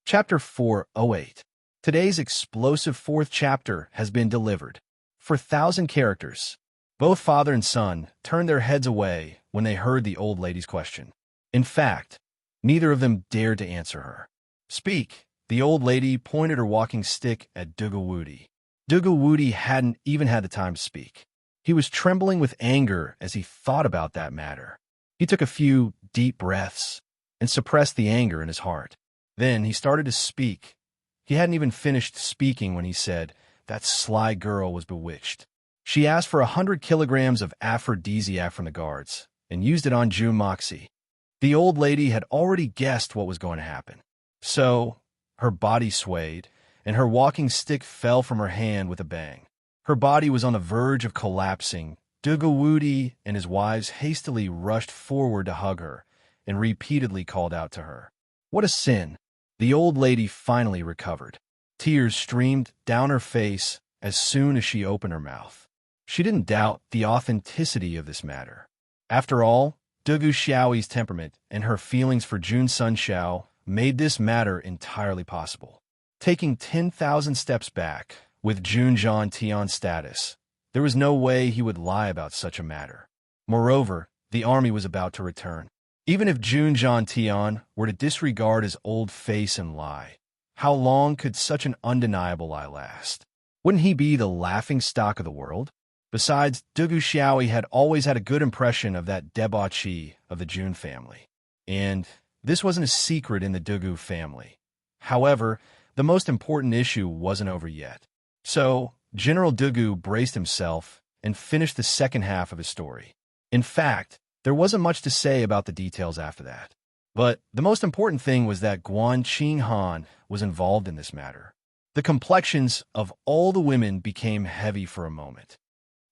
Chapter 408. Today's explosive fourth chapter has been delivered. For 1,000 characters, both father and son turned their heads away when they heard the old lady's question. In fact, neither of them dared to answer her. Speak. The old lady pointed her walking stick at Dugawudi. Dugawudi hadn't even had the time to speak. He was trembling with anger as he thought about that matter. He took a few deep breaths and suppressed the anger in his heart. Then he started to speak. He hadn't even finished speaking when he said, "That sly girl was bewitched. She asked for 100 kilograms of aphrodisiac from the guards and used it on June Moxie." The old lady had already guessed what was going to happen. So, her body swayed, and her walking stick fell from her hand with a bang. Her body was on the verge of collapsing. Dugawudi and his wives hastily rushed forward to hug her and repeatedly called out to her. What a sin! The old lady finally recovered. Tears streamed down her face as soon as she opened her mouth. She didn't doubt the authenticity of this matter. After all, Dugu Xiaoyi's temperament and her feelings for Jun Sun Xiao made this matter entirely possible. Taking 10,000 steps back, with Jun Zhan Tian's status, there was no way he would lie about such a matter. Moreover, the army was about to return. Even if Jun Zhan Tian were to disregard his old face and lie, how long could such an undeniable lie last? Wouldn't he be the laughing stock of the world? Besides, Dugu Xiaoyi had always had a good impression of that debauchee of the Jun family. And this wasn't a secret in the Dugu family. However, the most important issue wasn't over yet. So, General Dugu braced himself and finished the second half of his story. In fact, there wasn't much to say about the details after that. But the most important thing was that Guan Qinghan was involved in this matter. The complexions of all the women became heavy for a moment.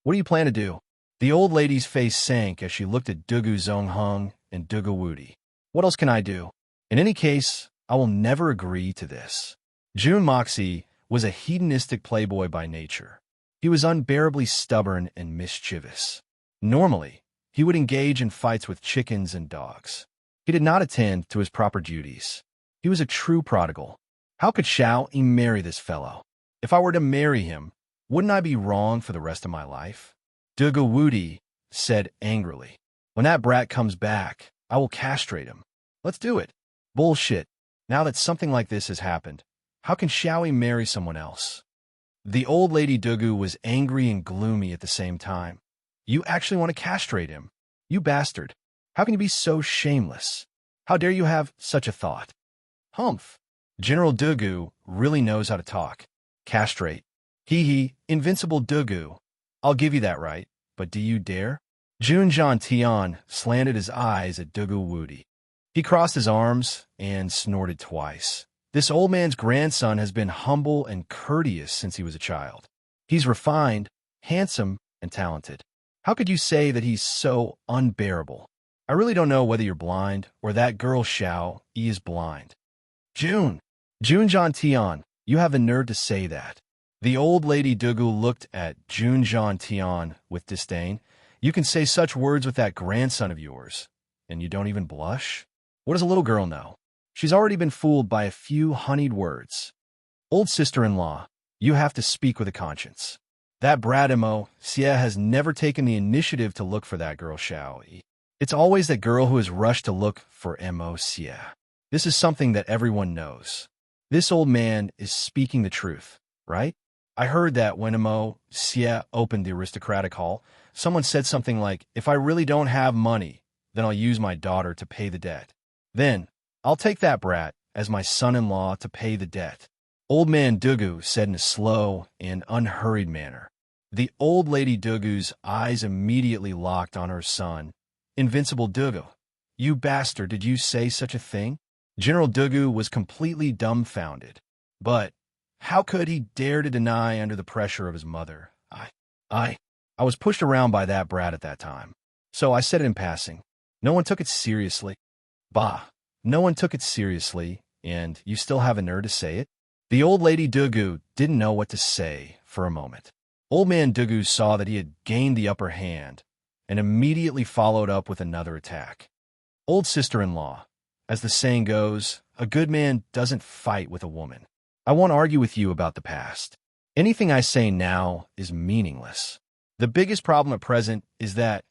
What do you plan to do? The old lady's face sank as she looked at Dugu Zongheng and Dugawudi. What else can I do? In any case, I will never agree to this. Jun Moxie was a hedonistic playboy by nature. He was unbearably stubborn and mischievous. Normally, he would engage in fights with chickens and dogs. He did not attend to his proper duties. He was a true prodigal. How could Xiao Yi marry this fellow? If I were to marry him, wouldn't I be wrong for the rest of my life? Dugawudi said angrily. When that brat comes back, I will castrate him. Let's do it. Bullshit. Now that something like this has happened, how can Xiao Yi marry someone else? The old lady Dugu was angry and gloomy at the same time. You actually want to castrate him? You bastard. How can you be so shameless? How dare you have such a thought? Humph. General Dugu really knows how to talk. Castrate. Hee, invincible Dugu. I'll give you that right, but do you dare? Jun Zhan Tian slanted his eyes at Dugawudi. He crossed his arms and snorted twice. This old man's grandson has been humble and courteous since he was a child. He's refined, handsome, and talented. How could you say that he's so unbearable? I really don't know whether you're blind or that girl Xiao Yi is blind. Jun Zhan Tian, you have the nerve to say that. The old lady Dugu looked at Jun Zhan Tian with disdain. You can say such words with that grandson of yours, and you don't even blush? What does a little girl know? She's already been fooled by a few honeyed words. Old sister-in-law, you have to speak with a conscience. That brat Mo Xie has never taken the initiative to look for that girl Xiao Yi. It's always that girl who has rushed to look for Mo Xie. This is something that everyone knows. This old man is speaking the truth, right? I heard that when Mo Xie opened the aristocratic hall, someone said something like, if I really don't have money, then I'll use my daughter to pay the debt. Then, I'll take that brat as my son-in-law to pay the debt. Old man Dugu said in a slow and unhurried manner. The old lady Dugu's eyes immediately locked on her son. Invincible Dugu. You bastard, did you say such a thing? General Dugu was completely dumbfounded. But how could he dare to deny under the pressure of his mother? I was pushed around by that brat at that time. So I said it in passing. No one took it seriously. Bah, no one took it seriously, and you still have a nerve to say it? The old lady Dugu didn't know what to say for a moment. Old man Dugu saw that he had gained the upper hand and immediately followed up with another attack. Old sister-in-law, As the saying goes, a good man doesn't fight with a woman. I won't argue with you about the past. Anything I say now is meaningless. The biggest problem at present is that,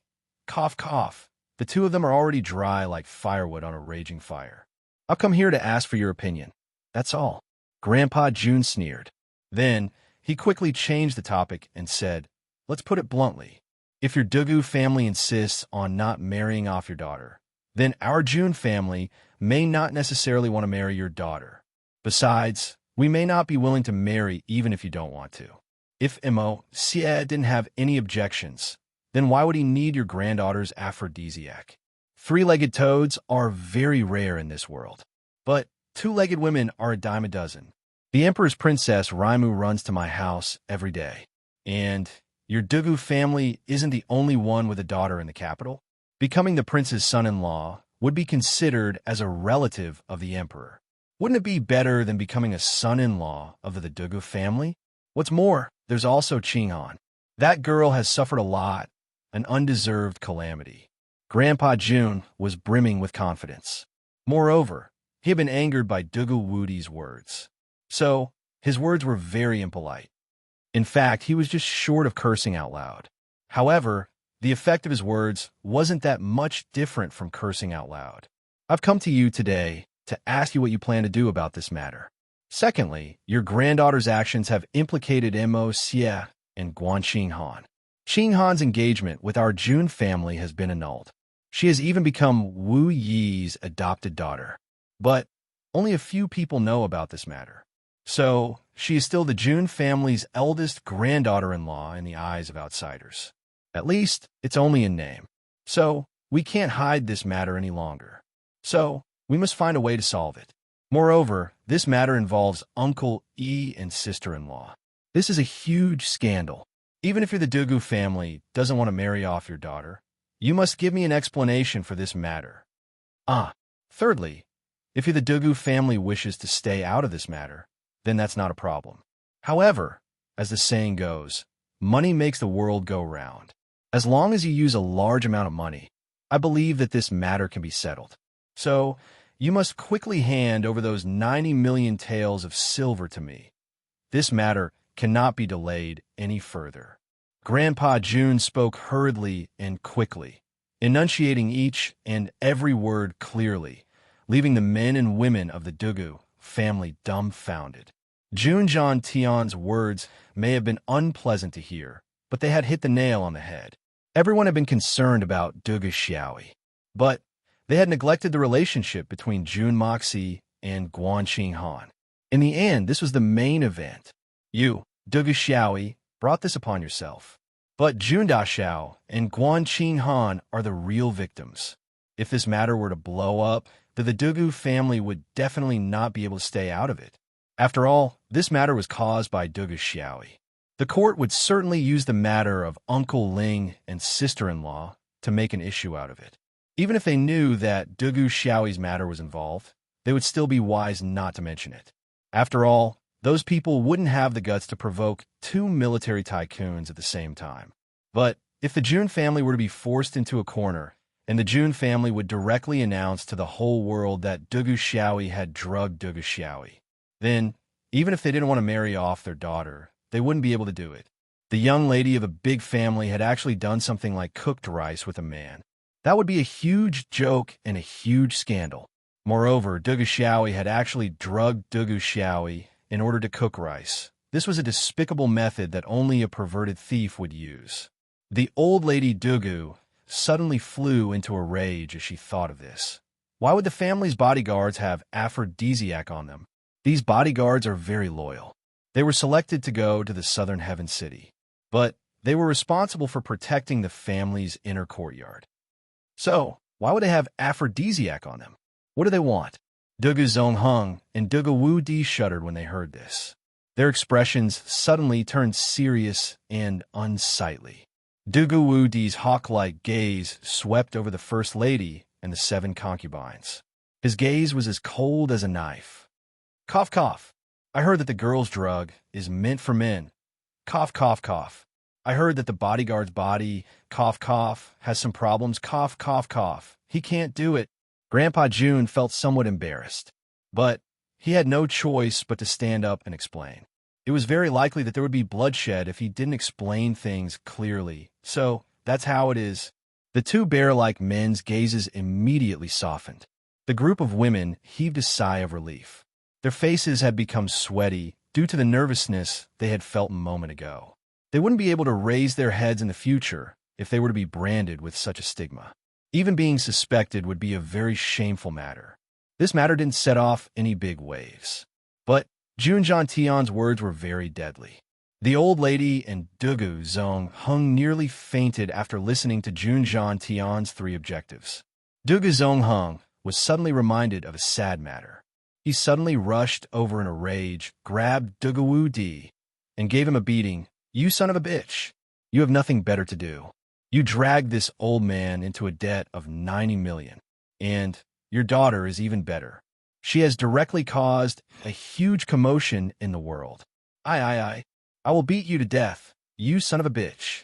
cough cough, the two of them are already dry like firewood on a raging fire. I'll come here to ask for your opinion. That's all. Grandpa June sneered. Then, he quickly changed the topic and said, let's put it bluntly. If your Dugu family insists on not marrying off your daughter, then our June family may not necessarily want to marry your daughter. Besides, we may not be willing to marry even if you don't want to. If Mo Sia didn't have any objections, then why would he need your granddaughter's aphrodisiac? Three-legged toads are very rare in this world, but two-legged women are a dime a dozen. The Emperor's Princess Raimu runs to my house every day, and your Dugu family isn't the only one with a daughter in the capital. Becoming the prince's son-in-law would be considered as a relative of the emperor. Wouldn't it be better than becoming a son-in-law of the Dugu family? What's more, there's also Qinghan. That girl has suffered a lot, an undeserved calamity. Grandpa June was brimming with confidence. Moreover, he had been angered by Dugu Wudi's words. So, his words were very impolite. In fact, he was just short of cursing out loud. However, the effect of his words wasn't that much different from cursing out loud. I've come to you today to ask you what you plan to do about this matter. Secondly, your granddaughter's actions have implicated Mo Xie and Guan Qinghan. Qinghan's engagement with our June family has been annulled. She has even become Wu Yi's adopted daughter. But only a few people know about this matter. So, she is still the June family's eldest granddaughter-in-law in the eyes of outsiders. At least, it's only in name. So, we can't hide this matter any longer. So, we must find a way to solve it. Moreover, this matter involves Uncle E and sister-in-law. This is a huge scandal. Even if you're the Dugu family doesn't want to marry off your daughter, you must give me an explanation for this matter. Thirdly, if you're the Dugu family wishes to stay out of this matter, then that's not a problem. However, as the saying goes, money makes the world go round. As long as you use a large amount of money, I believe that this matter can be settled. So, you must quickly hand over those 90 million taels of silver to me. This matter cannot be delayed any further. Grandpa June spoke hurriedly and quickly, enunciating each and every word clearly, leaving the men and women of the Dugu family dumbfounded. June John Tian's words may have been unpleasant to hear, but they had hit the nail on the head. Everyone had been concerned about Dugu Xiaoyi, but they had neglected the relationship between June Moxie and Guan Qinghan. In the end, this was the main event. You, Dugu Xiaoyi, brought this upon yourself. But June Daxiao and Guan Qinghan are the real victims. If this matter were to blow up, then the Dugu family would definitely not be able to stay out of it. After all, this matter was caused by Dugu Xiaoyi. The court would certainly use the matter of Uncle Ling and sister-in-law to make an issue out of it. Even if they knew that Dugu Xiaoyi's matter was involved, they would still be wise not to mention it. After all, those people wouldn't have the guts to provoke two military tycoons at the same time. But if the June family were to be forced into a corner, and the June family would directly announce to the whole world that Dugu Xiaoyi had drugged Dugu Xiaoyi, then, even if they didn't want to marry off their daughter, they wouldn't be able to do it. The young lady of a big family had actually done something like cooked rice with a man. That would be a huge joke and a huge scandal. Moreover, Dugu Xiaoyi had actually drugged Dugu Xiaoyi in order to cook rice. This was a despicable method that only a perverted thief would use. The old lady Dugu suddenly flew into a rage as she thought of this. Why would the family's bodyguards have aphrodisiac on them? These bodyguards are very loyal. They were selected to go to the Southern Heaven City, but they were responsible for protecting the family's inner courtyard. So, why would they have aphrodisiac on them? What do they want? Dugu Zongheng and Dugu Wu Di shuddered when they heard this. Their expressions suddenly turned serious and unsightly. Dugu Wu Di's hawk-like gaze swept over the First Lady and the 7 concubines. His gaze was as cold as a knife. Cough, cough. I heard that the girl's drug is meant for men. Cough, cough, cough. I heard that the bodyguard's body, cough, cough, has some problems. Cough, cough, cough. He can't do it. Grandpa June felt somewhat embarrassed, but he had no choice but to stand up and explain. It was very likely that there would be bloodshed if he didn't explain things clearly, so that's how it is. The two bear-like men's gazes immediately softened. The group of women heaved a sigh of relief. Their faces had become sweaty due to the nervousness they had felt a moment ago. They wouldn't be able to raise their heads in the future if they were to be branded with such a stigma. Even being suspected would be a very shameful matter. This matter didn't set off any big waves. But Jun Tian's words were very deadly. The old lady and Dugu Zong Hung nearly fainted after listening to Jun Tian's three objectives. Dugu Zong Hung was suddenly reminded of a sad matter. He suddenly rushed over in a rage, grabbed Dugu Wu Di, and gave him a beating. "You son of a bitch! You have nothing better to do. You dragged this old man into a debt of 90 million. And your daughter is even better. She has directly caused a huge commotion in the world. I will beat you to death, you son of a bitch."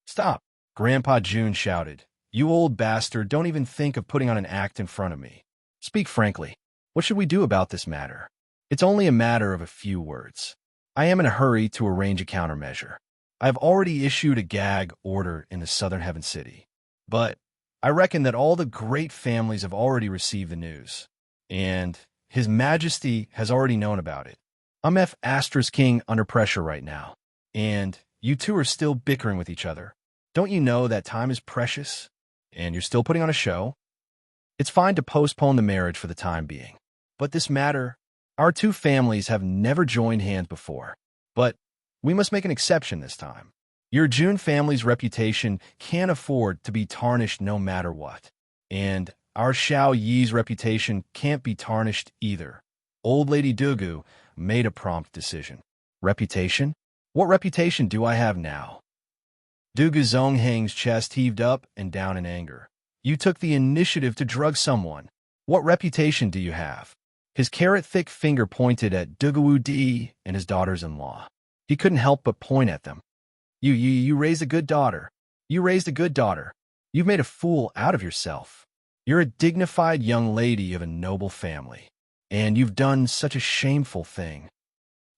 "Stop!" Grandpa June shouted. "You old bastard, don't even think of putting on an act in front of me. Speak frankly. What should we do about this matter? It's only a matter of a few words. I am in a hurry to arrange a countermeasure. I have already issued a gag order in the Southern Heaven City. But I reckon that all the great families have already received the news. And His Majesty has already known about it. I'm King under pressure right now. And you two are still bickering with each other. Don't you know that time is precious? And you're still putting on a show? It's fine to postpone the marriage for the time being. But this matter, our two families have never joined hands before. But we must make an exception this time. Your June family's reputation can't afford to be tarnished no matter what. And our Xiao Yi's reputation can't be tarnished either." Old Lady Dugu made a prompt decision. "Reputation? What reputation do I have now?" Dugu Zonghang's chest heaved up and down in anger. "You took the initiative to drug someone. What reputation do you have?" His carrot-thick finger pointed at Dugu Wu Di and his daughters-in-law. He couldn't help but point at them. You raised a good daughter. You raised a good daughter. You've made a fool out of yourself. You're a dignified young lady of a noble family. And you've done such a shameful thing.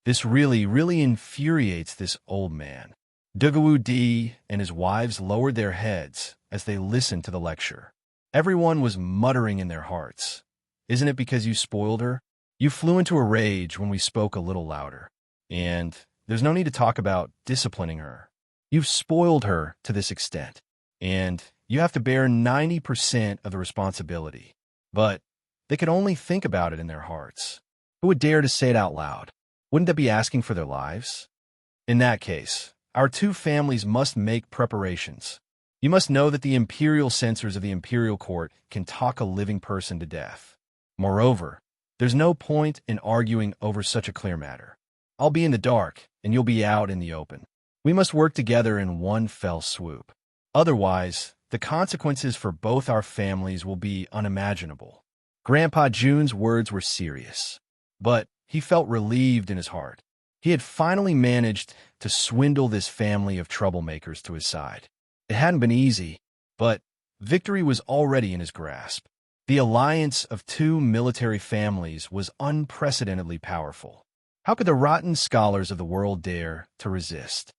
This really infuriates this old man." Dugu Wu Di and his wives lowered their heads as they listened to the lecture. Everyone was muttering in their hearts. "Isn't it because you spoiled her? You flew into a rage when we spoke a little louder. And there's no need to talk about disciplining her. You've spoiled her to this extent, and you have to bear 90% of the responsibility." But they could only think about it in their hearts. Who would dare to say it out loud? Wouldn't that be asking for their lives? In that case, our two families must make preparations. You must know that the imperial censors of the imperial court can talk a living person to death. Moreover, there's no point in arguing over such a clear matter. I'll be in the dark, and you'll be out in the open. We must work together in one fell swoop. Otherwise, the consequences for both our families will be unimaginable. Grandpa June's words were serious, but he felt relieved in his heart. He had finally managed to swindle this family of troublemakers to his side. It hadn't been easy, but victory was already in his grasp. The alliance of two military families was unprecedentedly powerful. How could the rotten scholars of the world dare to resist?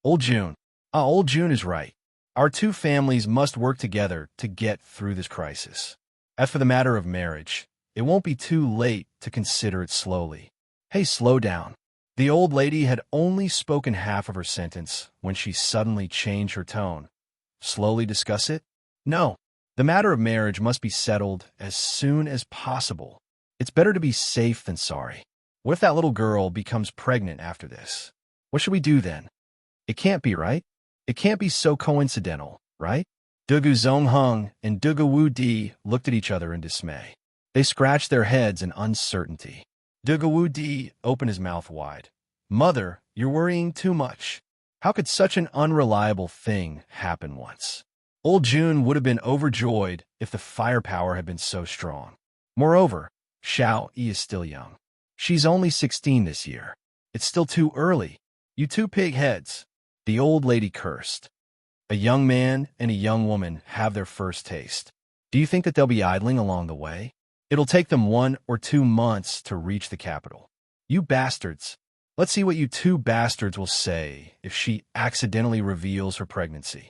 Old June is right. Our two families must work together to get through this crisis. As for the matter of marriage, it won't be too late to consider it slowly. Hey, slow down. The old lady had only spoken half of her sentence when she suddenly changed her tone. Slowly discuss it? No. The matter of marriage must be settled as soon as possible. It's better to be safe than sorry. What if that little girl becomes pregnant after this? What should we do then? It can't be, right? It can't be so coincidental, right? Dugu Zongheng and Dugu Wu Di looked at each other in dismay. They scratched their heads in uncertainty. Dugu Wu Di opened his mouth wide. "Mother, you're worrying too much. How could such an unreliable thing happen once?" Old June would have been overjoyed if the firepower had been so strong. Moreover, Xiao Yi is still young. She's only 16 this year. It's still too early. You two pig heads. The old lady cursed. A young man and a young woman have their first taste. Do you think that they'll be idling along the way? It'll take them 1 or 2 months to reach the capital. You bastards. Let's see what you two bastards will say if she accidentally reveals her pregnancy.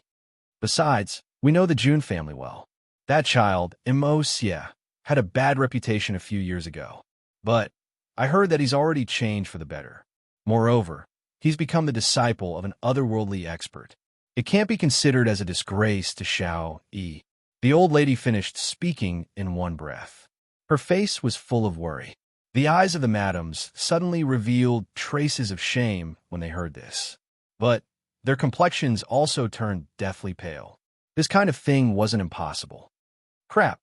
Besides, we know the June family well. That child, Emosia, had a bad reputation a few years ago. But I heard that he's already changed for the better. Moreover, he's become the disciple of an otherworldly expert. It can't be considered as a disgrace to Xiao Yi. The old lady finished speaking in one breath. Her face was full of worry. The eyes of the madams suddenly revealed traces of shame when they heard this. But their complexions also turned deathly pale. This kind of thing wasn't impossible. Crap!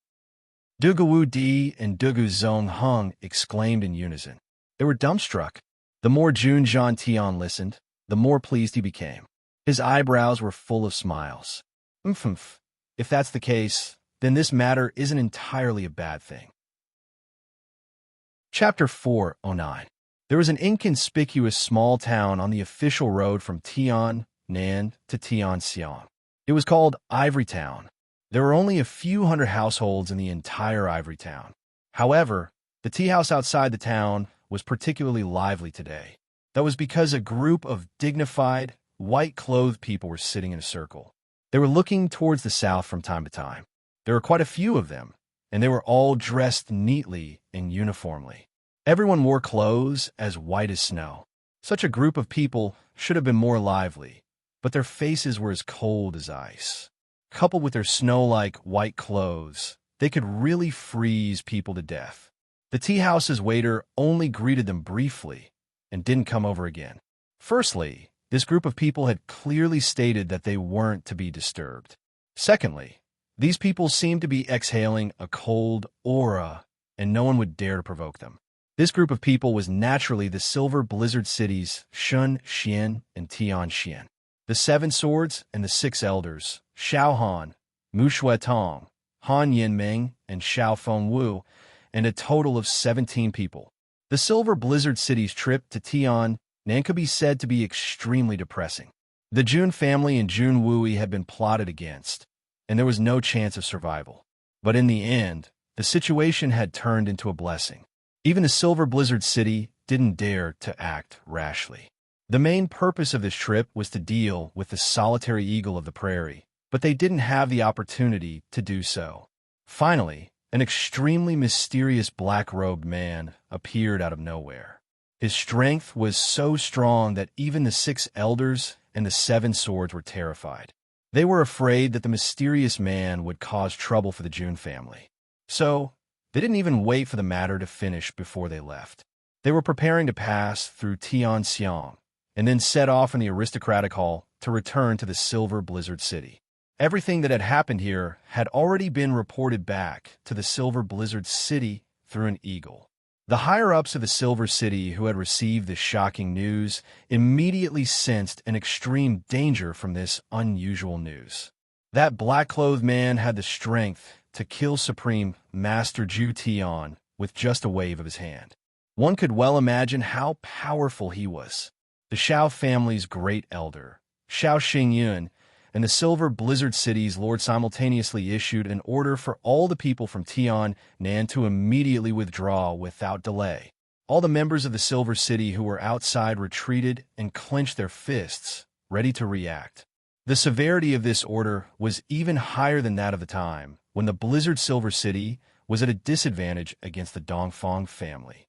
Dugu Wu Di and Dugu Zong Hung exclaimed in unison. They were dumbstruck. The more Jun Zhan Tian listened, the more pleased he became. His eyebrows were full of smiles. Umph. If that's the case, then this matter isn't entirely a bad thing. Chapter 409. There was an inconspicuous small town on the official road from Tiannan to Tianxiang. It was called Ivory Town. There were only a few hundred households in the entire Ivory Town. However, the tea house outside the town was particularly lively today. That was because a group of dignified, white-clothed people were sitting in a circle. They were looking towards the south from time to time. There were quite a few of them, and they were all dressed neatly and uniformly. Everyone wore clothes as white as snow. Such a group of people should have been more lively, but their faces were as cold as ice. Coupled with their snow-like white clothes, they could really freeze people to death. The tea house's waiter only greeted them briefly and didn't come over again. Firstly, this group of people had clearly stated that they weren't to be disturbed. Secondly, these people seemed to be exhaling a cold aura, and no one would dare to provoke them. This group of people was naturally the Silver Blizzard cities Shun Xian and Tianxian. The Seven Swords and the Six Elders, Xiao Han, Mu Shuetong, Han Yinming, and Xiao Fengwu, and a total of 17 people. The Silver Blizzard city's trip to Tiannan could be said to be extremely depressing. The Jun family and Jun Wui had been plotted against, and there was no chance of survival. But in the end, the situation had turned into a blessing. Even the Silver Blizzard City didn't dare to act rashly. The main purpose of this trip was to deal with the solitary eagle of the prairie, but they didn't have the opportunity to do so. Finally, an extremely mysterious black-robed man appeared out of nowhere. His strength was so strong that even the Six Elders and the Seven Swords were terrified. They were afraid that the mysterious man would cause trouble for the Jun family. So, they didn't even wait for the matter to finish before they left. They were preparing to pass through Tianxiang and then set off in the aristocratic hall to return to the Silver Blizzard City. Everything that had happened here had already been reported back to the Silver Blizzard City through an eagle. The higher-ups of the Silver City who had received this shocking news immediately sensed an extreme danger from this unusual news. That black-clothed man had the strength to kill Supreme Master Zhu Tian with just a wave of his hand. One could well imagine how powerful he was. The Xiao family's great elder, Xiao Xingyun, and the Silver Blizzard City's lord simultaneously issued an order for all the people from Tiannan to immediately withdraw without delay. All the members of the Silver City who were outside retreated and clenched their fists, ready to react. The severity of this order was even higher than that of the time, when the Blizzard Silver City was at a disadvantage against the Dongfang family.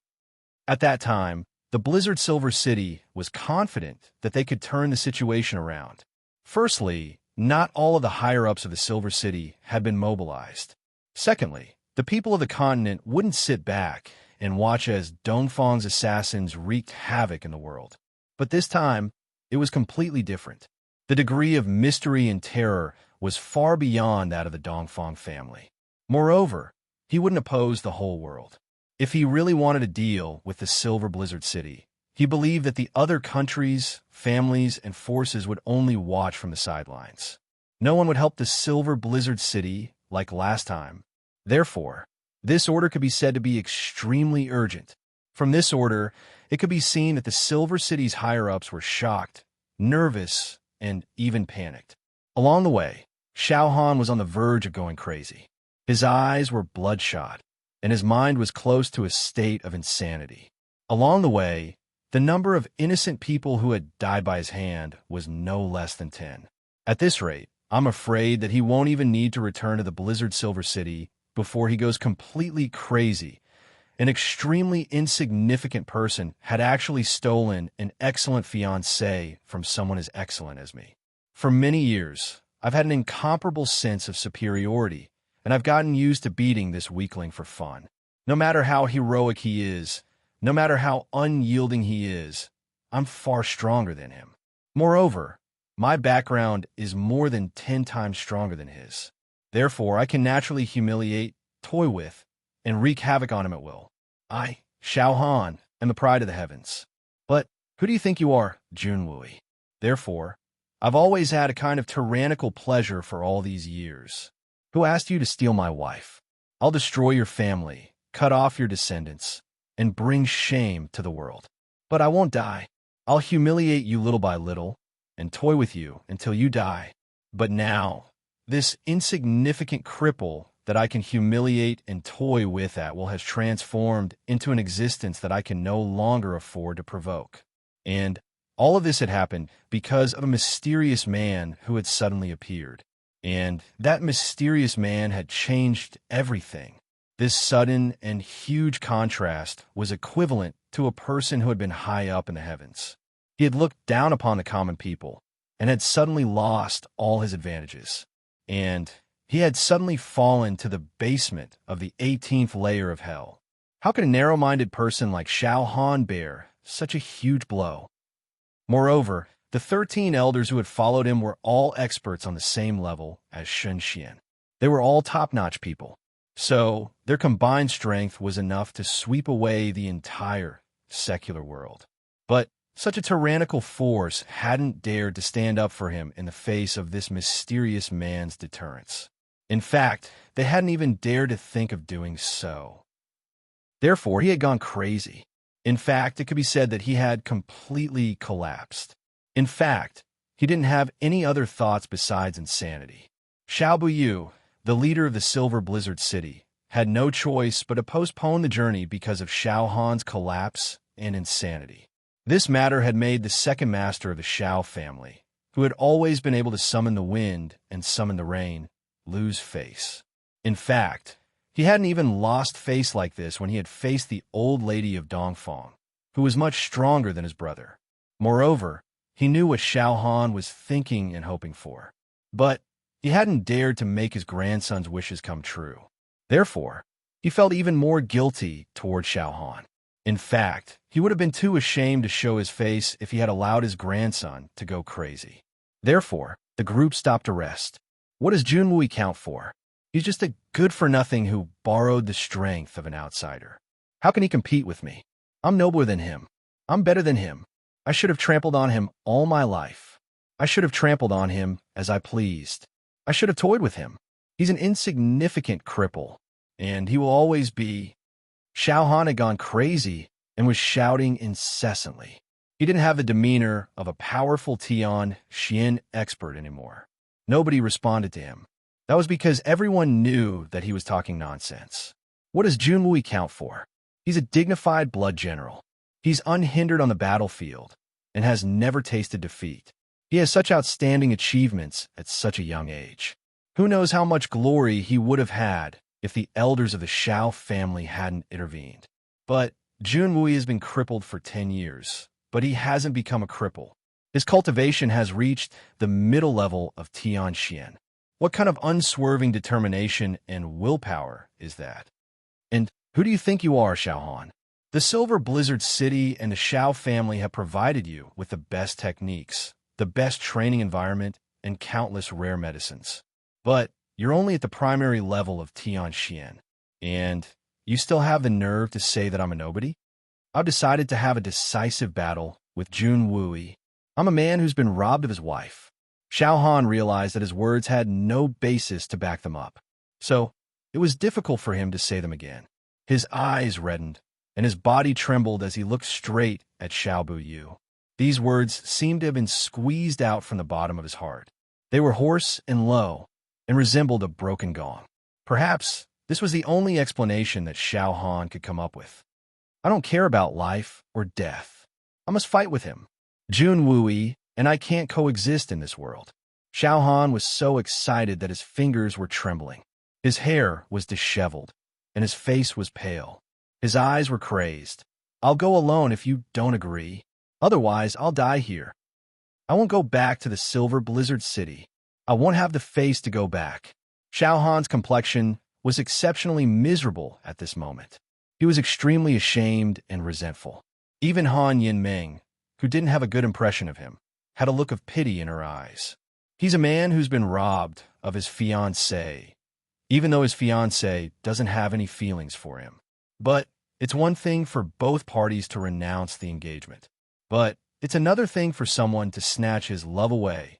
At that time, the Blizzard Silver City was confident that they could turn the situation around. Firstly, not all of the higher-ups of the Silver City had been mobilized. Secondly, the people of the continent wouldn't sit back and watch as Dongfang's assassins wreaked havoc in the world. But this time, it was completely different. The degree of mystery and terror was far beyond that of the Dongfang family. Moreover, he wouldn't oppose the whole world. If he really wanted to deal with the Silver Blizzard City, he believed that the other countries, families, and forces would only watch from the sidelines. No one would help the Silver Blizzard City like last time. Therefore, this order could be said to be extremely urgent. From this order, it could be seen that the Silver City's higher-ups were shocked, nervous, and even panicked. Along the way, Xiao Han was on the verge of going crazy. His eyes were bloodshot, and his mind was close to a state of insanity. Along the way, the number of innocent people who had died by his hand was no less than 10. At this rate, I'm afraid that he won't even need to return to the Blizzard Silver City before he goes completely crazy. An extremely insignificant person had actually stolen an excellent fiancée from someone as excellent as me. For many years, I've had an incomparable sense of superiority, and I've gotten used to beating this weakling for fun. No matter how heroic he is, no matter how unyielding he is, I'm far stronger than him. Moreover, my background is more than 10 times stronger than his. Therefore, I can naturally humiliate, toy with, and wreak havoc on him at will. I, Xiao Han, am the pride of the heavens. But who do you think you are, Junwui? Therefore, I've always had a kind of tyrannical pleasure for all these years. Who asked you to steal my wife? I'll destroy your family, cut off your descendants, and bring shame to the world. But I won't die. I'll humiliate you little by little, and toy with you until you die. But now, this insignificant cripple that I can humiliate and toy with at will has transformed into an existence that I can no longer afford to provoke. And all of this had happened because of a mysterious man who had suddenly appeared. And that mysterious man had changed everything. This sudden and huge contrast was equivalent to a person who had been high up in the heavens. He had looked down upon the common people and had suddenly lost all his advantages. And he had suddenly fallen to the basement of the 18th layer of hell. How could a narrow-minded person like Xiao Han bear such a huge blow? Moreover, the 13 elders who had followed him were all experts on the same level as Shen Xian. They were all top-notch people. So, their combined strength was enough to sweep away the entire secular world. But such a tyrannical force hadn't dared to stand up for him in the face of this mysterious man's deterrence. In fact, they hadn't even dared to think of doing so. Therefore, he had gone crazy. In fact, it could be said that he had completely collapsed. In fact, he didn't have any other thoughts besides insanity. Xiao Buyu, the leader of the Silver Blizzard City, had no choice but to postpone the journey because of Xiao Han's collapse and insanity. This matter had made the second master of the Xiao family, who had always been able to summon the wind and summon the rain, lose face. In fact, he hadn't even lost face like this when he had faced the old lady of Dongfang, who was much stronger than his brother. Moreover, he knew what Xiao Han was thinking and hoping for. But he hadn't dared to make his grandson's wishes come true. Therefore, he felt even more guilty toward Xiao Han. In fact, he would have been too ashamed to show his face if he had allowed his grandson to go crazy. Therefore, the group stopped to rest. What does Junwui count for? He's just a good-for-nothing who borrowed the strength of an outsider. How can he compete with me? I'm nobler than him. I'm better than him. I should have trampled on him all my life. I should have trampled on him as I pleased. I should have toyed with him. He's an insignificant cripple, and he will always be. Xiao Han had gone crazy and was shouting incessantly. He didn't have the demeanor of a powerful Tian Xian expert anymore. Nobody responded to him. That was because everyone knew that he was talking nonsense. What does Junwui count for? He's a dignified blood general. He's unhindered on the battlefield and has never tasted defeat. He has such outstanding achievements at such a young age. Who knows how much glory he would have had if the elders of the Xiao family hadn't intervened. But Junwui has been crippled for 10 years, but he hasn't become a cripple. His cultivation has reached the middle level of Tian Xian. What kind of unswerving determination and willpower is that? And who do you think you are, Xiao Han? The Silver Blizzard City and the Xiao family have provided you with the best techniques, the best training environment, and countless rare medicines. But you're only at the primary level of Tian Xian, and you still have the nerve to say that I'm a nobody? I've decided to have a decisive battle with Junwui. I'm a man who's been robbed of his wife. Xiao Han realized that his words had no basis to back them up, so it was difficult for him to say them again. His eyes reddened, and his body trembled as he looked straight at Xiao Buyu. These words seemed to have been squeezed out from the bottom of his heart. They were hoarse and low, and resembled a broken gong. Perhaps this was the only explanation that Xiao Han could come up with. I don't care about life or death. I must fight with him. Jun Wui and I can't coexist in this world. Xiao Han was so excited that his fingers were trembling. His hair was disheveled, and his face was pale. His eyes were crazed. I'll go alone if you don't agree. Otherwise, I'll die here. I won't go back to the Silver Blizzard City. I won't have the face to go back. Xiao Han's complexion was exceptionally miserable at this moment. He was extremely ashamed and resentful. Even Han Yinming, who didn't have a good impression of him, had a look of pity in her eyes. He's a man who's been robbed of his fiancée, even though his fiancée doesn't have any feelings for him. But it's one thing for both parties to renounce the engagement. But it's another thing for someone to snatch his love away.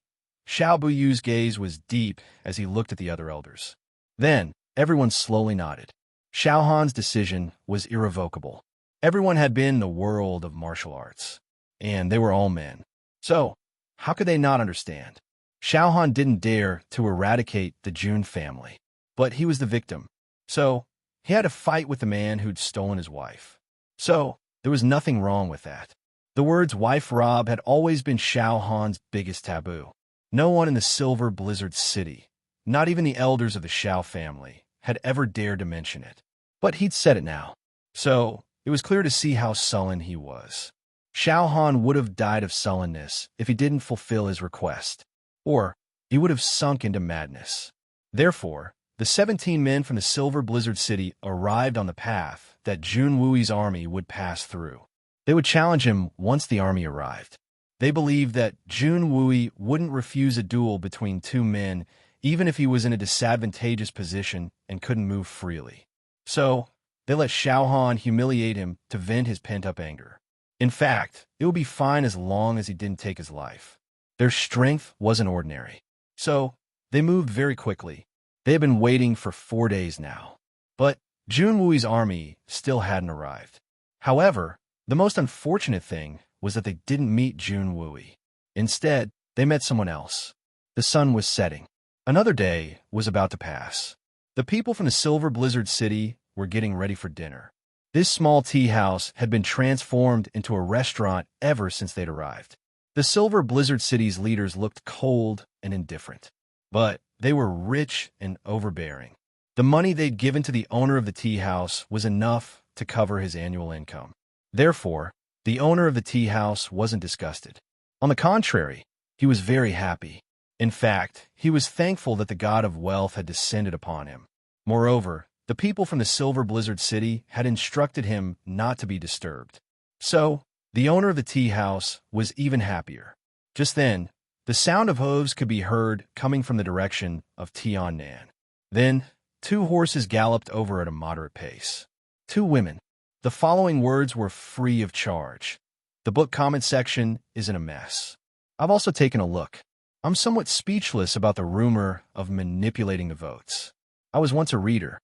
Xiao Buyu's gaze was deep as he looked at the other elders. Then, everyone slowly nodded. Xiao Han's decision was irrevocable. Everyone had been in the world of martial arts, and they were all men. So, how could they not understand? Xiao Han didn't dare to eradicate the Jun family, but he was the victim. So, he had to fight with the man who'd stolen his wife. So, there was nothing wrong with that. The words wife rob had always been Xiao Han's biggest taboo. No one in the Silver Blizzard City, not even the elders of the Xiao family, had ever dared to mention it. But he'd said it now. So, it was clear to see how sullen he was. Xiao Han would have died of sullenness if he didn't fulfill his request, or he would have sunk into madness. Therefore, the 17 men from the Silver Blizzard City arrived on the path that Jun Wui's army would pass through. They would challenge him once the army arrived. They believed that Jun Wui wouldn't refuse a duel between two men, even if he was in a disadvantageous position and couldn't move freely. So, they let Xiao Han humiliate him to vent his pent-up anger. In fact, it would be fine as long as he didn't take his life. Their strength wasn't ordinary. So, they moved very quickly. They had been waiting for 4 days now. But Jun Wui's army still hadn't arrived. However, the most unfortunate thing was that they didn't meet Jun Wui. Instead, they met someone else. The sun was setting. Another day was about to pass. The people from the Silver Blizzard City were getting ready for dinner. This small tea house had been transformed into a restaurant ever since they'd arrived. The Silver Blizzard City's leaders looked cold and indifferent, but they were rich and overbearing. The money they'd given to the owner of the tea house was enough to cover his annual income. Therefore, the owner of the tea house wasn't disgusted. On the contrary, he was very happy. In fact, he was thankful that the god of wealth had descended upon him. Moreover, the people from the Silver Blizzard City had instructed him not to be disturbed. So, the owner of the tea house was even happier. Just then, the sound of hooves could be heard coming from the direction of Tiannan. Then, 2 horses galloped over at a moderate pace. 2 women. The following words were free of charge. The book comment section is in a mess. I've also taken a look. I'm somewhat speechless about the rumor of manipulating the votes. I was once a reader.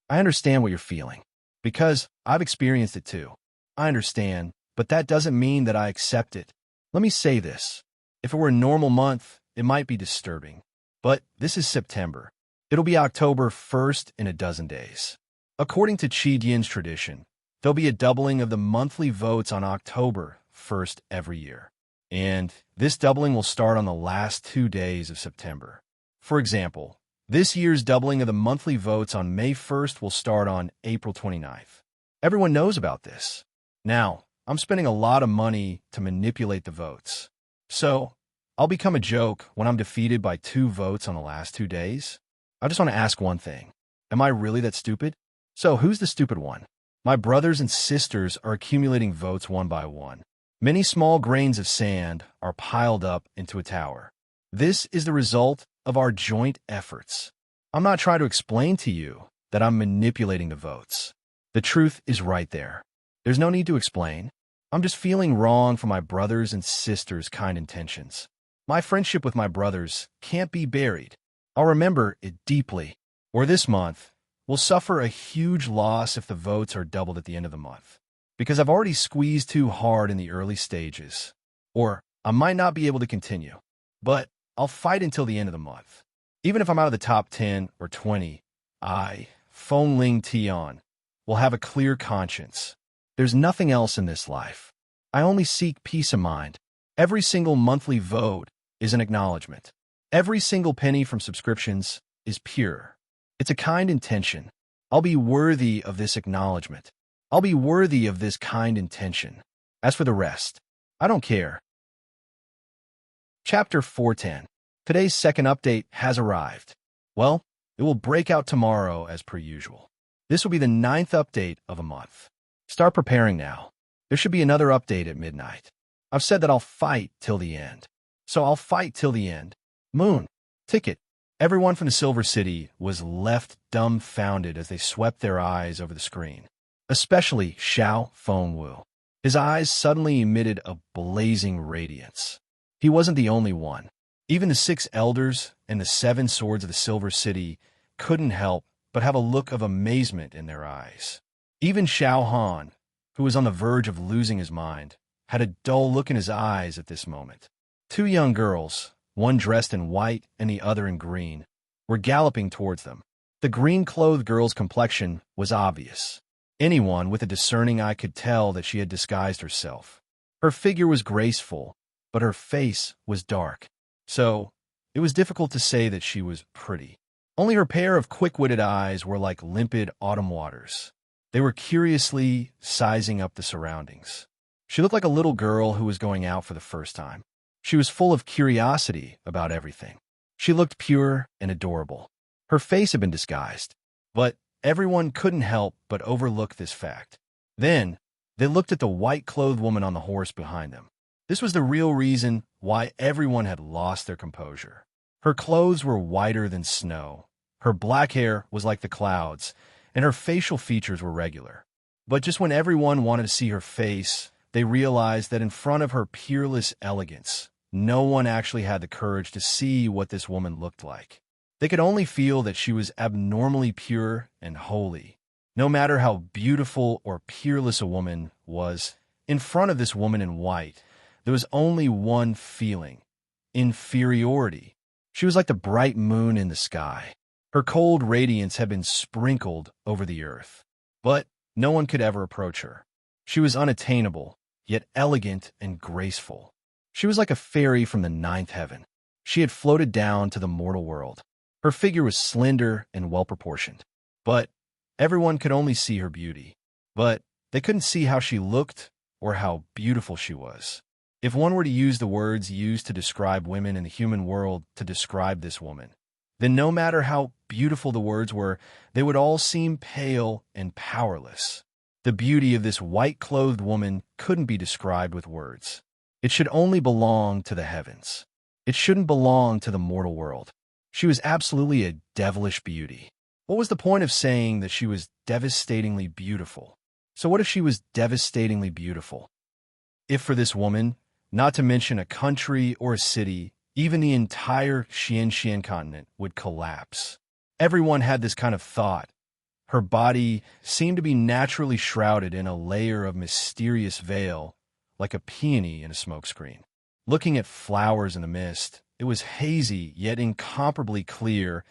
I understand what you're feeling, because I've experienced it too. I understand, but that doesn't mean that I accept it. Let me say this. If it were a normal month, it might be disturbing. But this is September. It'll be October 1st in a dozen days. According to Qi Dian's tradition, there'll be a doubling of the monthly votes on October 1st every year. And this doubling will start on the last 2 days of September. For example, this year's doubling of the monthly votes on May 1st will start on April 29th. Everyone knows about this. Now, I'm spending a lot of money to manipulate the votes. So, I'll become a joke when I'm defeated by 2 votes on the last 2 days? I just want to ask one thing. Am I really that stupid? So, who's the stupid one? My brothers and sisters are accumulating votes one by one. Many small grains of sand are piled up into a tower. This is the result of our joint efforts. I'm not trying to explain to you that I'm manipulating the votes. The truth is right there. There's no need to explain. I'm just feeling wrong for my brothers and sisters' kind intentions. My friendship with my brothers can't be buried. I'll remember it deeply. Or this month, we'll suffer a huge loss if the votes are doubled at the end of the month, because I've already squeezed too hard in the early stages. Or I might not be able to continue. But I'll fight until the end of the month. Even if I'm out of the top 10 or 20, I, Fong Ling Tian, will have a clear conscience. There's nothing else in this life. I only seek peace of mind. Every single monthly vote is an acknowledgement. Every single penny from subscriptions is pure. It's a kind intention. I'll be worthy of this acknowledgement. I'll be worthy of this kind intention. As for the rest, I don't care. Chapter 410. Today's second update has arrived. Well, it will break out tomorrow as per usual. This will be the 9th update of a month. Start preparing now. There should be another update at midnight. I've said that I'll fight till the end. So I'll fight till the end. Moon. Ticket. Everyone from the Silver City was left dumbfounded as they swept their eyes over the screen. Especially Xiao Fengwu. His eyes suddenly emitted a blazing radiance. He wasn't the only one. Even the 6 elders and the 7 swords of the Silver City couldn't help but have a look of amazement in their eyes. Even Xiao Han, who was on the verge of losing his mind, had a dull look in his eyes at this moment. 2 young girls, one dressed in white and the other in green, were galloping towards them. The green-clothed girl's complexion was obvious. Anyone with a discerning eye could tell that she had disguised herself. Her figure was graceful, but her face was dark. So, it was difficult to say that she was pretty. Only her pair of quick-witted eyes were like limpid autumn waters. They were curiously sizing up the surroundings. She looked like a little girl who was going out for the first time. She was full of curiosity about everything. She looked pure and adorable. Her face had been disguised, but everyone couldn't help but overlook this fact. Then, they looked at the white-clothed woman on the horse behind them. This was the real reason why everyone had lost their composure. Her clothes were whiter than snow. Her black hair was like the clouds, and her facial features were regular. But just when everyone wanted to see her face, they realized that in front of her peerless elegance, no one actually had the courage to see what this woman looked like. They could only feel that she was abnormally pure and holy. No matter how beautiful or peerless a woman was, in front of this woman in white, there was only one feeling: inferiority. She was like the bright moon in the sky. Her cold radiance had been sprinkled over the earth. But no one could ever approach her. She was unattainable, yet elegant and graceful. She was like a fairy from the 9th heaven. She had floated down to the mortal world. Her figure was slender and well-proportioned. But everyone could only see her beauty. But they couldn't see how she looked or how beautiful she was. If one were to use the words used to describe women in the human world to describe this woman, then no matter how beautiful the words were, they would all seem pale and powerless. The beauty of this white-clothed woman couldn't be described with words. It should only belong to the heavens. It shouldn't belong to the mortal world. She was absolutely a devilish beauty. What was the point of saying that she was devastatingly beautiful? So what if she was devastatingly beautiful? If for this woman, not to mention a country or a city, even the entire Xian continent would collapse. Everyone had this kind of thought. Her body seemed to be naturally shrouded in a layer of mysterious veil, like a peony in a smokescreen. Looking at flowers in the mist, it was hazy yet incomparably clear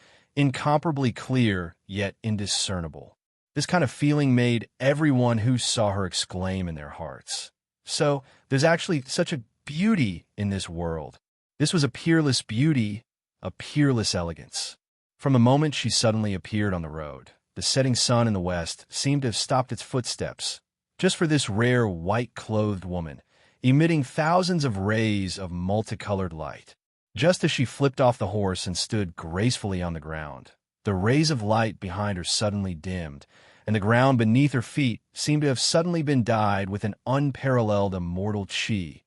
yet indiscernible. This kind of feeling made everyone who saw her exclaim in their hearts. So, there's actually such a beauty in this world. This was a peerless beauty, a peerless elegance. From the moment she suddenly appeared on the road, the setting sun in the west seemed to have stopped its footsteps, just for this rare white-clothed woman, emitting thousands of rays of multicolored light. Just as she flipped off the horse and stood gracefully on the ground, the rays of light behind her suddenly dimmed, and the ground beneath her feet seemed to have suddenly been dyed with an unparalleled immortal chi,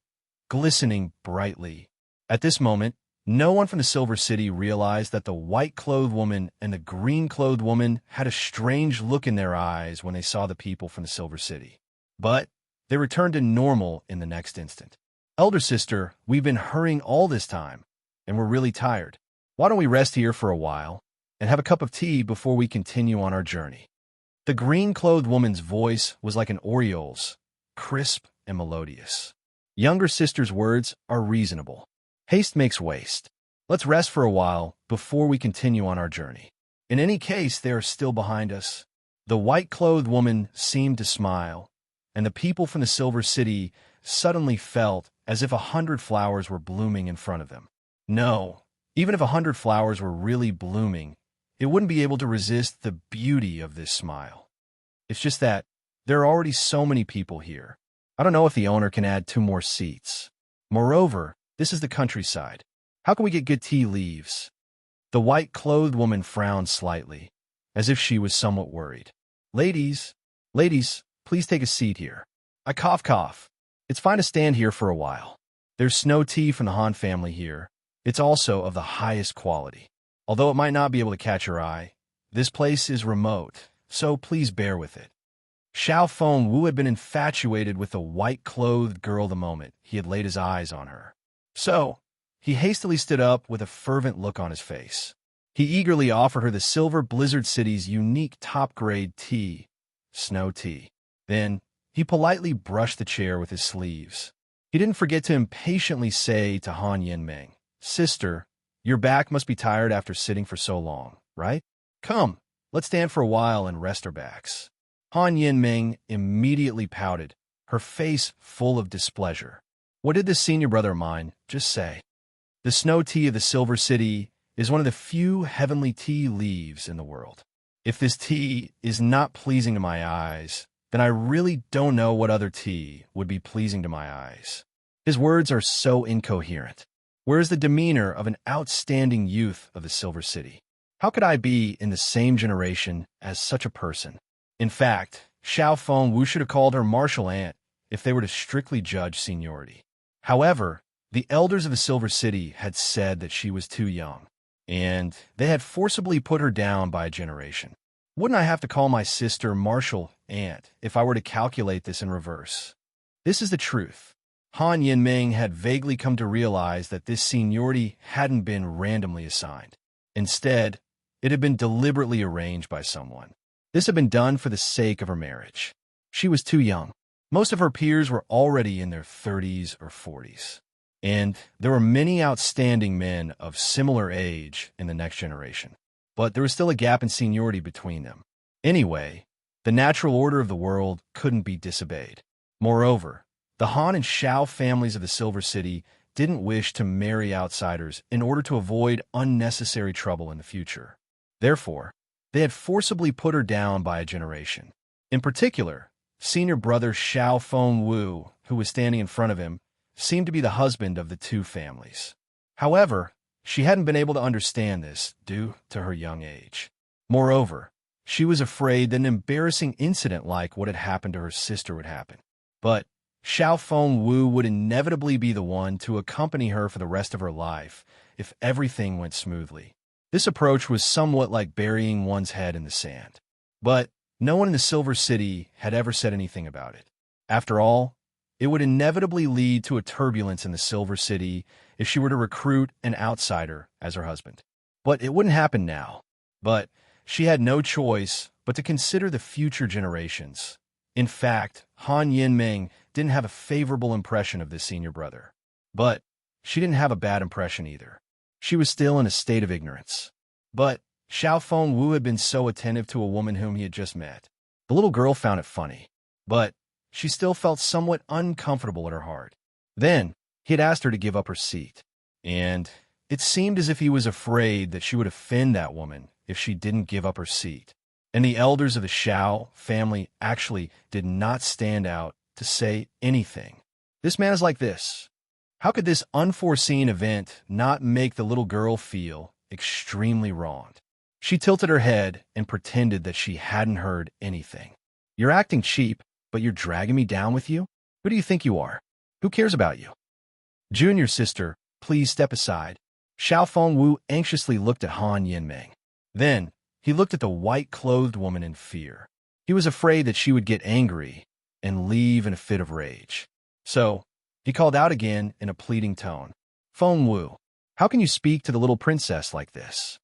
glistening brightly. At this moment, no one from the Silver City realized that the white-clothed woman and the green-clothed woman had a strange look in their eyes when they saw the people from the Silver City. But they returned to normal in the next instant. "Elder sister, we've been hurrying all this time, and we're really tired. Why don't we rest here for a while and have a cup of tea before we continue on our journey?" The green-clothed woman's voice was like an oriole's, crisp and melodious. Younger sister's words are reasonable. Haste makes waste. Let's rest for a while before we continue on our journey. In any case, they are still behind us. The white-clothed woman seemed to smile, and the people from the Silver City suddenly felt as if 100 flowers were blooming in front of them. No, even if 100 flowers were really blooming, it wouldn't be able to resist the beauty of this smile. It's just that there are already so many people here. I don't know if the owner can add 2 more seats. Moreover, this is the countryside. How can we get good tea leaves? The white-clothed woman frowned slightly, as if she was somewhat worried. Ladies, please take a seat here. I cough. It's fine to stand here for a while. There's snow tea from the Han family here. It's also of the highest quality. Although it might not be able to catch your eye, this place is remote, so please bear with it. Xiao Fengwu had been infatuated with the white-clothed girl the moment he had laid his eyes on her. So, he hastily stood up with a fervent look on his face. He eagerly offered her the Silver Blizzard City's unique top-grade tea, snow tea. Then, he politely brushed the chair with his sleeves. He didn't forget to impatiently say to Han Yinming, "Sister, your back must be tired after sitting for so long, right? Come, let's stand for a while and rest our backs." Han Yinming immediately pouted, her face full of displeasure. What did this senior brother of mine just say? The snow tea of the Silver City is one of the few heavenly tea leaves in the world. If this tea is not pleasing to my eyes, then I really don't know what other tea would be pleasing to my eyes. His words are so incoherent. Where is the demeanor of an outstanding youth of the Silver City? How could I be in the same generation as such a person? In fact, Xiao Fengwu should have called her martial aunt if they were to strictly judge seniority. However, the elders of the Silver City had said that she was too young, and they had forcibly put her down by a generation. Wouldn't I have to call my sister martial aunt if I were to calculate this in reverse? This is the truth. Han Yinming had vaguely come to realize that this seniority hadn't been randomly assigned. Instead, it had been deliberately arranged by someone. This had been done for the sake of her marriage. She was too young. Most of her peers were already in their 30s or 40s. And there were many outstanding men of similar age in the next generation. But there was still a gap in seniority between them. Anyway, the natural order of the world couldn't be disobeyed. Moreover, the Han and Xiao families of the Silver City didn't wish to marry outsiders in order to avoid unnecessary trouble in the future. Therefore, they had forcibly put her down by a generation. In particular, senior brother Xiao Fengwu, who was standing in front of him, seemed to be the husband of the 2 families. However, she hadn't been able to understand this due to her young age. Moreover, she was afraid that an embarrassing incident like what had happened to her sister would happen. But Xiao Fengwu would inevitably be the one to accompany her for the rest of her life if everything went smoothly. This approach was somewhat like burying one's head in the sand. But no one in the Silver City had ever said anything about it. After all, it would inevitably lead to a turbulence in the Silver City if she were to recruit an outsider as her husband. But it wouldn't happen now. But she had no choice but to consider the future generations. In fact, Han Yinming didn't have a favorable impression of this senior brother. But she didn't have a bad impression either. She was still in a state of ignorance. But Xiao Fengwu had been so attentive to a woman whom he had just met. The little girl found it funny. But she still felt somewhat uncomfortable in her heart. Then, he had asked her to give up her seat. And it seemed as if he was afraid that she would offend that woman if she didn't give up her seat. And the elders of the Xiao family actually did not stand out to say anything. This man is like this. How could this unforeseen event not make the little girl feel extremely wronged? She tilted her head and pretended that she hadn't heard anything. You're acting cheap, but you're dragging me down with you? Who do you think you are? Who cares about you? Junior sister, please step aside. Xiao Fengwu anxiously looked at Han Yinming. Then, he looked at the white-clothed woman in fear. He was afraid that she would get angry and leave in a fit of rage. So, he called out again in a pleading tone. Fengwu, how can you speak to the little princess like this?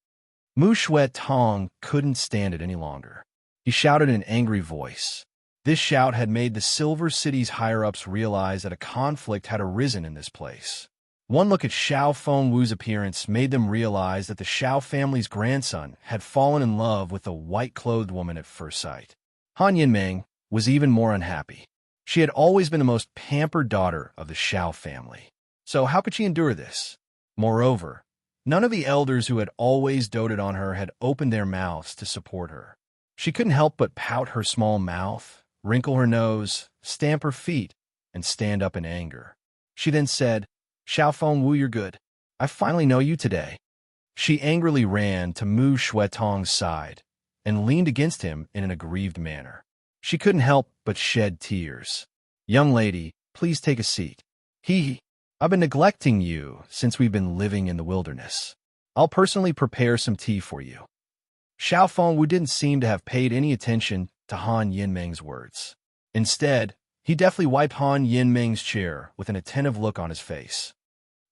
Mu Shui Tong couldn't stand it any longer. He shouted in an angry voice. This shout had made the Silver City's higher-ups realize that a conflict had arisen in this place. One look at Xiao Fengwu's appearance made them realize that the Xiao family's grandson had fallen in love with the white-clothed woman at first sight. Han Yinming was even more unhappy. She had always been the most pampered daughter of the Xiao family. So how could she endure this? Moreover, none of the elders who had always doted on her had opened their mouths to support her. She couldn't help but pout her small mouth, wrinkle her nose, stamp her feet, and stand up in anger. She then said, "Xiao Fengwu, you're good. I finally know you today." She angrily ran to Mu Shuetong's side and leaned against him in an aggrieved manner. She couldn't help but shed tears. "Young lady, please take a seat. I've been neglecting you since we've been living in the wilderness. I'll personally prepare some tea for you." Xiao Fengwu didn't seem to have paid any attention to Han Yinming's words. Instead, he deftly wiped Han Yinming's chair with an attentive look on his face.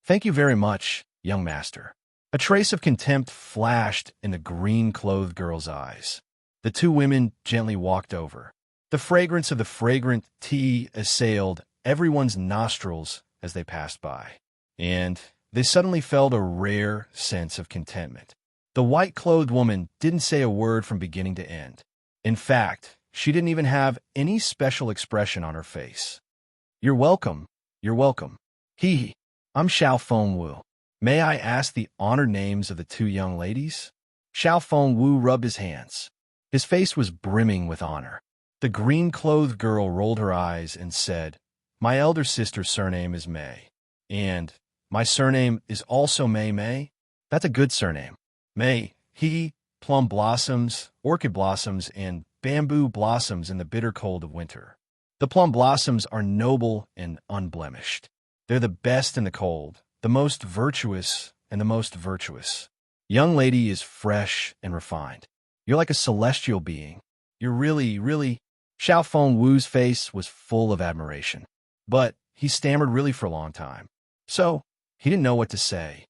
"Thank you very much, young master." A trace of contempt flashed in the green-clothed girl's eyes. The two women gently walked over. The fragrance of the fragrant tea assailed everyone's nostrils as they passed by, and they suddenly felt a rare sense of contentment. The white-clothed woman didn't say a word from beginning to end. In fact, she didn't even have any special expression on her face. "You're welcome. You're welcome. I'm Xiao Fengwu. May I ask the honored names of the two young ladies?" Xiao Fengwu rubbed his hands. His face was brimming with honor. The green-clothed girl rolled her eyes and said, "My elder sister's surname is Mei, and my surname is also Mei. That's a good surname. Mei, plum blossoms, orchid blossoms, and bamboo blossoms in the bitter cold of winter. The plum blossoms are noble and unblemished. They're the best in the cold, the most virtuous and the most virtuous. Young lady is fresh and refined. You're like a celestial being. You're really..." Xiao Fengwu's face was full of admiration, but he stammered really for a long time. So, he didn't know what to say.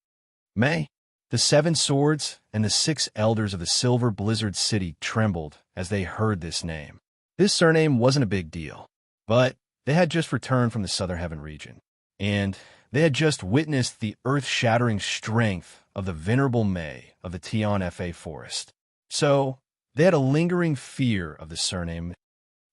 "Mei." The 7 swords and the 6 elders of the Silver Blizzard City trembled as they heard this name. This surname wasn't a big deal, but they had just returned from the Southern Heaven region, and they had just witnessed the earth-shattering strength of the venerable Mei of the Tian Fa forest. So, they had a lingering fear of the surname.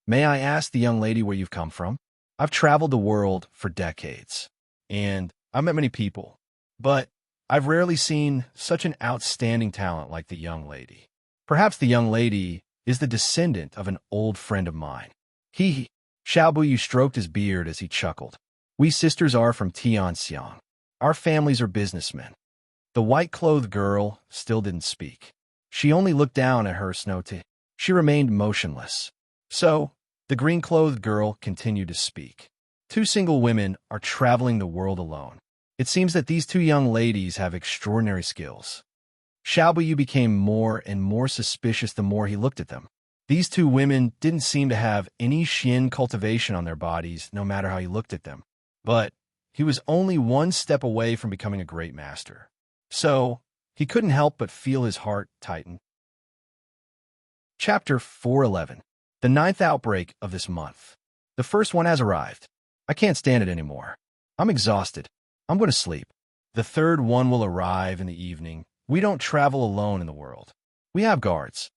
"May I ask the young lady where you've come from?" "I've traveled the world for decades, and I've met many people, but I've rarely seen such an outstanding talent like the young lady. Perhaps the young lady is the descendant of an old friend of mine." Xiaobuyu stroked his beard as he chuckled. "We sisters are from Tianxiang. Our families are businessmen." The white-clothed girl still didn't speak. She only looked down at her snow tea. She remained motionless. So, the green-clothed girl continued to speak. "Two single women are traveling the world alone. It seems that these two young ladies have extraordinary skills." Xiaobuyu became more and more suspicious the more he looked at them. These two women didn't seem to have any Xin cultivation on their bodies, no matter how he looked at them. But he was only one step away from becoming a great master. So, he couldn't help but feel his heart tighten. Chapter 411. The 9th outbreak of this month. The first one has arrived. I can't stand it anymore. I'm exhausted. I'm going to sleep. The third one will arrive in the evening. We don't travel alone in the world. We have guards.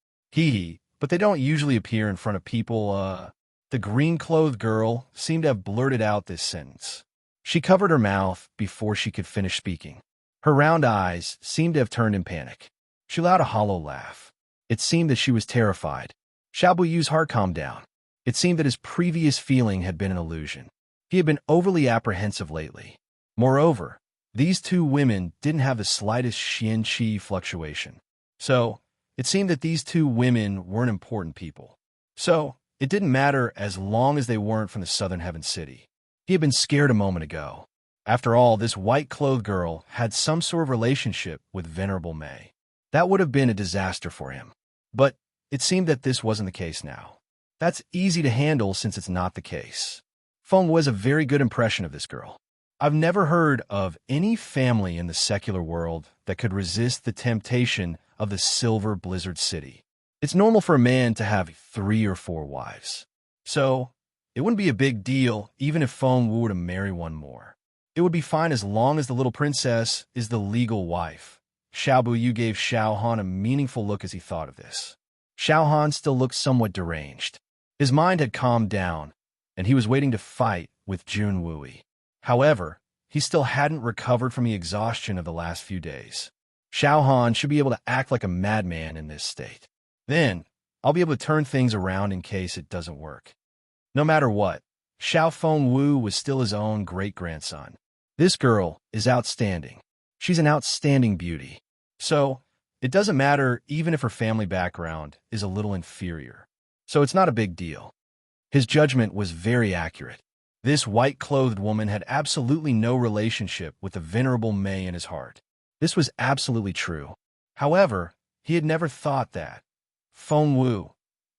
But they don't usually appear in front of people, The green-clothed girl seemed to have blurted out this sentence. She covered her mouth before she could finish speaking. Her round eyes seemed to have turned in panic. She let out a hollow laugh. It seemed that she was terrified. Xiaobuyu's heart calmed down. It seemed that his previous feeling had been an illusion. He had been overly apprehensive lately. Moreover, these two women didn't have the slightest Xian qi fluctuation. So, it seemed that these two women weren't important people. So, it didn't matter as long as they weren't from the Southern Heaven City. He had been scared a moment ago. After all, this white-clothed girl had some sort of relationship with Venerable Mei. That would have been a disaster for him. But it seemed that this wasn't the case now. That's easy to handle since it's not the case. Feng was a very good impression of this girl. I've never heard of any family in the secular world that could resist the temptation of the Silver Blizzard City. It's normal for a man to have 3 or 4 wives. So, it wouldn't be a big deal even if Feng were to marry one more. It would be fine as long as the little princess is the legal wife. Xiao Buyu gave Xiao Han a meaningful look as he thought of this. Xiao Han still looked somewhat deranged. His mind had calmed down, and he was waiting to fight with Jun Wui. However, he still hadn't recovered from the exhaustion of the last few days. Xiao Han should be able to act like a madman in this state. Then, I'll be able to turn things around in case it doesn't work. No matter what, Xiao Fengwu was still his own great-grandson. This girl is outstanding. She's an outstanding beauty. So, it doesn't matter even if her family background is a little inferior. So it's not a big deal. His judgment was very accurate. This white-clothed woman had absolutely no relationship with the venerable Mei in his heart. This was absolutely true. However, he had never thought that. Fengwu,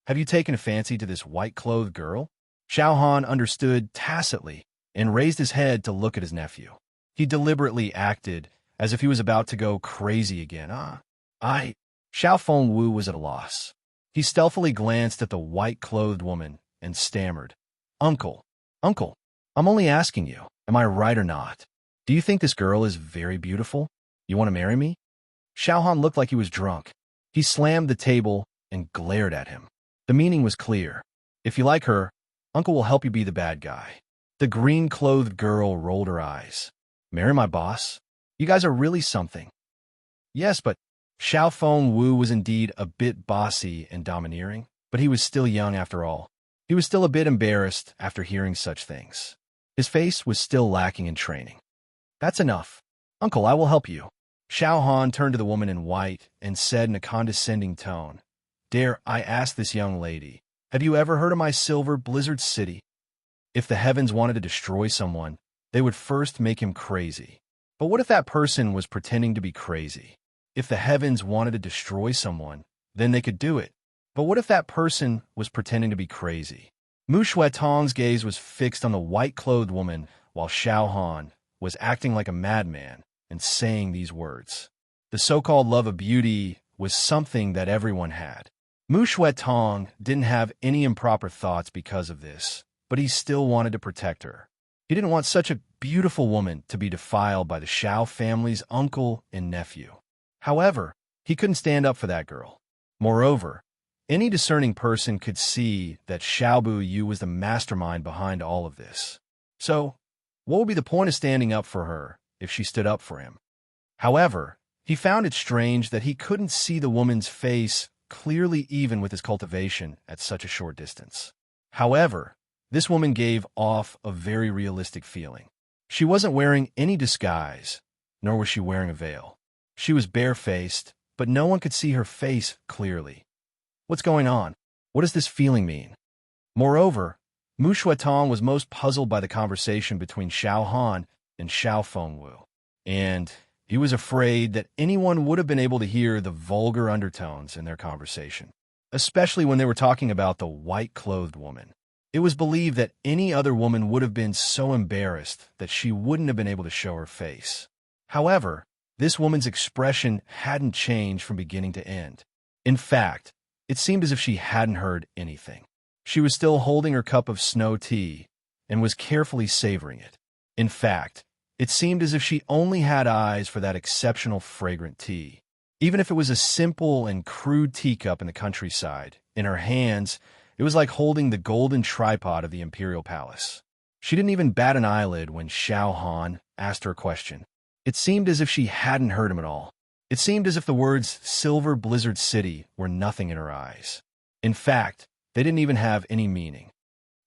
have you taken a fancy to this white-clothed girl? Xiao Han understood tacitly and raised his head to look at his nephew. He deliberately acted as if he was about to go crazy again. Xiao Fengwu was at a loss. He stealthily glanced at the white-clothed woman and stammered, Uncle, I'm only asking you, am I right or not? Do you think this girl is very beautiful? You want to marry me? Xiao Han looked like he was drunk. He slammed the table and glared at him. The meaning was clear. If you like her, Uncle will help you be the bad guy. The green-clothed girl rolled her eyes. Marry my boss? You guys are really something. Yes, but Xiao Fengwu was indeed a bit bossy and domineering, but he was still young after all. He was still a bit embarrassed after hearing such things. His face was still lacking in training. That's enough. Uncle, I will help you. Xiao Han turned to the woman in white and said in a condescending tone, Dare I ask this young lady, have you ever heard of my silver blizzard city? If the heavens wanted to destroy someone, they would first make him crazy. But what if that person was pretending to be crazy? If the heavens wanted to destroy someone, then they could do it. But what if that person was pretending to be crazy? Mu Shuetong's gaze was fixed on the white-clothed woman while Xiao Han was acting like a madman and saying these words. The so-called love of beauty was something that everyone had. Mu Shuetong didn't have any improper thoughts because of this, but he still wanted to protect her. He didn't want such a beautiful woman to be defiled by the Xiao family's uncle and nephew. However, he couldn't stand up for that girl. Moreover, any discerning person could see that Xiao Buyu was the mastermind behind all of this. So, what would be the point of standing up for her if she stood up for him? However, he found it strange that he couldn't see the woman's face clearly even with his cultivation at such a short distance. However, this woman gave off a very realistic feeling. She wasn't wearing any disguise, nor was she wearing a veil. She was barefaced, but no one could see her face clearly. What's going on? What does this feeling mean? Moreover, Mu Shuetong was most puzzled by the conversation between Xiao Han and Xiao Fengwu, and he was afraid that anyone would have been able to hear the vulgar undertones in their conversation, especially when they were talking about the white-clothed woman. It was believed that any other woman would have been so embarrassed that she wouldn't have been able to show her face. However, this woman's expression hadn't changed from beginning to end. In fact, it seemed as if she hadn't heard anything. She was still holding her cup of snow tea and was carefully savoring it. In fact, it seemed as if she only had eyes for that exceptional fragrant tea. Even if it was a simple and crude teacup in the countryside, in her hands, it was like holding the golden tripod of the imperial palace. She didn't even bat an eyelid when Xiao Han asked her a question. It seemed as if she hadn't heard him at all. It seemed as if the words Silver Blizzard City were nothing in her eyes. In fact, they didn't even have any meaning.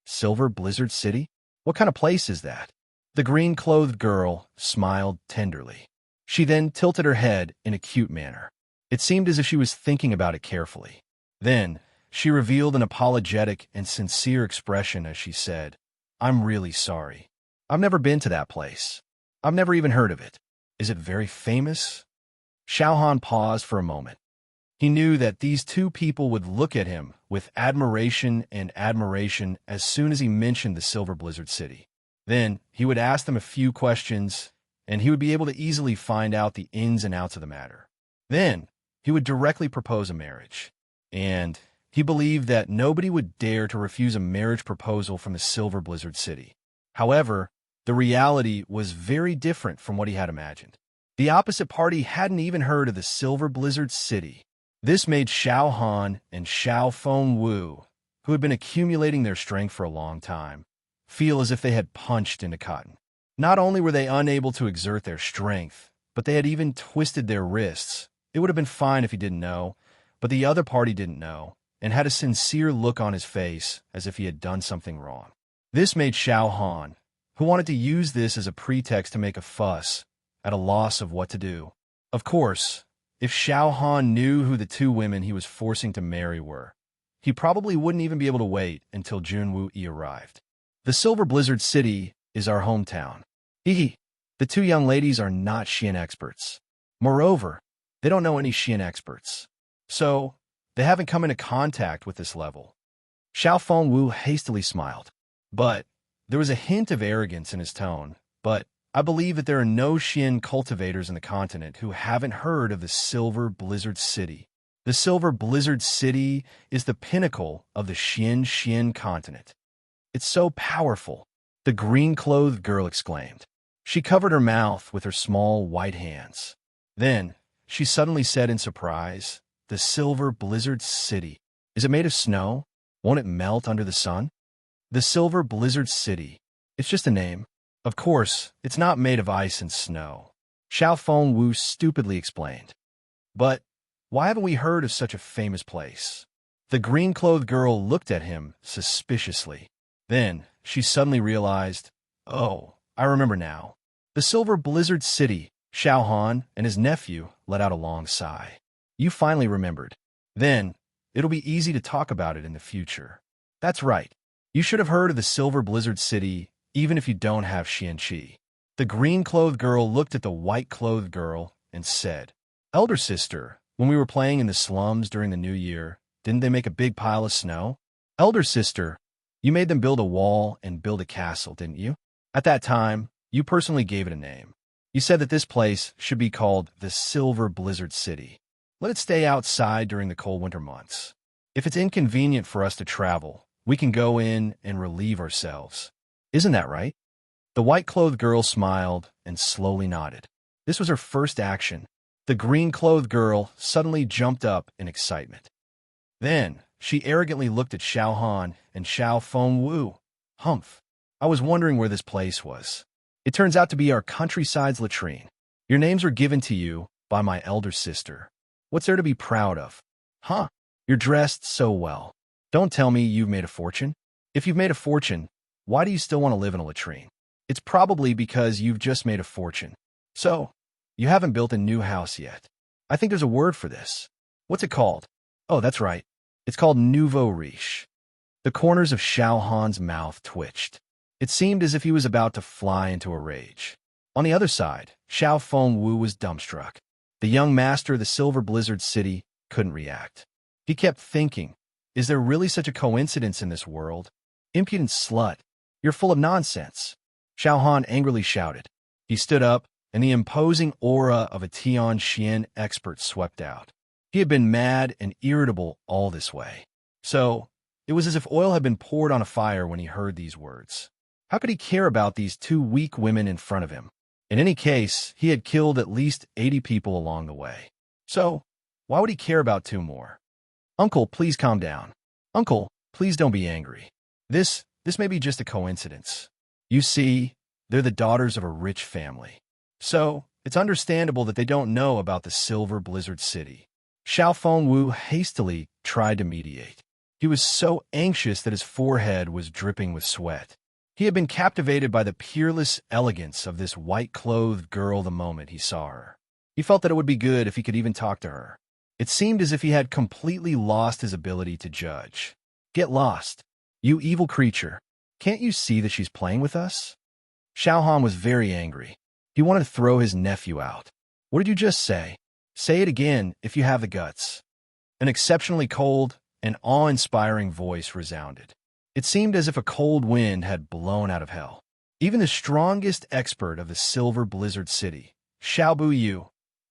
Silver Blizzard City? What kind of place is that? The green-clothed girl smiled tenderly. She then tilted her head in a cute manner. It seemed as if she was thinking about it carefully. Then, she revealed an apologetic and sincere expression as she said, I'm really sorry. I've never been to that place. I've never even heard of it. Is it very famous? Xiao Han paused for a moment. He knew that these two people would look at him with admiration as soon as he mentioned the Silver Blizzard City. Then, he would ask them a few questions, and he would be able to easily find out the ins and outs of the matter. Then, he would directly propose a marriage. And he believed that nobody would dare to refuse a marriage proposal from the Silver Blizzard City. However, The reality was very different from what he had imagined. The opposite party hadn't even heard of the Silver Blizzard City. This made Xiao Han and Xiao Fengwu, who had been accumulating their strength for a long time, feel as if they had punched into cotton. Not only were they unable to exert their strength, but they had even twisted their wrists. It would have been fine if he didn't know, but the other party didn't know, and had a sincere look on his face as if he had done something wrong. This made Xiao Han, who wanted to use this as a pretext to make a fuss, at a loss of what to do. Of course, if Xiao Han knew who the two women he was forcing to marry were, he probably wouldn't even be able to wait until Junwu Yi arrived. The Silver Blizzard City is our hometown. Hee. The two young ladies are not Xian experts. Moreover, they don't know any Xian experts. So, they haven't come into contact with this level. Xiao Fengwu hastily smiled. But there was a hint of arrogance in his tone. But I believe that there are no Xian cultivators in the continent who haven't heard of the Silver Blizzard City. The Silver Blizzard City is the pinnacle of the Xian continent. It's so powerful, the green-clothed girl exclaimed. She covered her mouth with her small white hands. Then, she suddenly said in surprise, "The Silver Blizzard City. Is it made of snow? Won't it melt under the sun?" The Silver Blizzard City. It's just a name. Of course, it's not made of ice and snow, Xiao Fengwu stupidly explained. But why haven't we heard of such a famous place? The green-clothed girl looked at him suspiciously. Then, she suddenly realized, "Oh, I remember now. The Silver Blizzard City." Xiao Han and his nephew let out a long sigh. "You finally remembered. Then, it'll be easy to talk about it in the future." "That's right. You should have heard of the Silver Blizzard City, even if you don't have Xianqi." The green-clothed girl looked at the white-clothed girl and said, "Elder sister, when we were playing in the slums during the New Year, didn't they make a big pile of snow?" "Elder sister, you made them build a wall and build a castle, didn't you? At that time, you personally gave it a name. You said that this place should be called the Silver Blizzard City. Let it stay outside during the cold winter months. If it's inconvenient for us to travel, we can go in and relieve ourselves. Isn't that right?" The white-clothed girl smiled and slowly nodded. This was her first action. The green-clothed girl suddenly jumped up in excitement. Then, she arrogantly looked at Xiao Han and Xiao Fengwu. "Humph. I was wondering where this place was. It turns out to be our countryside's latrine. Your names were given to you by my elder sister. What's there to be proud of? Huh? You're dressed so well. Don't tell me you've made a fortune. If you've made a fortune, why do you still want to live in a latrine? It's probably because you've just made a fortune. So, you haven't built a new house yet. I think there's a word for this. What's it called? Oh, that's right. It's called nouveau riche." The corners of Xiao Han's mouth twitched. It seemed as if he was about to fly into a rage. On the other side, Xiao Fengwu was dumbstruck. The young master of the Silver Blizzard City couldn't react. He kept thinking, is there really such a coincidence in this world? Impudent slut, you're full of nonsense. Xiao Han angrily shouted. He stood up, and the imposing aura of a Tian Xian expert swept out. He had been mad and irritable all this way. So, it was as if oil had been poured on a fire when he heard these words. How could he care about these two weak women in front of him? In any case, he had killed at least 80 people along the way. So, why would he care about two more? "Uncle, please calm down. Uncle, please don't be angry. This may be just a coincidence. You see, they're the daughters of a rich family. So, it's understandable that they don't know about the Silver Blizzard City." Xiao Fengwu hastily tried to mediate. He was so anxious that his forehead was dripping with sweat. He had been captivated by the peerless elegance of this white-clothed girl the moment he saw her. He felt that it would be good if he could even talk to her. It seemed as if he had completely lost his ability to judge. "Get lost, you evil creature. Can't you see that she's playing with us?" Xiao Han was very angry. He wanted to throw his nephew out. "What did you just say? Say it again if you have the guts." An exceptionally cold and awe-inspiring voice resounded. It seemed as if a cold wind had blown out of hell. Even the strongest expert of the Silver Blizzard City, Xiao Buyu,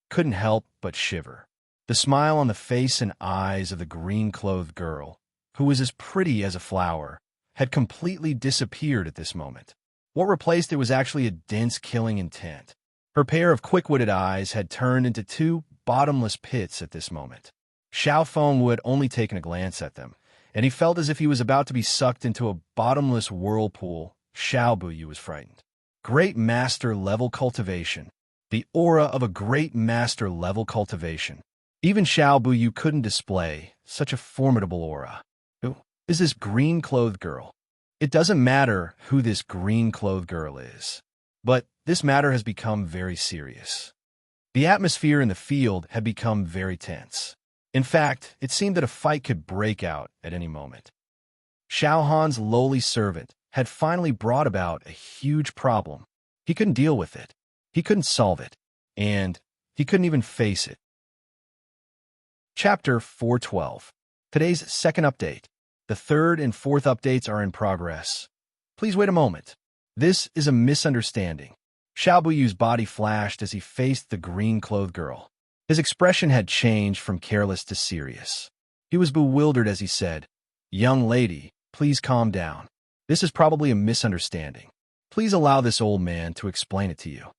couldn't help but shiver. The smile on the face and eyes of the green-clothed girl, who was as pretty as a flower, had completely disappeared at this moment. What replaced it was actually a dense killing intent. Her pair of quick-witted eyes had turned into two bottomless pits at this moment. Xiao Feng had only taken a glance at them, and he felt as if he was about to be sucked into a bottomless whirlpool. Xiao Buyu was frightened. Great master-level cultivation. The aura of a great master-level cultivation. Even Xiao Buyu couldn't display such a formidable aura. Who is this green-clothed girl? It doesn't matter who this green-clothed girl is, but this matter has become very serious. The atmosphere in the field had become very tense. In fact, it seemed that a fight could break out at any moment. Xiao Han's lowly servant had finally brought about a huge problem. He couldn't deal with it. He couldn't solve it. And he couldn't even face it. Chapter 412. Today's second update. The third and fourth updates are in progress. Please wait a moment. This is a misunderstanding. Xiao Buyu's body flashed as he faced the green-clothed girl. His expression had changed from careless to serious. He was bewildered as he said, "Young lady, please calm down. This is probably a misunderstanding. Please allow this old man to explain it to you."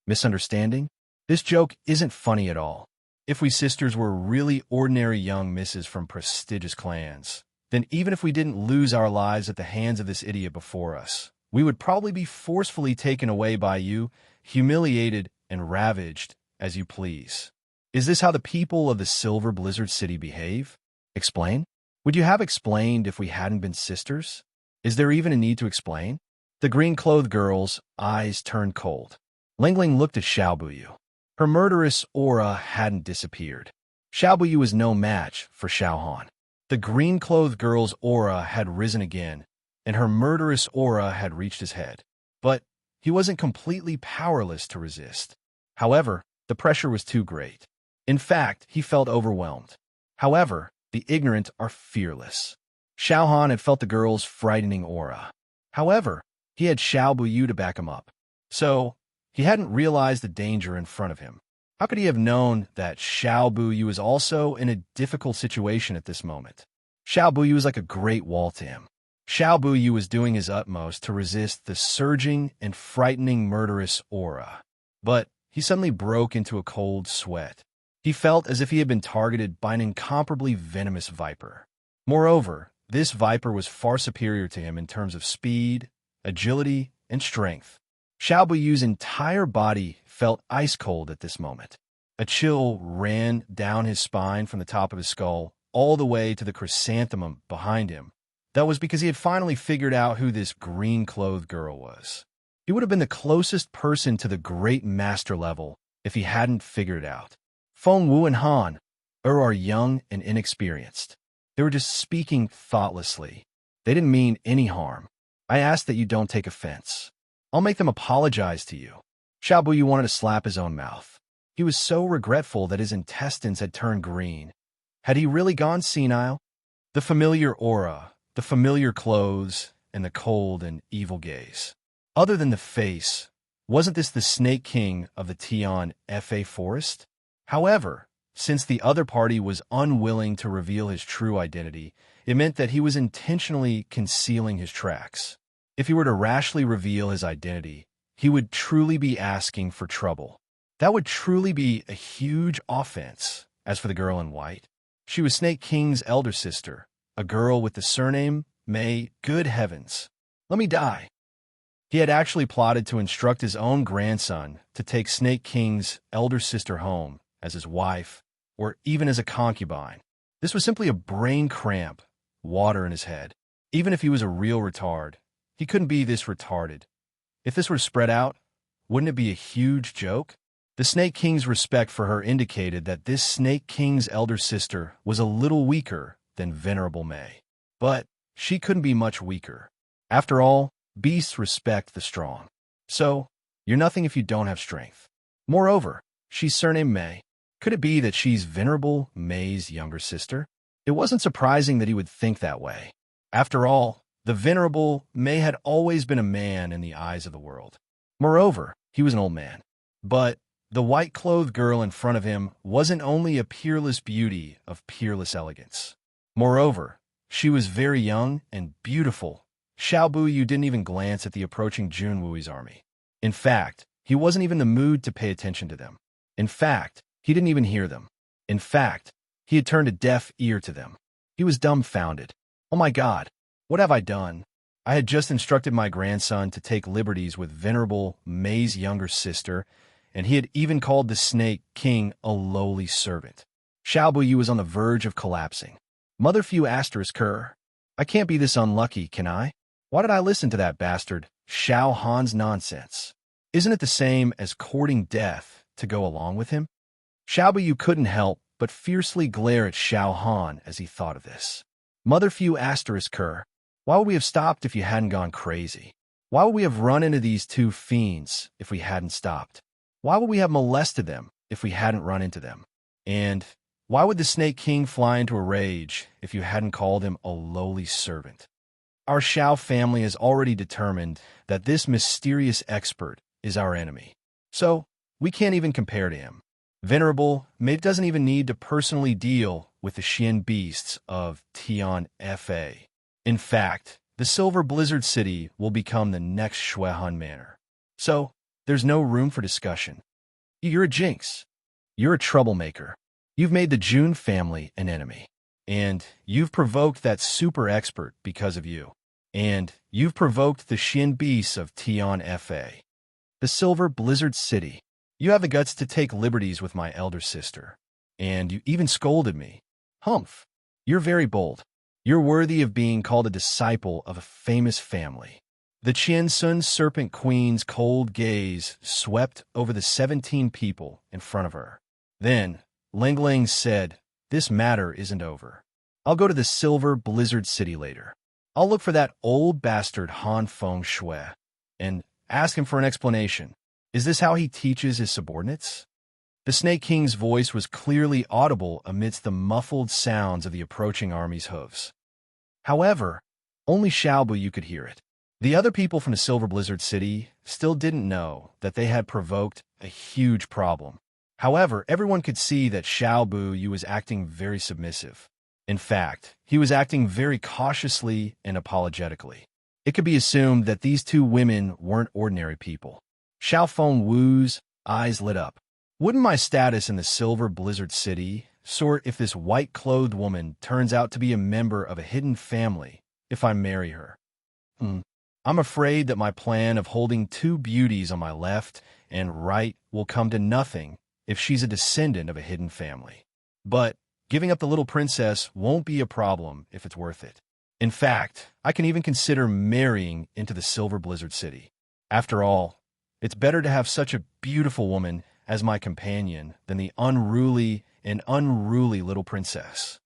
Misunderstanding? This joke isn't funny at all. If we sisters were really ordinary young misses from prestigious clans, then even if we didn't lose our lives at the hands of this idiot before us, we would probably be forcefully taken away by you, humiliated and ravaged as you please. Is this how the people of the Silver Blizzard City behave? Explain? Would you have explained if we hadn't been sisters? Is there even a need to explain? The green-clothed girl's eyes turned cold. Lingling looked at Xiao Buyu. Her murderous aura hadn't disappeared. Xiao Buyu was no match for Xiao Han. The green-clothed girl's aura had risen again, and her murderous aura had reached his head. But he wasn't completely powerless to resist. However, the pressure was too great. In fact, he felt overwhelmed. However, the ignorant are fearless. Xiao Han had felt the girl's frightening aura. However, he had Xiao Buyu to back him up. So, he hadn't realized the danger in front of him. How could he have known that Xiao Buyu was also in a difficult situation at this moment? Xiao Buyu was like a great wall to him. Xiao Buyu was doing his utmost to resist the surging and frightening murderous aura. But he suddenly broke into a cold sweat. He felt as if he had been targeted by an incomparably venomous viper. Moreover, this viper was far superior to him in terms of speed, agility, and strength. Xiao Buyu's entire body felt ice-cold at this moment. A chill ran down his spine from the top of his skull all the way to the chrysanthemum behind him. That was because he had finally figured out who this green-clothed girl was. He would have been the closest person to the great master level if he hadn't figured it out. Feng Wu and Han are young and inexperienced. They were just speaking thoughtlessly. They didn't mean any harm. I ask that you don't take offense. I'll make them apologize to you. Xiao Buyu wanted to slap his own mouth. He was so regretful that his intestines had turned green. Had he really gone senile? The familiar aura, the familiar clothes, and the cold and evil gaze. Other than the face, wasn't this the Snake King of the Tian Fa Forest? However, since the other party was unwilling to reveal his true identity, it meant that he was intentionally concealing his tracks. If he were to rashly reveal his identity, he would truly be asking for trouble. That would truly be a huge offense. As for the girl in white, she was Snake King's elder sister, a girl with the surname Mei. Good heavens. Let me die. He had actually plotted to instruct his own grandson to take Snake King's elder sister home as his wife, or even as a concubine. This was simply a brain cramp, water in his head. Even if he was a real retard, he couldn't be this retarded. If this were spread out, wouldn't it be a huge joke? The Snake King's respect for her indicated that this Snake King's elder sister was a little weaker than Venerable Mei. But she couldn't be much weaker. After all, beasts respect the strong. So, you're nothing if you don't have strength. Moreover, she's surnamed Mei. Could it be that she's Venerable Mei's younger sister? It wasn't surprising that he would think that way. After all, the Venerable Mei had always been a man in the eyes of the world. Moreover, he was an old man. But the white-clothed girl in front of him wasn't only a peerless beauty of peerless elegance. Moreover, she was very young and beautiful. Xiao Buyu didn't even glance at the approaching Junwui's army. In fact, he wasn't even in the mood to pay attention to them. In fact, he didn't even hear them. In fact, he had turned a deaf ear to them. He was dumbfounded. Oh my God, what have I done? I had just instructed my grandson to take liberties with Venerable May's younger sister, and he had even called the Snake King a lowly servant. Xiao Buyu was on the verge of collapsing. Mother Fu asterisk her. I can't be this unlucky, can I? Why did I listen to that bastard Xiao Han's nonsense? Isn't it the same as courting death to go along with him? Xiao Buyu couldn't help but fiercely glare at Xiao Han as he thought of this. Mother Fu asterisk her. Why would we have stopped if you hadn't gone crazy? Why would we have run into these two fiends if we hadn't stopped? Why would we have molested them if we hadn't run into them? And why would the Snake King fly into a rage if you hadn't called him a lowly servant? Our Xiao family has already determined that this mysterious expert is our enemy. So, we can't even compare to him. Venerable May doesn't even need to personally deal with the Xian beasts of Tian Fa. In fact, the Silver Blizzard City will become the next Shuehan Manor. So, there's no room for discussion. You're a jinx. You're a troublemaker. You've made the Jun family an enemy. And you've provoked that super expert because of you. And you've provoked the Xian beasts of Tian Fa. The Silver Blizzard City. You have the guts to take liberties with my elder sister. And you even scolded me. Humph. You're very bold. You're worthy of being called a disciple of a famous family. The Qiansun Serpent Queen's cold gaze swept over the 17 people in front of her. Then, Lingling said, this matter isn't over. I'll go to the Silver Blizzard City later. I'll look for that old bastard Han Feng Shui and ask him for an explanation. Is this how he teaches his subordinates? The Snake King's voice was clearly audible amidst the muffled sounds of the approaching army's hooves. However, only Xiao Buyu could hear it. The other people from the Silver Blizzard City still didn't know that they had provoked a huge problem. However, everyone could see that Xiao Buyu was acting very submissive. In fact, he was acting very cautiously and apologetically. It could be assumed that these two women weren't ordinary people. Xiao Fengwu's eyes lit up. Wouldn't my status in the Silver Blizzard City soar if this white-clothed woman turns out to be a member of a hidden family if I marry her? I'm afraid that my plan of holding two beauties on my left and right will come to nothing if she's a descendant of a hidden family. But giving up the little princess won't be a problem if it's worth it. In fact, I can even consider marrying into the Silver Blizzard City. After all, it's better to have such a beautiful woman as my companion than the unruly little princess.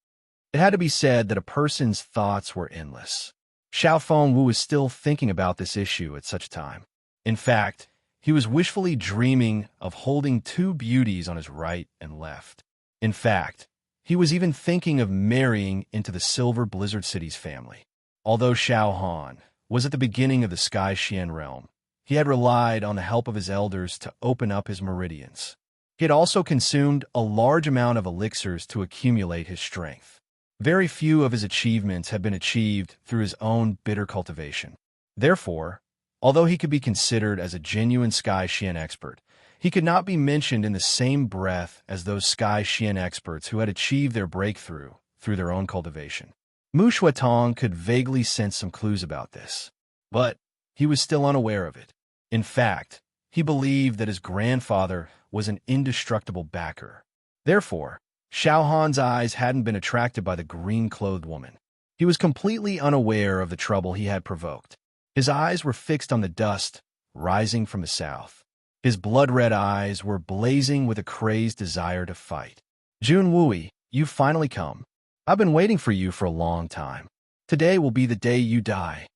It had to be said that a person's thoughts were endless. Xiao Fengwu was still thinking about this issue at such a time. In fact, he was wishfully dreaming of holding two beauties on his right and left. In fact, he was even thinking of marrying into the Silver Blizzard City's family. Although Xiao Han was at the beginning of the Sky Xian realm, he had relied on the help of his elders to open up his meridians. He had also consumed a large amount of elixirs to accumulate his strength. Very few of his achievements had been achieved through his own bitter cultivation. Therefore, although he could be considered as a genuine Sky Xian expert, he could not be mentioned in the same breath as those Sky Xian experts who had achieved their breakthrough through their own cultivation. Mu Shuetong could vaguely sense some clues about this, but he was still unaware of it. In fact, he believed that his grandfather was an indestructible backer. Therefore, Xiao Han's eyes hadn't been attracted by the green-clothed woman. He was completely unaware of the trouble he had provoked. His eyes were fixed on the dust rising from the south. His blood-red eyes were blazing with a crazed desire to fight. Jun Wui, you've finally come. I've been waiting for you for a long time. Today will be the day you die.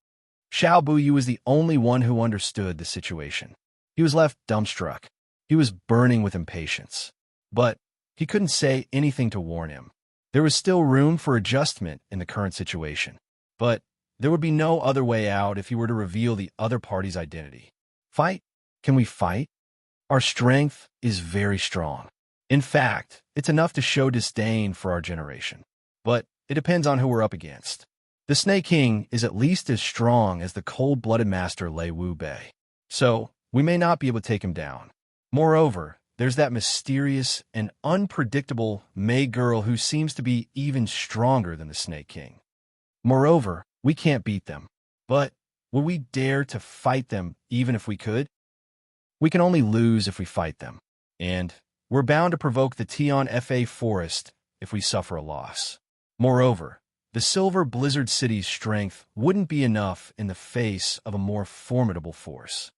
Xiao Buyu was the only one who understood the situation. He was left dumbstruck. He was burning with impatience. But he couldn't say anything to warn him. There was still room for adjustment in the current situation. But there would be no other way out if he were to reveal the other party's identity. Fight? Can we fight? Our strength is very strong. In fact, it's enough to show disdain for our generation. But it depends on who we're up against. The Snake King is at least as strong as the cold-blooded master Lei Wu Bei, so we may not be able to take him down. Moreover, there's that mysterious and unpredictable May girl who seems to be even stronger than the Snake King. Moreover, we can't beat them. But would we dare to fight them even if we could? We can only lose if we fight them. And we're bound to provoke the Tian Fa Forest if we suffer a loss. Moreover, the Silver Blizzard City's strength wouldn't be enough in the face of a more formidable force.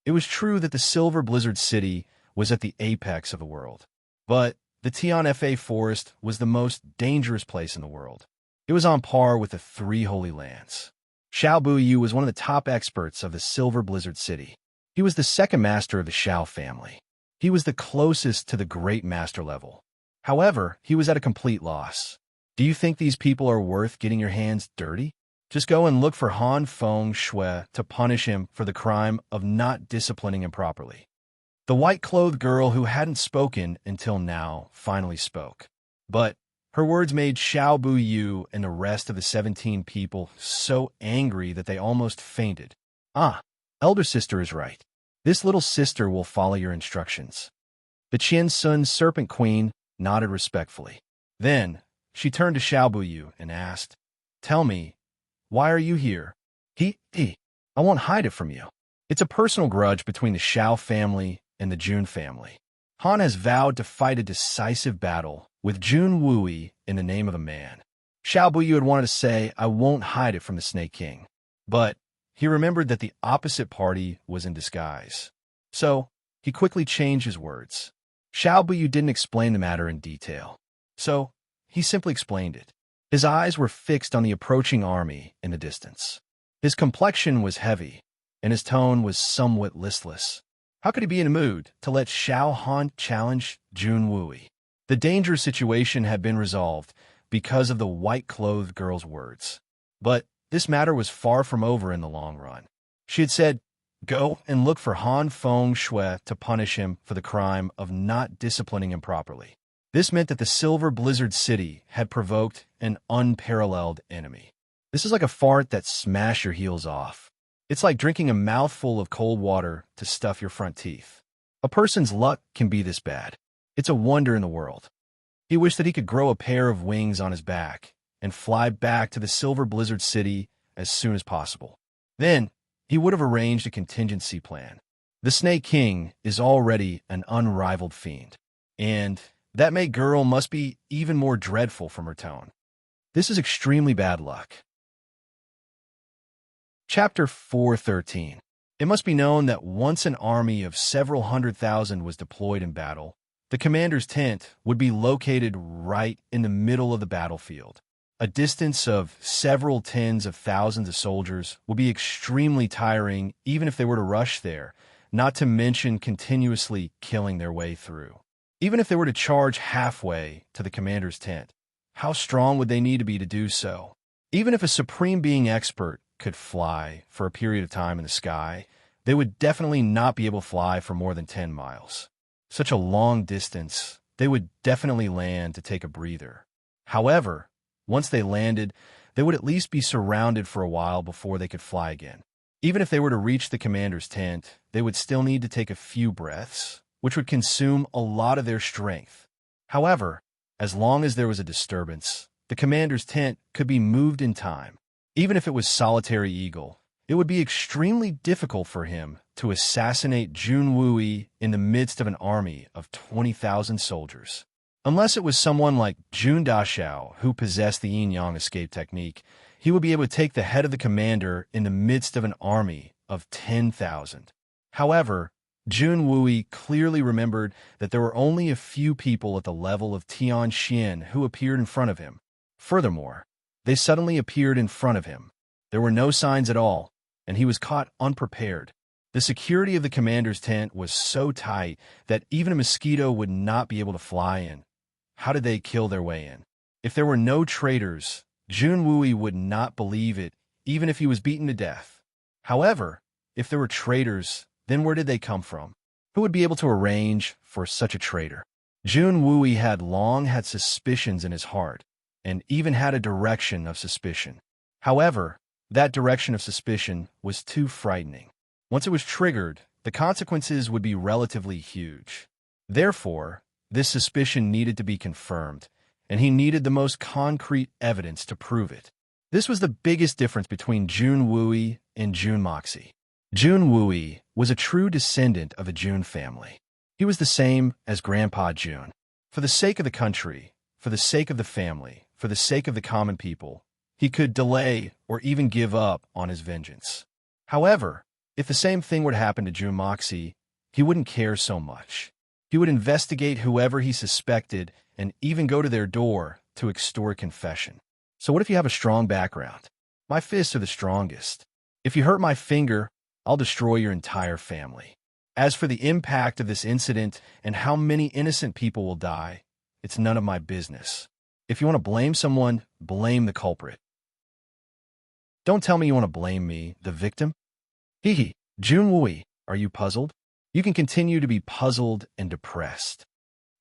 It was true that the Silver Blizzard City was at the apex of the world, but the Tian Fa Forest was the most dangerous place in the world. It was on par with the Three Holy Lands. Xiao Buyu was one of the top experts of the Silver Blizzard City. He was the second master of the Xiao family. He was the closest to the great master level. However, he was at a complete loss. Do you think these people are worth getting your hands dirty? Just go and look for Han Feng Shui to punish him for the crime of not disciplining him properly. The white-clothed girl who hadn't spoken until now finally spoke. But her words made Xiao Buyu and the rest of the 17 people so angry that they almost fainted. Ah, elder sister is right. This little sister will follow your instructions. The Qian Sun Serpent Queen nodded respectfully. Then she turned to Xiao Buyu and asked, "Tell me, why are you here?" I won't hide it from you. It's a personal grudge between the Xiao family and the Jun family. Han has vowed to fight a decisive battle with Jun Wui in the name of a man. Xiao Buyu had wanted to say, "I won't hide it from the Snake King," but he remembered that the opposite party was in disguise. So he quickly changed his words. Xiao Buyu didn't explain the matter in detail. So he simply explained it. His eyes were fixed on the approaching army in the distance. His complexion was heavy, and his tone was somewhat listless. How could he be in a mood to let Xiao Han challenge Jun Wui? The dangerous situation had been resolved because of the white-clothed girl's words. But this matter was far from over in the long run. She had said, "Go and look for Han Feng Shui to punish him for the crime of not disciplining him properly." This meant that the Silver Blizzard City had provoked an unparalleled enemy. This is like a fart that smashed your heels off. It's like drinking a mouthful of cold water to stuff your front teeth. A person's luck can be this bad. It's a wonder in the world. He wished that he could grow a pair of wings on his back and fly back to the Silver Blizzard City as soon as possible. Then he would have arranged a contingency plan. The Snake King is already an unrivaled fiend, and that May girl must be even more dreadful from her tone. This is extremely bad luck. Chapter 413. It must be known that once an army of several 100,000 was deployed in battle, the commander's tent would be located right in the middle of the battlefield. A distance of several tens of thousands of soldiers would be extremely tiring even if they were to rush there, not to mention continuously killing their way through. Even if they were to charge halfway to the commander's tent, how strong would they need to be to do so? Even if a supreme being expert could fly for a period of time in the sky, they would definitely not be able to fly for more than 10 miles. Such a long distance, they would definitely land to take a breather. However, once they landed, they would at least be surrounded for a while before they could fly again. Even if they were to reach the commander's tent, they would still need to take a few breaths, which would consume a lot of their strength. However, as long as there was a disturbance, the commander's tent could be moved in time. Even if it was Solitary Eagle, it would be extremely difficult for him to assassinate Jun Wui in the midst of an army of 20,000 soldiers. Unless it was someone like Jun Dashao who possessed the yin-yang escape technique, he would be able to take the head of the commander in the midst of an army of 10,000. However, Jun Wui clearly remembered that there were only a few people at the level of Tian Xian who appeared in front of him. Furthermore, they suddenly appeared in front of him. There were no signs at all, and he was caught unprepared. The security of the commander's tent was so tight that even a mosquito would not be able to fly in. How did they kill their way in? If there were no traitors, Jun Wui would not believe it, even if he was beaten to death. However, if there were traitors, then where did they come from? Who would be able to arrange for such a traitor? Jun Wui had long had suspicions in his heart, and even had a direction of suspicion. However, that direction of suspicion was too frightening. Once it was triggered, the consequences would be relatively huge. Therefore, this suspicion needed to be confirmed, and he needed the most concrete evidence to prove it. This was the biggest difference between Jun Wooey and Jun Moxie. Jun Wooey was a true descendant of the Jun family. He was the same as Grandpa Jun. For the sake of the country, for the sake of the family, for the sake of the common people, he could delay or even give up on his vengeance. However, if the same thing would happen to Jun Moxie, he wouldn't care so much. He would investigate whoever he suspected and even go to their door to extort confession. So what if you have a strong background? My fists are the strongest. If you hurt my finger, I'll destroy your entire family. As for the impact of this incident and how many innocent people will die, it's none of my business. If you want to blame someone, blame the culprit. Don't tell me you want to blame me, the victim. Hee hee. Jun Wooey, are you puzzled? You can continue to be puzzled and depressed.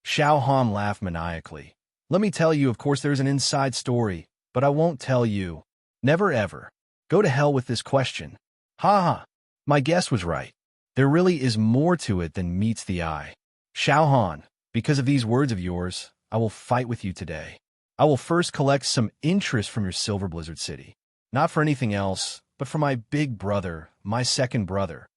Xiao Han laughed maniacally. Let me tell you, of course there's an inside story, but I won't tell you. Never ever. Go to hell with this question. Ha ha. My guess was right. There really is more to it than meets the eye. Xiao Han, because of these words of yours, I will fight with you today. I will first collect some interest from your Silver Blizzard City. Not for anything else, but for my big brother, my second brother.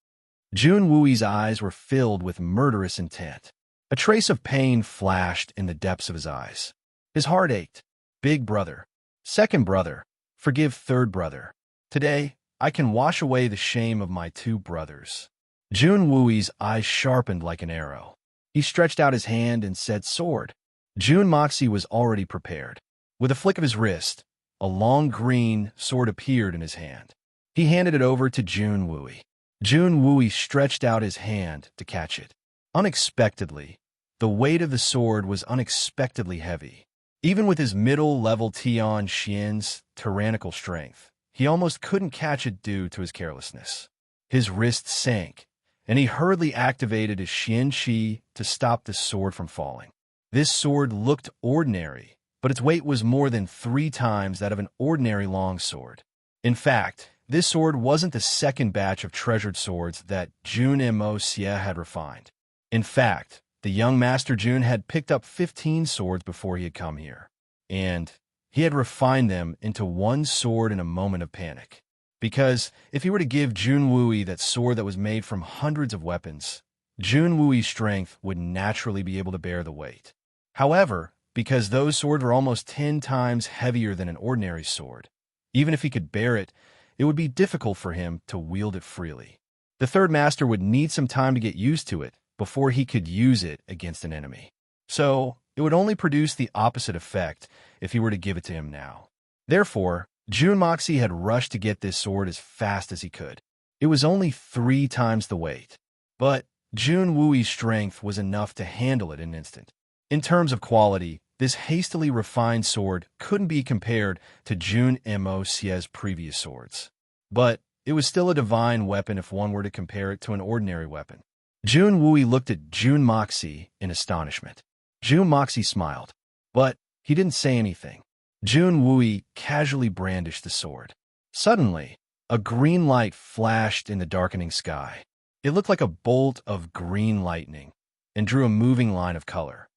Jun Wooey's eyes were filled with murderous intent. A trace of pain flashed in the depths of his eyes. His heart ached. Big brother. Second brother. Forgive third brother. Today, I can wash away the shame of my two brothers. Jun Wooey's eyes sharpened like an arrow. He stretched out his hand and said sword. Jun Moxie was already prepared. With a flick of his wrist, a long green sword appeared in his hand. He handed it over to Jun Wooey. Jun Wooey stretched out his hand to catch it. Unexpectedly, the weight of the sword was unexpectedly heavy. Even with his middle-level Tian Xian's tyrannical strength, he almost couldn't catch it due to his carelessness. His wrist sank, and he hurriedly activated his Xian Qi to stop the sword from falling. This sword looked ordinary, but its weight was more than 3 times that of an ordinary long sword. In fact, this sword wasn't the second batch of treasured swords that Jun Mo Xie had refined. In fact, the young Master Jun had picked up 15 swords before he had come here, and he had refined them into one sword in a moment of panic. Because if he were to give Jun Wooey that sword that was made from hundreds of weapons, Jun Wooey's strength would naturally be able to bear the weight. However, because those swords were almost 10 times heavier than an ordinary sword, even if he could bear it, it would be difficult for him to wield it freely. The third master would need some time to get used to it before he could use it against an enemy. So, it would only produce the opposite effect if he were to give it to him now. Therefore, Jun Moxie had rushed to get this sword as fast as he could. It was only 3 times the weight, but Jun Wooey's strength was enough to handle it in an instant. In terms of quality, this hastily refined sword couldn't be compared to Jun Mo Xie's previous swords. But it was still a divine weapon if one were to compare it to an ordinary weapon. Jun Wooey looked at Jun Moxie in astonishment. Jun Moxie smiled, but he didn't say anything. Jun Wooey casually brandished the sword. Suddenly, a green light flashed in the darkening sky. It looked like a bolt of green lightning and drew a moving line of color.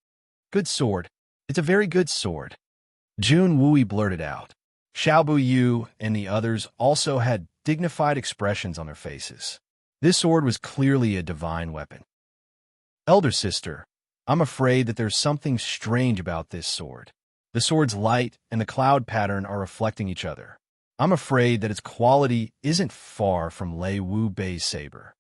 Good sword. It's a very good sword. Jun Wooey blurted out. Xiaobu Yu and the others also had dignified expressions on their faces. This sword was clearly a divine weapon. Elder sister, I'm afraid that there's something strange about this sword. The sword's light and the cloud pattern are reflecting each other. I'm afraid that its quality isn't far from Lei Wu Bei's saber.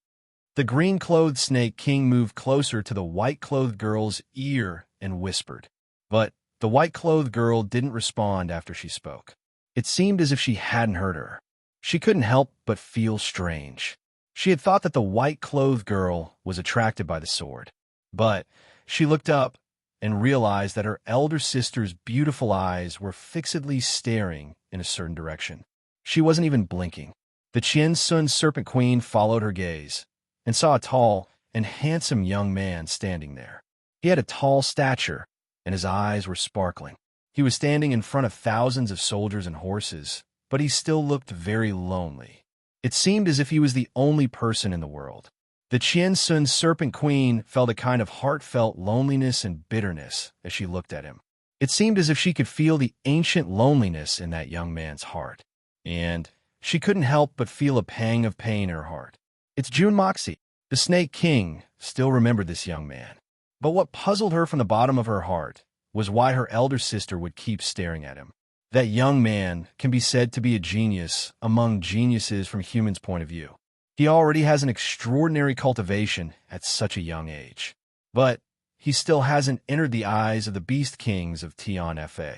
The green-clothed snake king moved closer to the white-clothed girl's ear and whispered. But the white-clothed girl didn't respond after she spoke. It seemed as if she hadn't heard her. She couldn't help but feel strange. She had thought that the white-clothed girl was attracted by the sword. But she looked up and realized that her elder sister's beautiful eyes were fixedly staring in a certain direction. She wasn't even blinking. The Qian Sun Serpent Queen followed her gaze and saw a tall and handsome young man standing there. He had a tall stature, and his eyes were sparkling. He was standing in front of thousands of soldiers and horses, but he still looked very lonely. It seemed as if he was the only person in the world. The Qian Sun's Serpent Queen felt a kind of heartfelt loneliness and bitterness as she looked at him. It seemed as if she could feel the ancient loneliness in that young man's heart, and she couldn't help but feel a pang of pain in her heart. It's Jun Moxie. The Snake King still remembered this young man. But what puzzled her from the bottom of her heart was why her elder sister would keep staring at him. That young man can be said to be a genius among geniuses from humans' point of view. He already has an extraordinary cultivation at such a young age. But he still hasn't entered the eyes of the Beast Kings of Tian Fa.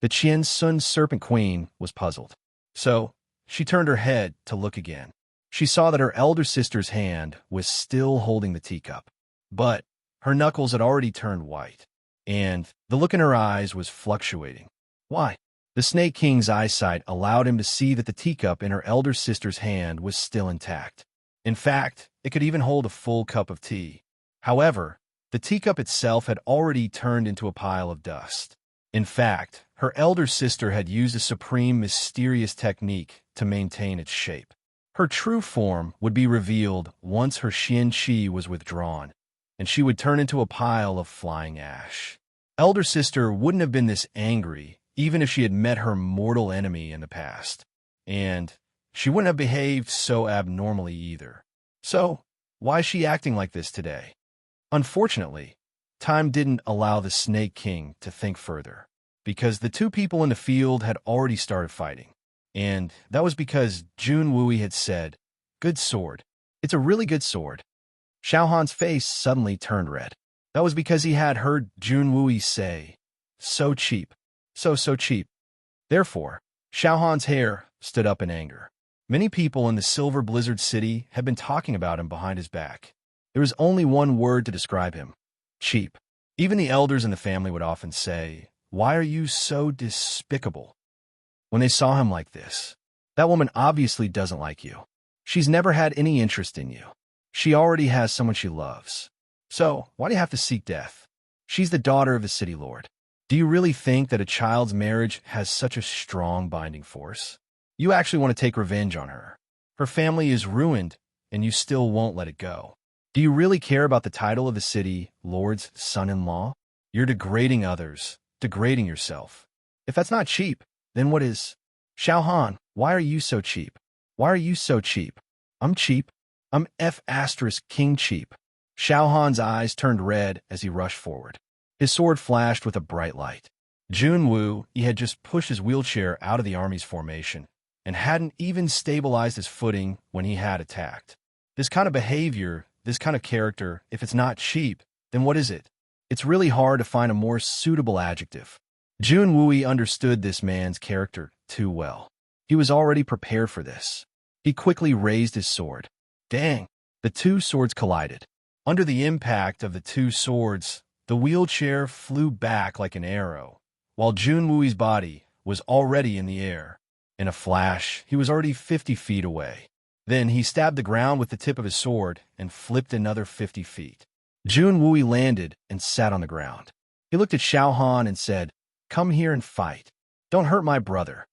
The Qian Sun's Serpent Queen was puzzled. So she turned her head to look again. She saw that her elder sister's hand was still holding the teacup, but her knuckles had already turned white, and the look in her eyes was fluctuating. Why? The Snake King's eyesight allowed him to see that the teacup in her elder sister's hand was still intact. In fact, it could even hold a full cup of tea. However, the teacup itself had already turned into a pile of dust. In fact, her elder sister had used a supreme mysterious technique to maintain its shape. Her true form would be revealed once her Xian Qi was withdrawn, and she would turn into a pile of flying ash. Elder sister wouldn't have been this angry even if she had met her mortal enemy in the past, and she wouldn't have behaved so abnormally either. So, why is she acting like this today? Unfortunately, time didn't allow the Snake King to think further, because the two people in the field had already started fighting. And that was because Jun Wui had said, "Good sword. It's a really good sword." Xiao Han's face suddenly turned red. That was because he had heard Jun Wui say, "So cheap. So cheap." Therefore, Xiao Han's hair stood up in anger. Many people in the Silver Blizzard City had been talking about him behind his back. There was only one word to describe him: cheap. Even the elders in the family would often say, "Why are you so despicable?" when they saw him like this. That woman obviously doesn't like you. She's never had any interest in you. She already has someone she loves. So, why do you have to seek death? She's the daughter of a city lord. Do you really think that a child's marriage has such a strong binding force? You actually want to take revenge on her. Her family is ruined, and you still won't let it go. Do you really care about the title of the city lord's son-in-law? You're degrading others, degrading yourself. If that's not cheap, then what is? Xiao Han, why are you so cheap? Why are you so cheap? I'm cheap. I'm King cheap. Xiao Han's eyes turned red as he rushed forward. His sword flashed with a bright light. Jun Wu, he had just pushed his wheelchair out of the army's formation and hadn't even stabilized his footing when he had attacked. This kind of behavior, this kind of character, if it's not cheap, then what is it? It's really hard to find a more suitable adjective. Jun Wui understood this man's character too well. He was already prepared for this. He quickly raised his sword. Dang! The two swords collided. Under the impact of the two swords, the wheelchair flew back like an arrow, while Jun Wui's body was already in the air. In a flash, he was already 50 feet away. Then he stabbed the ground with the tip of his sword and flipped another 50 feet. Jun Wui landed and sat on the ground. He looked at Xiao Han and said, "Come here and fight. Don't hurt my brother."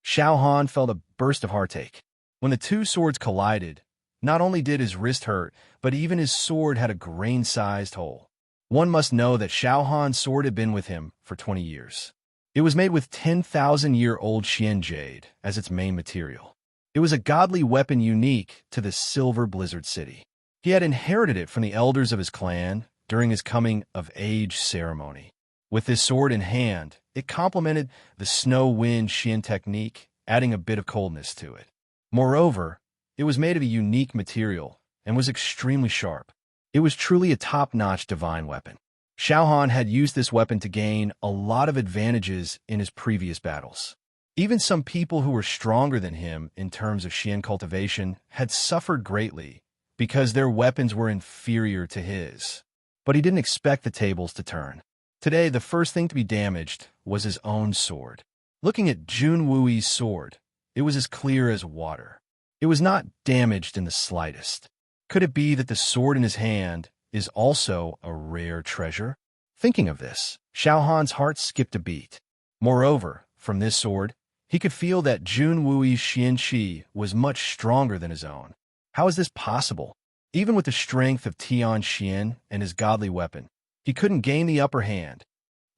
Xiao Han felt a burst of heartache. When the two swords collided, not only did his wrist hurt, but even his sword had a grain-sized hole. One must know that Xiao Han's sword had been with him for 20 years. It was made with 10,000-year-old Xian jade as its main material. It was a godly weapon unique to the Silver Blizzard City. He had inherited it from the elders of his clan during his coming-of-age ceremony. With his sword in hand, it complemented the snow-wind Xian technique, adding a bit of coldness to it. Moreover, it was made of a unique material and was extremely sharp. It was truly a top-notch divine weapon. Xiao Han had used this weapon to gain a lot of advantages in his previous battles. Even some people who were stronger than him in terms of Xian cultivation had suffered greatly because their weapons were inferior to his. But he didn't expect the tables to turn. Today, the first thing to be damaged was his own sword. Looking at Jun Wui's sword, it was as clear as water. It was not damaged in the slightest. Could it be that the sword in his hand is also a rare treasure? Thinking of this, Xiao Han's heart skipped a beat. Moreover, from this sword, He could feel that Jun Wui's xian-qi was much stronger than his own. How is this possible? Even with the strength of Tian Xian and his godly weapon, he couldn't gain the upper hand.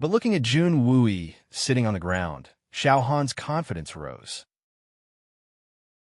But looking at Jun Wui sitting on the ground, Xiao Han's confidence rose.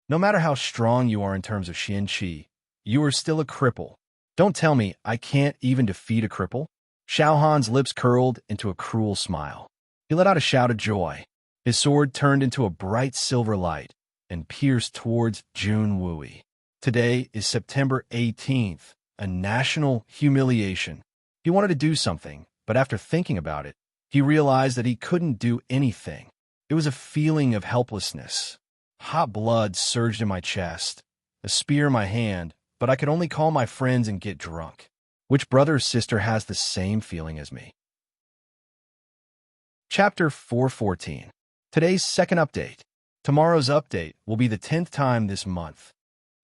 No matter how strong you are in terms of xian-qi, you are still a cripple. Don't tell me I can't even defeat a cripple? Xiao Han's lips curled into a cruel smile. He let out a shout of joy. His sword turned into a bright silver light and pierced towards Jun Wui. Today is September 18th, a national humiliation. He wanted to do something, but after thinking about it, he realized that he couldn't do anything. It was a feeling of helplessness. Hot blood surged in my chest, a spear in my hand, but I could only call my friends and get drunk. Which brother or sister has the same feeling as me? Chapter 414. Today's second update. Tomorrow's update will be the 10th time this month.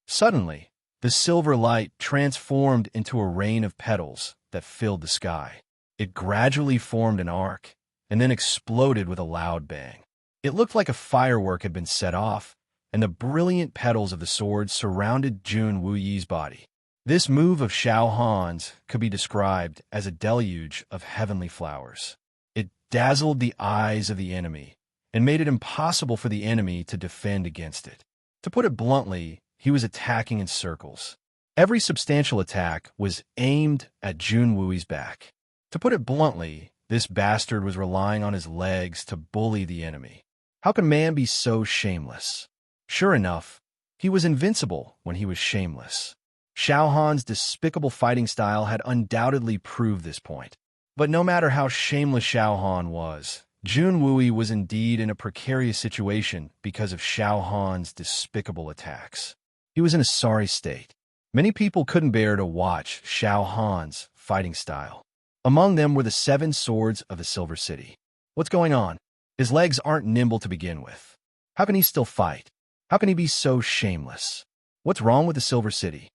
Suddenly, the silver light transformed into a rain of petals that filled the sky. It gradually formed an arc, and then exploded with a loud bang. It looked like a firework had been set off, and the brilliant petals of the sword surrounded Jun Wuyi's body. This move of Xiao Han's could be described as a deluge of heavenly flowers. It dazzled the eyes of the enemy, and made it impossible for the enemy to defend against it. To put it bluntly, he was attacking in circles. Every substantial attack was aimed at Jun Wui's back. To put it bluntly, this bastard was relying on his legs to bully the enemy. How can man be so shameless? Sure enough, he was invincible when he was shameless. Xiao Han's despicable fighting style had undoubtedly proved this point. But no matter how shameless Xiao Han was, Jun Wui was indeed in a precarious situation because of Xiao Han's despicable attacks. He was in a sorry state. Many people couldn't bear to watch Xiao Han's fighting style. Among them were the 7 swords of the Silver City. What's going on? His legs aren't nimble to begin with. How can he still fight? How can he be so shameless? What's wrong with the Silver City?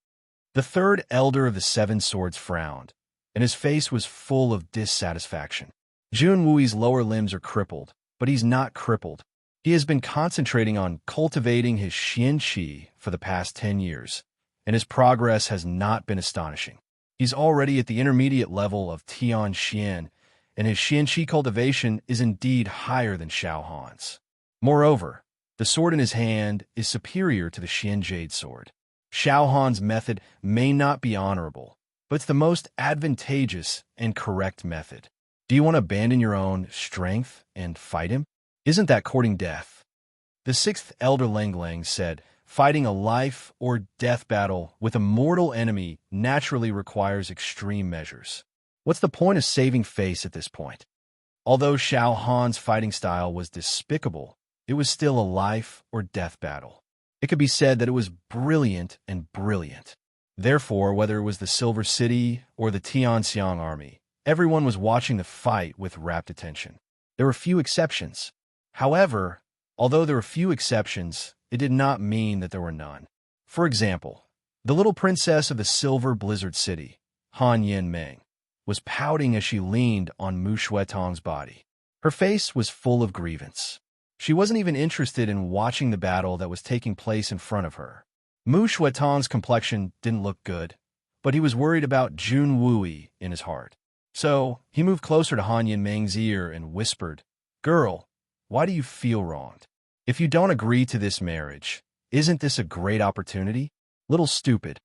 The third elder of the 7 swords frowned, and his face was full of dissatisfaction. Jun Wui's lower limbs are crippled, but he's not crippled. He has been concentrating on cultivating his xian-qi for the past 10 years, and his progress has not been astonishing. He's already at the intermediate level of Tian Xian, and his xian-qi cultivation is indeed higher than Xiao Han's. Moreover, the sword in his hand is superior to the Xian Jade sword. Xiao Han's method may not be honorable, but it's the most advantageous and correct method. Do you want to abandon your own strength and fight him? Isn't that courting death? The 6th elder Lang Lang said, fighting a life or death battle with a mortal enemy naturally requires extreme measures. What's the point of saving face at this point? Although Xiao Han's fighting style was despicable, it was still a life or death battle. It could be said that it was brilliant and brilliant. Therefore, whether it was the Silver City or the Tianxiang army, everyone was watching the fight with rapt attention. There were few exceptions. However, although there were few exceptions, it did not mean that there were none. For example, the little princess of the Silver Blizzard City, Han Yin Meng, was pouting as she leaned on Mu Shuetong's body. Her face was full of grievance. She wasn't even interested in watching the battle that was taking place in front of her. Mu Shuetong's complexion didn't look good, but he was worried about Jun Wui in his heart. So he moved closer to Han Yin Meng's ear and whispered, "Girl, why do you feel wronged? If you don't agree to this marriage, isn't this a great opportunity? Little stupid."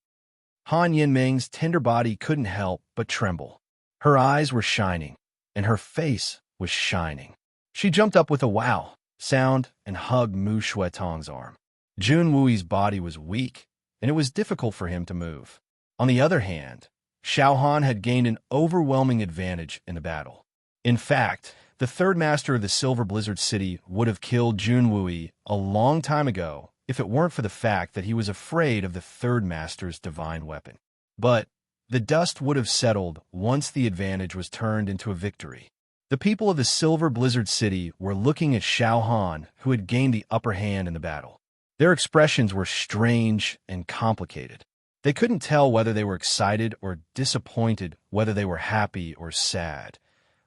Han Yin Meng's tender body couldn't help but tremble. Her eyes were shining, and her face was shining. She jumped up with a wow sound and hugged Mu Shuetong's arm. Jun Wui's body was weak, and it was difficult for him to move. On the other hand, Xiao Han had gained an overwhelming advantage in the battle. In fact, the 3rd master of the Silver Blizzard City would have killed Jun Wui a long time ago if it weren't for the fact that he was afraid of the 3rd master's divine weapon. But the dust would have settled once the advantage was turned into a victory. The people of the Silver Blizzard City were looking at Xiao Han, who had gained the upper hand in the battle. Their expressions were strange and complicated. They couldn't tell whether they were excited or disappointed, whether they were happy or sad.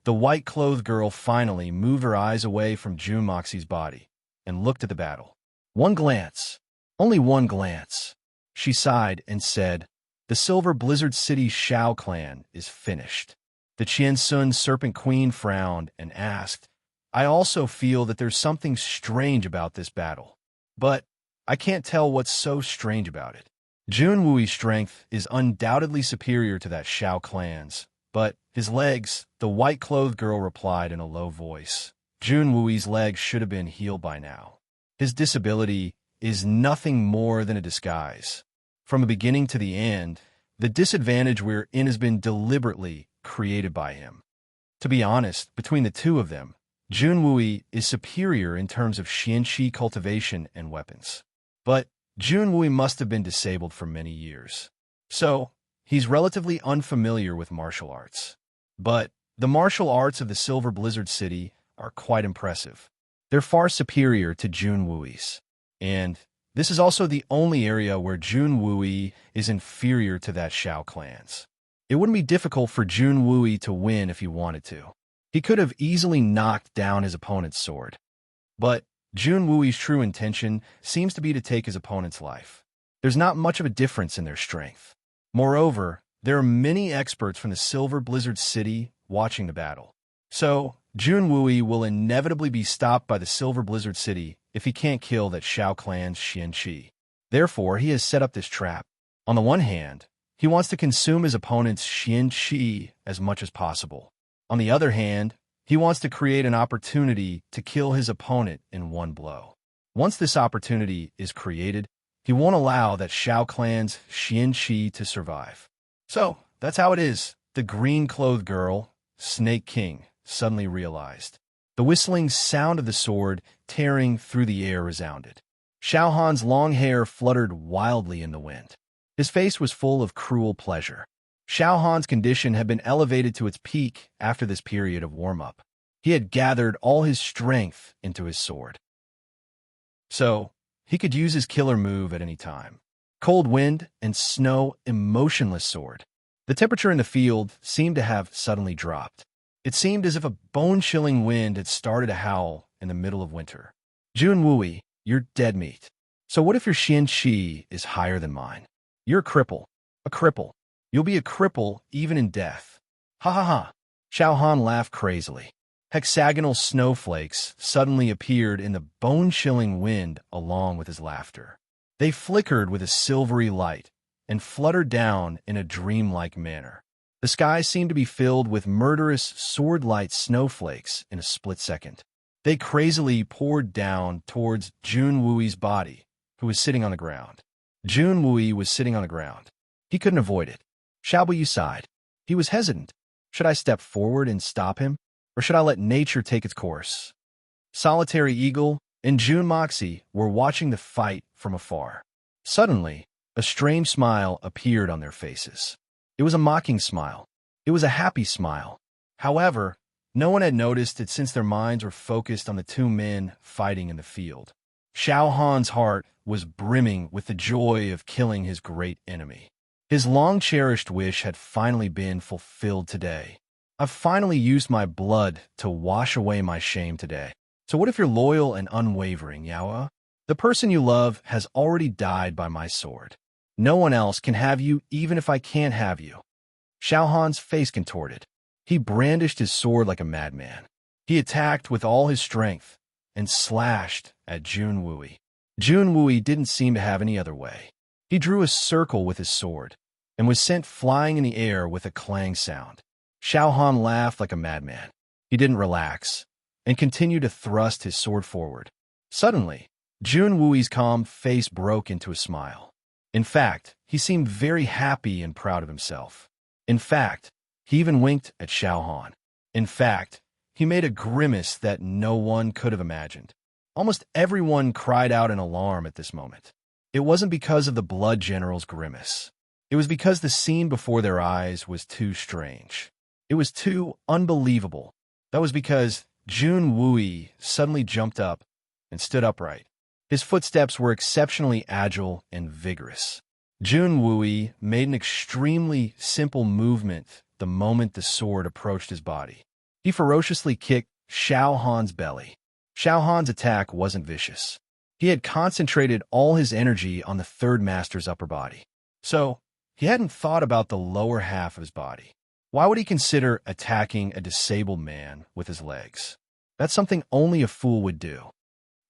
The white-clothed girl finally moved her eyes away from Jun Moxie's body, and looked at the battle. One glance, only one glance. She sighed and said, "The Silver Blizzard City Shao clan is finished." The Qiansun Serpent Queen frowned and asked, "I also feel that there's something strange about this battle. But I can't tell what's so strange about it. Jun Wui's strength is undoubtedly superior to that Shao clan's, but his legs," the white-clothed girl replied in a low voice. "Jun Wui's legs should have been healed by now. His disability is nothing more than a disguise. From the beginning to the end, the disadvantage we're in has been deliberately created by him. To be honest, between the two of them, Jun Wui is superior in terms of xianqi cultivation and weapons. But Jun Wui must have been disabled for many years. So, he's relatively unfamiliar with martial arts. But the martial arts of the Silver Blizzard City are quite impressive. They're far superior to Jun Wui's. And this is also the only area where Jun Wui is inferior to that Shao clan's. It wouldn't be difficult for Jun Wui to win if he wanted to. He could have easily knocked down his opponent's sword. But Jun Wui's true intention seems to be to take his opponent's life. There's not much of a difference in their strength. Moreover, there are many experts from the Silver Blizzard City watching the battle. So, Jun Wui will inevitably be stopped by the Silver Blizzard City if he can't kill that Shao clan's xianqi. Therefore, he has set up this trap. On the one hand, he wants to consume his opponent's xianqi as much as possible. On the other hand, he wants to create an opportunity to kill his opponent in one blow. Once this opportunity is created, he won't allow that Shao clan's xianqi to survive. So, that's how it is, the green-clothed girl, Snake King, suddenly realized. The whistling sound of the sword tearing through the air resounded. Shao Han's long hair fluttered wildly in the wind. His face was full of cruel pleasure. Shao Han's condition had been elevated to its peak after this period of warm-up. He had gathered all his strength into his sword. So, he could use his killer move at any time. Cold wind and snow emotionless sword. The temperature in the field seemed to have suddenly dropped. It seemed as if a bone-chilling wind had started to howl in the middle of winter. Jun Wui, you're dead meat. So what if your xianqi is higher than mine? You're a cripple. A cripple. You'll be a cripple even in death. Ha ha ha. Shao Han laughed crazily. Hexagonal snowflakes suddenly appeared in the bone-chilling wind along with his laughter. They flickered with a silvery light and fluttered down in a dreamlike manner. The sky seemed to be filled with murderous, sword-like snowflakes in a split second. They crazily poured down towards Jun Wui's body, who was sitting on the ground. Jun Wui was sitting on the ground. He couldn't avoid it. Shao Buyu sighed. He was hesitant. Should I step forward and stop him, or should I let nature take its course? Solitary Eagle and Jun Moxie were watching the fight from afar. Suddenly, a strange smile appeared on their faces. It was a mocking smile. It was a happy smile. However, no one had noticed it since their minds were focused on the two men fighting in the field. Shao Han's heart was brimming with the joy of killing his great enemy. His long-cherished wish had finally been fulfilled today. I've finally used my blood to wash away my shame today. So what if you're loyal and unwavering, Yaoa? The person you love has already died by my sword. No one else can have you even if I can't have you. Shao Han's face contorted. He brandished his sword like a madman. He attacked with all his strength and slashed at Jun Wui. Jun Wui didn't seem to have any other way. He drew a circle with his sword and was sent flying in the air with a clang sound. Shao Han laughed like a madman. He didn't relax and continued to thrust his sword forward. Suddenly, Jun Wui's calm face broke into a smile. In fact, he seemed very happy and proud of himself. In fact, he even winked at Shao Han. In fact, he made a grimace that no one could have imagined. Almost everyone cried out in alarm at this moment. It wasn't because of the Blood General's grimace. It was because the scene before their eyes was too strange. It was too unbelievable. That was because Jun Wui suddenly jumped up and stood upright. His footsteps were exceptionally agile and vigorous. Jun Wui made an extremely simple movement the moment the sword approached his body. He ferociously kicked Shao Han's belly. Xiao Han's attack wasn't vicious. He had concentrated all his energy on the third master's upper body. So, he hadn't thought about the lower half of his body. Why would he consider attacking a disabled man with his legs? That's something only a fool would do.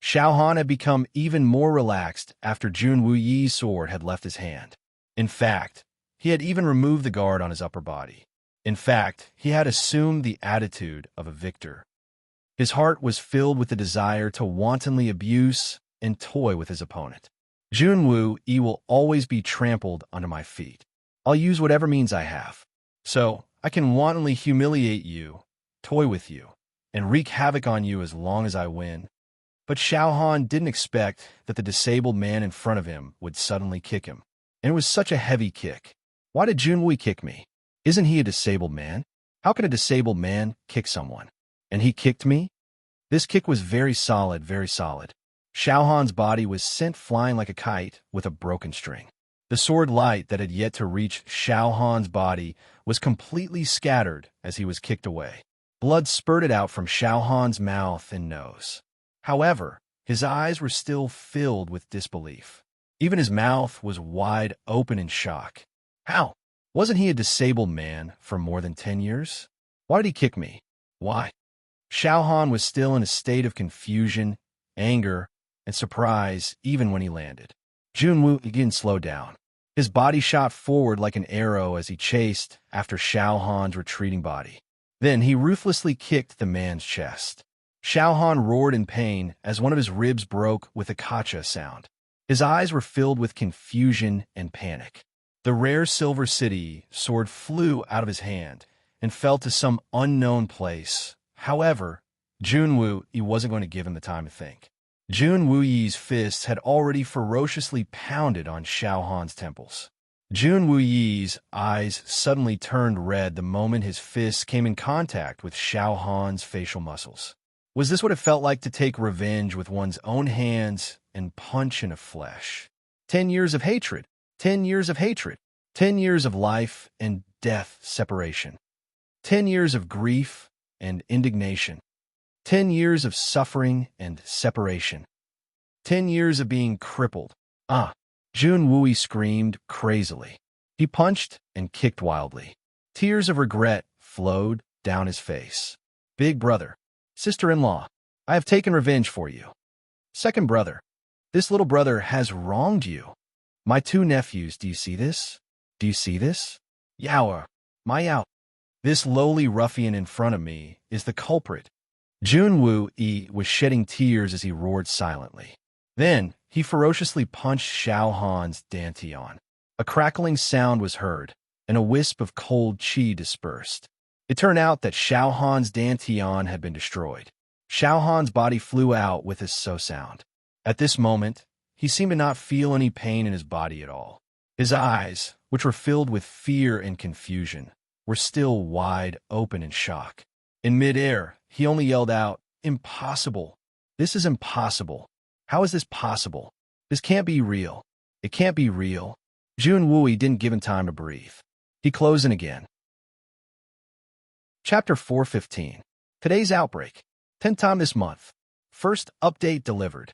Xiao Han had become even more relaxed after Jun Wuyi's sword had left his hand. In fact, he had even removed the guard on his upper body. In fact, he had assumed the attitude of a victor. His heart was filled with the desire to wantonly abuse and toy with his opponent. Jun Wuyi will always be trampled under my feet. I'll use whatever means I have. So, I can wantonly humiliate you, toy with you, and wreak havoc on you as long as I win. But Xiao Han didn't expect that the disabled man in front of him would suddenly kick him. And it was such a heavy kick. Why did Jun Wuyi kick me? Isn't he a disabled man? How can a disabled man kick someone? And he kicked me? This kick was very solid, very solid. Xiao Han's body was sent flying like a kite with a broken string. The sword light that had yet to reach Xiao Han's body was completely scattered as he was kicked away. Blood spurted out from Xiao Han's mouth and nose. However, his eyes were still filled with disbelief. Even his mouth was wide open in shock. How? Wasn't he a disabled man for more than 10 years? Why did he kick me? Why? Xiao Han was still in a state of confusion, anger, and surprise even when he landed. Jun Wuyi again slowed down. His body shot forward like an arrow as he chased after Xiao Han's retreating body. Then he ruthlessly kicked the man's chest. Xiao Han roared in pain as one of his ribs broke with a kacha sound. His eyes were filled with confusion and panic. The rare silver city sword flew out of his hand and fell to some unknown place. However, Jun Wuyi wasn't going to give him the time to think. Jun Wuyi's fists had already ferociously pounded on Xiao Han's temples. Jun Wuyi's eyes suddenly turned red the moment his fists came in contact with Xiao Han's facial muscles. Was this what it felt like to take revenge with one's own hands and punch in the flesh? 10 years of hatred. 10 years of hatred. 10 years of life and death separation. 10 years of grief and indignation. 10 years of suffering and separation. 10 years of being crippled. Jun Wuyi screamed crazily. He punched and kicked wildly. Tears of regret flowed down his face. Big brother, sister-in-law, I have taken revenge for you. Second brother, this little brother has wronged you. My two nephews, do you see this? Do you see this? Yaoer, my Yao. This lowly ruffian in front of me is the culprit. Jun Wuyi was shedding tears as he roared silently. Then, he ferociously punched Xiao Han's dantian. A crackling sound was heard, and a wisp of cold qi dispersed. It turned out that Xiao Han's dantian had been destroyed. Xiao Han's body flew out with a so sound. At this moment, he seemed to not feel any pain in his body at all. His eyes, which were filled with fear and confusion, were still wide open in shock. In midair, he only yelled out, "Impossible! This is impossible! How is this possible? This can't be real. It can't be real." Jun Wuyi didn't give him time to breathe. He closed in again. Chapter 415. Today's outbreak. 10th time this month. First update delivered.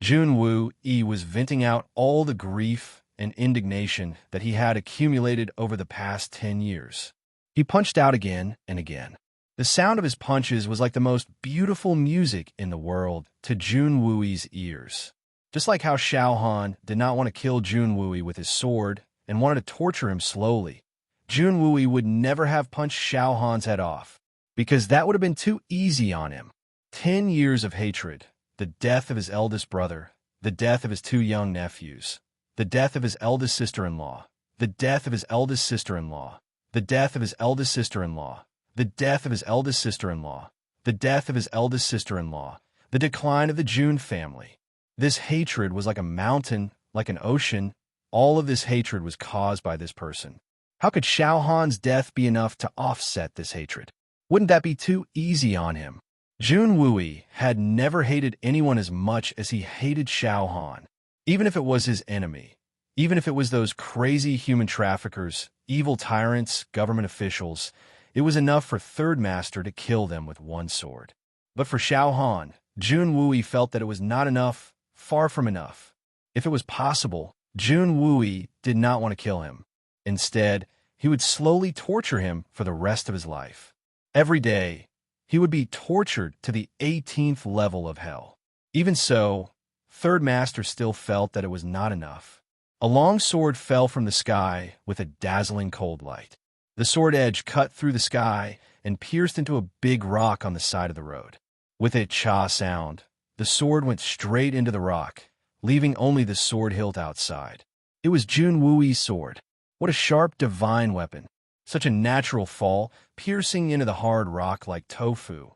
Jun Wuyi was venting out all the grief and indignation that he had accumulated over the past 10 years. He punched out again and again. The sound of his punches was like the most beautiful music in the world to Jun Wuyi's ears. Just like how Xiao Han did not want to kill Jun Wuyi with his sword and wanted to torture him slowly, Jun Wuyi would never have punched Xiao Han's head off, because that would have been too easy on him. 10 years of hatred, the death of his eldest brother, the death of his two young nephews, the death of his eldest sister-in-law, the death of his eldest sister-in-law, the death of his eldest sister-in-law, the death of his eldest sister-in-law, the death of his eldest sister-in-law, the decline of the Jun family. This hatred was like a mountain, like an ocean. All of this hatred was caused by this person. How could Xiao Han's death be enough to offset this hatred? Wouldn't that be too easy on him? Jun Wuyi had never hated anyone as much as he hated Xiao Han, even if it was his enemy, even if it was those crazy human traffickers, evil tyrants, government officials. It was enough for Third Master to kill them with one sword. But for Xiao Han, Jun Wooey felt that it was not enough, far from enough. If it was possible, Jun Wooey did not want to kill him. Instead, he would slowly torture him for the rest of his life. Every day, he would be tortured to the 18th level of hell. Even so, Third Master still felt that it was not enough. A long sword fell from the sky with a dazzling cold light. The sword edge cut through the sky and pierced into a big rock on the side of the road. With a cha sound, the sword went straight into the rock, leaving only the sword hilt outside. It was Jun Wooey's sword. What a sharp, divine weapon. Such a natural fall, piercing into the hard rock like tofu,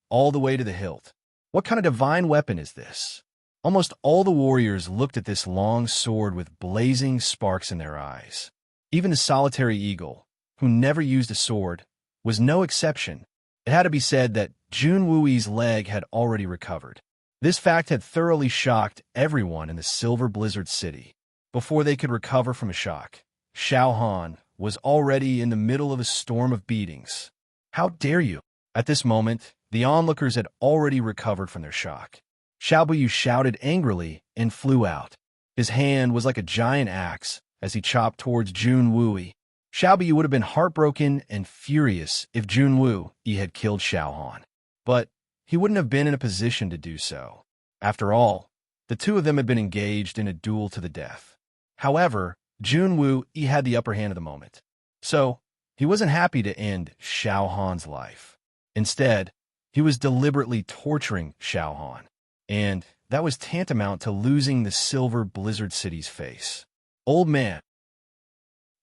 all the way to the hilt. What kind of divine weapon is this? Almost all the warriors looked at this long sword with blazing sparks in their eyes. Even the solitary eagle, who never used a sword, was no exception. It had to be said that Jun Wooey's leg had already recovered. This fact had thoroughly shocked everyone in the Silver Blizzard City. Before they could recover from a shock, Xiao Han was already in the middle of a storm of beatings. How dare you? At this moment, the onlookers had already recovered from their shock. Xiao Buyu shouted angrily and flew out. His hand was like a giant axe as he chopped towards Jun Wooey. Xiao Buyu would have been heartbroken and furious if Jun Wooey had killed Xiao Han. But he wouldn't have been in a position to do so. After all, the two of them had been engaged in a duel to the death. However, Jun Wooey had the upper hand at the moment. So, he wasn't happy to end Xiao Han's life. Instead, he was deliberately torturing Xiao Han. And that was tantamount to losing the Silver Blizzard City's face. Old man,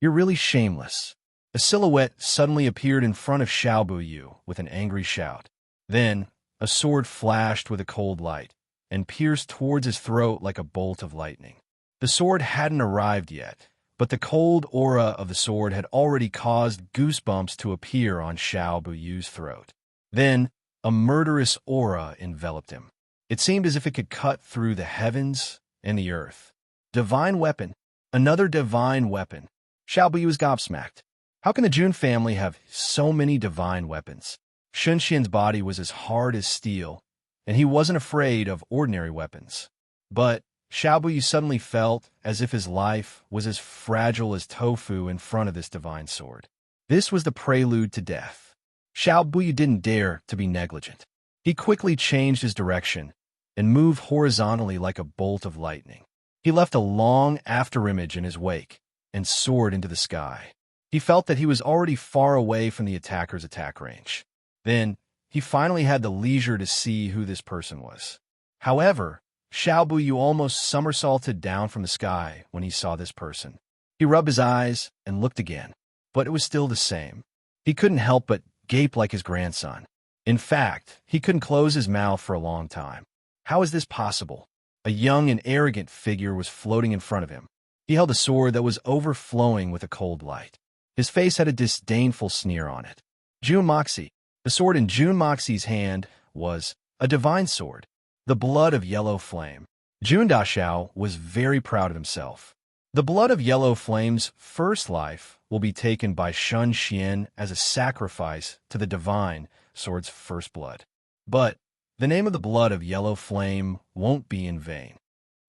you're really shameless. A silhouette suddenly appeared in front of Xiao Buyu with an angry shout. Then, a sword flashed with a cold light and pierced towards his throat like a bolt of lightning. The sword hadn't arrived yet, but the cold aura of the sword had already caused goosebumps to appear on Xiao Buyu's throat. Then, a murderous aura enveloped him. It seemed as if it could cut through the heavens and the earth. Divine weapon. Another divine weapon. Xiao Buyu was gobsmacked. How can the Jun family have so many divine weapons? Shun Xian's body was as hard as steel, and he wasn't afraid of ordinary weapons. But Xiao Buyu suddenly felt as if his life was as fragile as tofu in front of this divine sword. This was the prelude to death. Xiao Buyu didn't dare to be negligent. He quickly changed his direction and moved horizontally like a bolt of lightning. He left a long afterimage in his wake and soared into the sky. He felt that he was already far away from the attacker's attack range. Then, he finally had the leisure to see who this person was. However, Xiao Buyu almost somersaulted down from the sky when he saw this person. He rubbed his eyes and looked again, but it was still the same. He couldn't help but gape like his grandson. In fact, he couldn't close his mouth for a long time. How is this possible? A young and arrogant figure was floating in front of him. He held a sword that was overflowing with a cold light. His face had a disdainful sneer on it. Jun Moxie. The sword in Jun Moxie's hand was a divine sword, the blood of yellow flame. Jun Daxiao was very proud of himself. The blood of yellow flame's first life will be taken by Shun Xian as a sacrifice to the divine sword's first blood. But the name of the blood of yellow flame won't be in vain.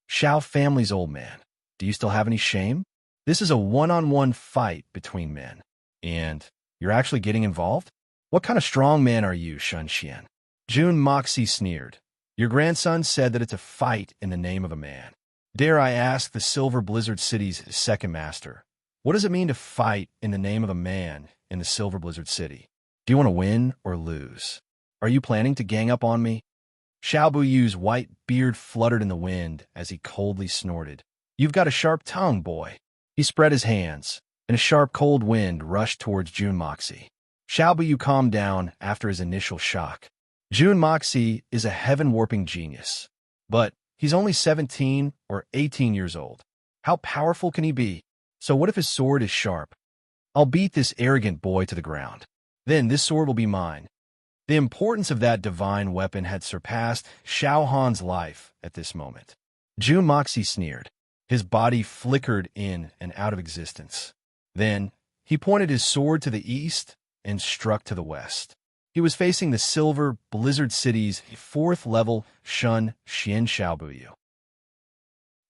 Xiao family's old man, do you still have any shame? This is a one-on-one fight between men, and you're actually getting involved? What kind of strong man are you, Shun Xian? Jun Moxie sneered. Your grandson said that it's a fight in the name of a man. Dare I ask the Silver Blizzard City's second master, what does it mean to fight in the name of a man in the Silver Blizzard City? Do you want to win or lose? Are you planning to gang up on me? Xiao Buyu's white beard fluttered in the wind as he coldly snorted. You've got a sharp tongue, boy. He spread his hands, and a sharp cold wind rushed towards Jun Moxie. Xiao Buyu calmed down after his initial shock. Jun Moxie is a heaven-warping genius, but he's only 17 or 18 years old. How powerful can he be? So what if his sword is sharp? I'll beat this arrogant boy to the ground. Then this sword will be mine. The importance of that divine weapon had surpassed Xiao Han's life at this moment. Jun Moxie sneered. His body flickered in and out of existence. Then he pointed his sword to the east and struck to the west. He He was facing the Silver Blizzard City's 4th level Shun Xian Xiaobuyu.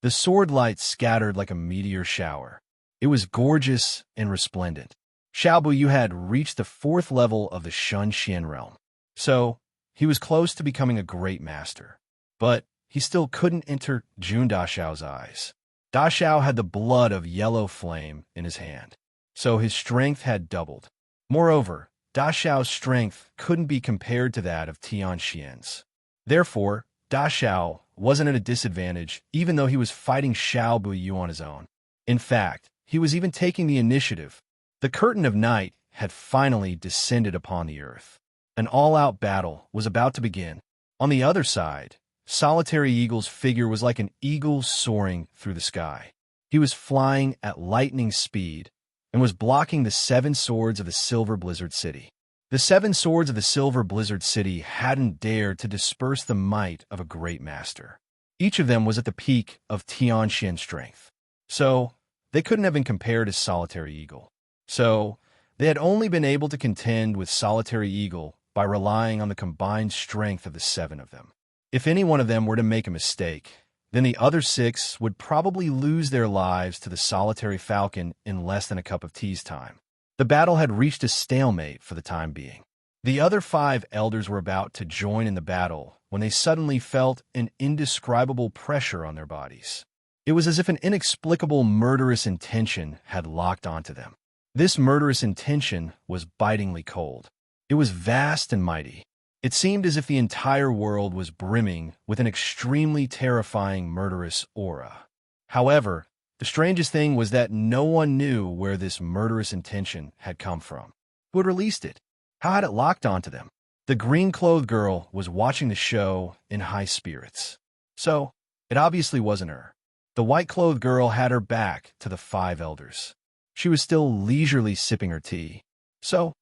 The sword light scattered like a meteor shower. It was gorgeous and resplendent. Xiaobuyu had reached the 4th level of the Shun Xian realm, so he was close to becoming a great master. But he still couldn't enter Jun Daxiao's eyes. Daxiao had the blood of yellow flame in his hand, so his strength had doubled. Moreover, Daxiao's strength couldn't be compared to that of Tianxian's. Therefore, Daxiao wasn't at a disadvantage even though he was fighting Xiaobuyu on his own. In fact, he was even taking the initiative. The curtain of night had finally descended upon the earth. An all-out battle was about to begin. On the other side, Solitary Eagle's figure was like an eagle soaring through the sky. He was flying at lightning speed and was blocking the 7 swords of the Silver Blizzard City. The 7 swords of the Silver Blizzard City hadn't dared to disperse the might of a great master. Each of them was at the peak of Tianxian's strength. So, they couldn't have been compared to Solitary Eagle. So, they had only been able to contend with Solitary Eagle by relying on the combined strength of the 7 of them. If any one of them were to make a mistake, then the other 6 would probably lose their lives to the Solitary Falcon in less than a cup of tea's time. The battle had reached a stalemate for the time being. The other 5 elders were about to join in the battle when they suddenly felt an indescribable pressure on their bodies. It was as if an inexplicable murderous intention had locked onto them. This murderous intention was bitingly cold. It was vast and mighty. It seemed as if the entire world was brimming with an extremely terrifying murderous aura. However, the strangest thing was that no one knew where this murderous intention had come from. Who had released it? How had it locked onto them? The green-clothed girl was watching the show in high spirits. So, it obviously wasn't her. The white-clothed girl had her back to the 5 elders. She was still leisurely sipping her tea. So,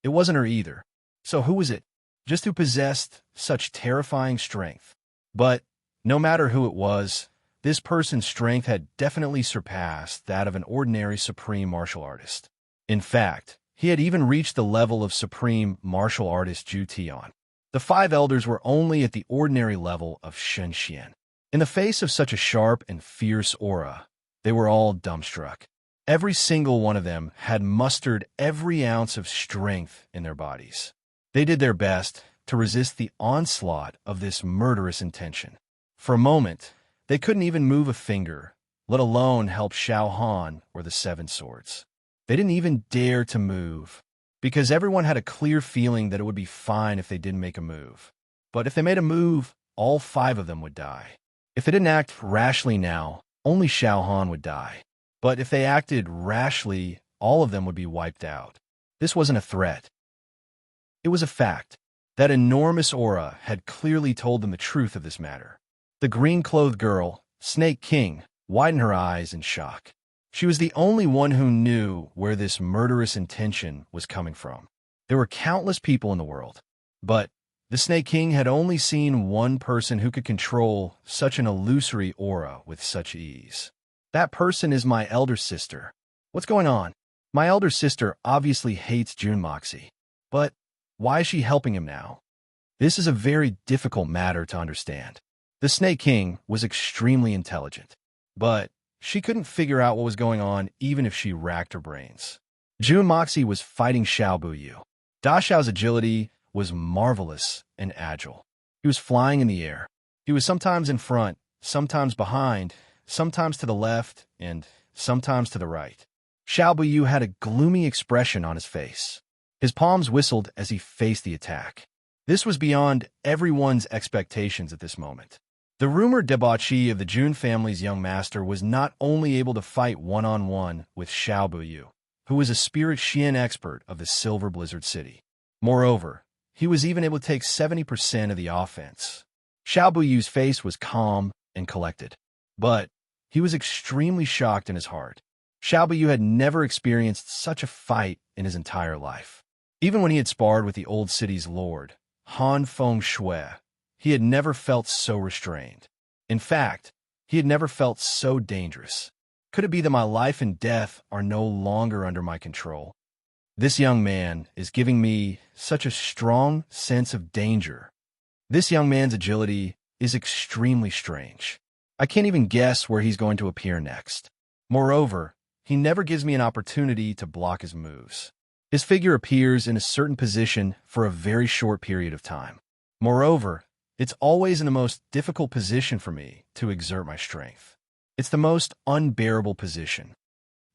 it wasn't her either. So who was it? Just who possessed such terrifying strength? But, no matter who it was, this person's strength had definitely surpassed that of an ordinary supreme martial artist. In fact, he had even reached the level of supreme martial artist Zhu Tian. The 5 elders were only at the ordinary level of Shen Xian. In the face of such a sharp and fierce aura, they were all dumbstruck. Every single one of them had mustered every ounce of strength in their bodies. They did their best to resist the onslaught of this murderous intention. For a moment, they couldn't even move a finger, let alone help Xiao Han or the 7 swords. They didn't even dare to move, because everyone had a clear feeling that it would be fine if they didn't make a move. But if they made a move, all 5 of them would die. If they didn't act rashly now, only Xiao Han would die. But if they acted rashly, all of them would be wiped out. This wasn't a threat. It was a fact. That enormous aura had clearly told them the truth of this matter. The green-clothed girl, Snake King, widened her eyes in shock. She was the only one who knew where this murderous intention was coming from. There were countless people in the world, but the Snake King had only seen one person who could control such an illusory aura with such ease. That person is my elder sister. What's going on? My elder sister obviously hates Jun Moxie, but why is she helping him now? This is a very difficult matter to understand. The Snake King was extremely intelligent, but she couldn't figure out what was going on even if she racked her brains. Jun Moxie was fighting Xiaobuyu. Daxiao's agility was marvelous and agile. He was flying in the air. He was sometimes in front, sometimes behind, sometimes to the left, and sometimes to the right. Xiaobuyu had a gloomy expression on his face. His palms whistled as he faced the attack. This was beyond everyone's expectations at this moment. The rumored debauchee of the Jun family's young master was not only able to fight one-on-one with Xiaobuyu, who was a spirit Xian expert of the Silver Blizzard City. Moreover, he was even able to take 70% of the offense. Xiaobuyu's face was calm and collected, but he was extremely shocked in his heart. Xiaobuyu had never experienced such a fight in his entire life. Even when he had sparred with the old city's lord, Han Feng Shui, he had never felt so restrained. In fact, he had never felt so dangerous. Could it be that my life and death are no longer under my control? This young man is giving me such a strong sense of danger. This young man's agility is extremely strange. I can't even guess where he's going to appear next. Moreover, he never gives me an opportunity to block his moves. His figure appears in a certain position for a very short period of time. Moreover, it's always in the most difficult position for me to exert my strength. It's the most unbearable position.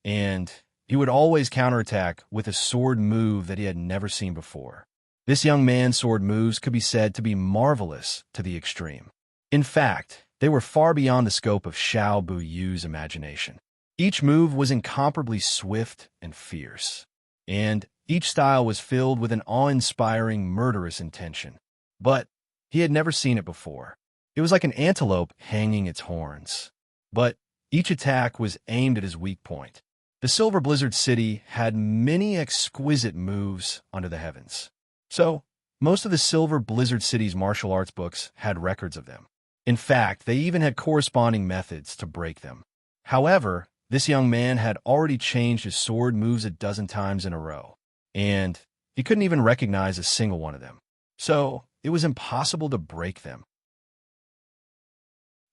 And he would always counterattack with a sword move that he had never seen before. This young man's sword moves could be said to be marvelous to the extreme. In fact, they were far beyond the scope of Xiao Buyu's imagination. Each move was incomparably swift and fierce, and each style was filled with an awe-inspiring, murderous intention. But he had never seen it before. It was like an antelope hanging its horns. But each attack was aimed at his weak point. The Silver Blizzard City had many exquisite moves under the heavens. So, most of the Silver Blizzard City's martial arts books had records of them. In fact, they even had corresponding methods to break them. However, this young man had already changed his sword moves a dozen times in a row, and he couldn't even recognize a single one of them. So, it was impossible to break them.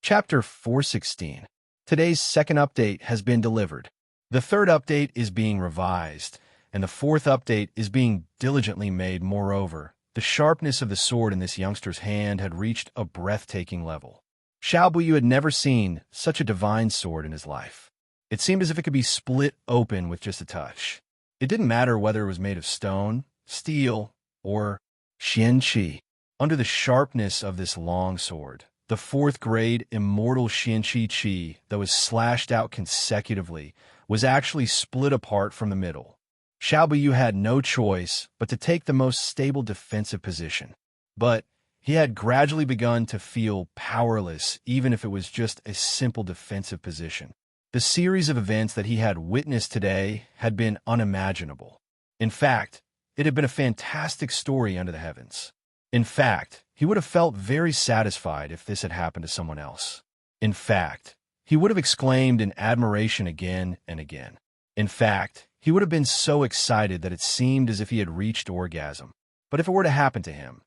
Chapter 416. Today's second update has been delivered. The third update is being revised, and the fourth update is being diligently made. Moreover, the sharpness of the sword in this youngster's hand had reached a breathtaking level. Xiao Buyu had never seen such a divine sword in his life. It seemed as if it could be split open with just a touch. It didn't matter whether it was made of stone, steel, or xianqi. Under the sharpness of this long sword, the fourth-grade immortal xianqi qi that was slashed out consecutively was actually split apart from the middle. Xiao Buyu had no choice but to take the most stable defensive position. But he had gradually begun to feel powerless, even if it was just a simple defensive position. The series of events that he had witnessed today had been unimaginable. In fact, it had been a fantastic story under the heavens. In fact, he would have felt very satisfied if this had happened to someone else. In fact, he would have exclaimed in admiration again and again. In fact, he would have been so excited that it seemed as if he had reached orgasm. But if it were to happen to him,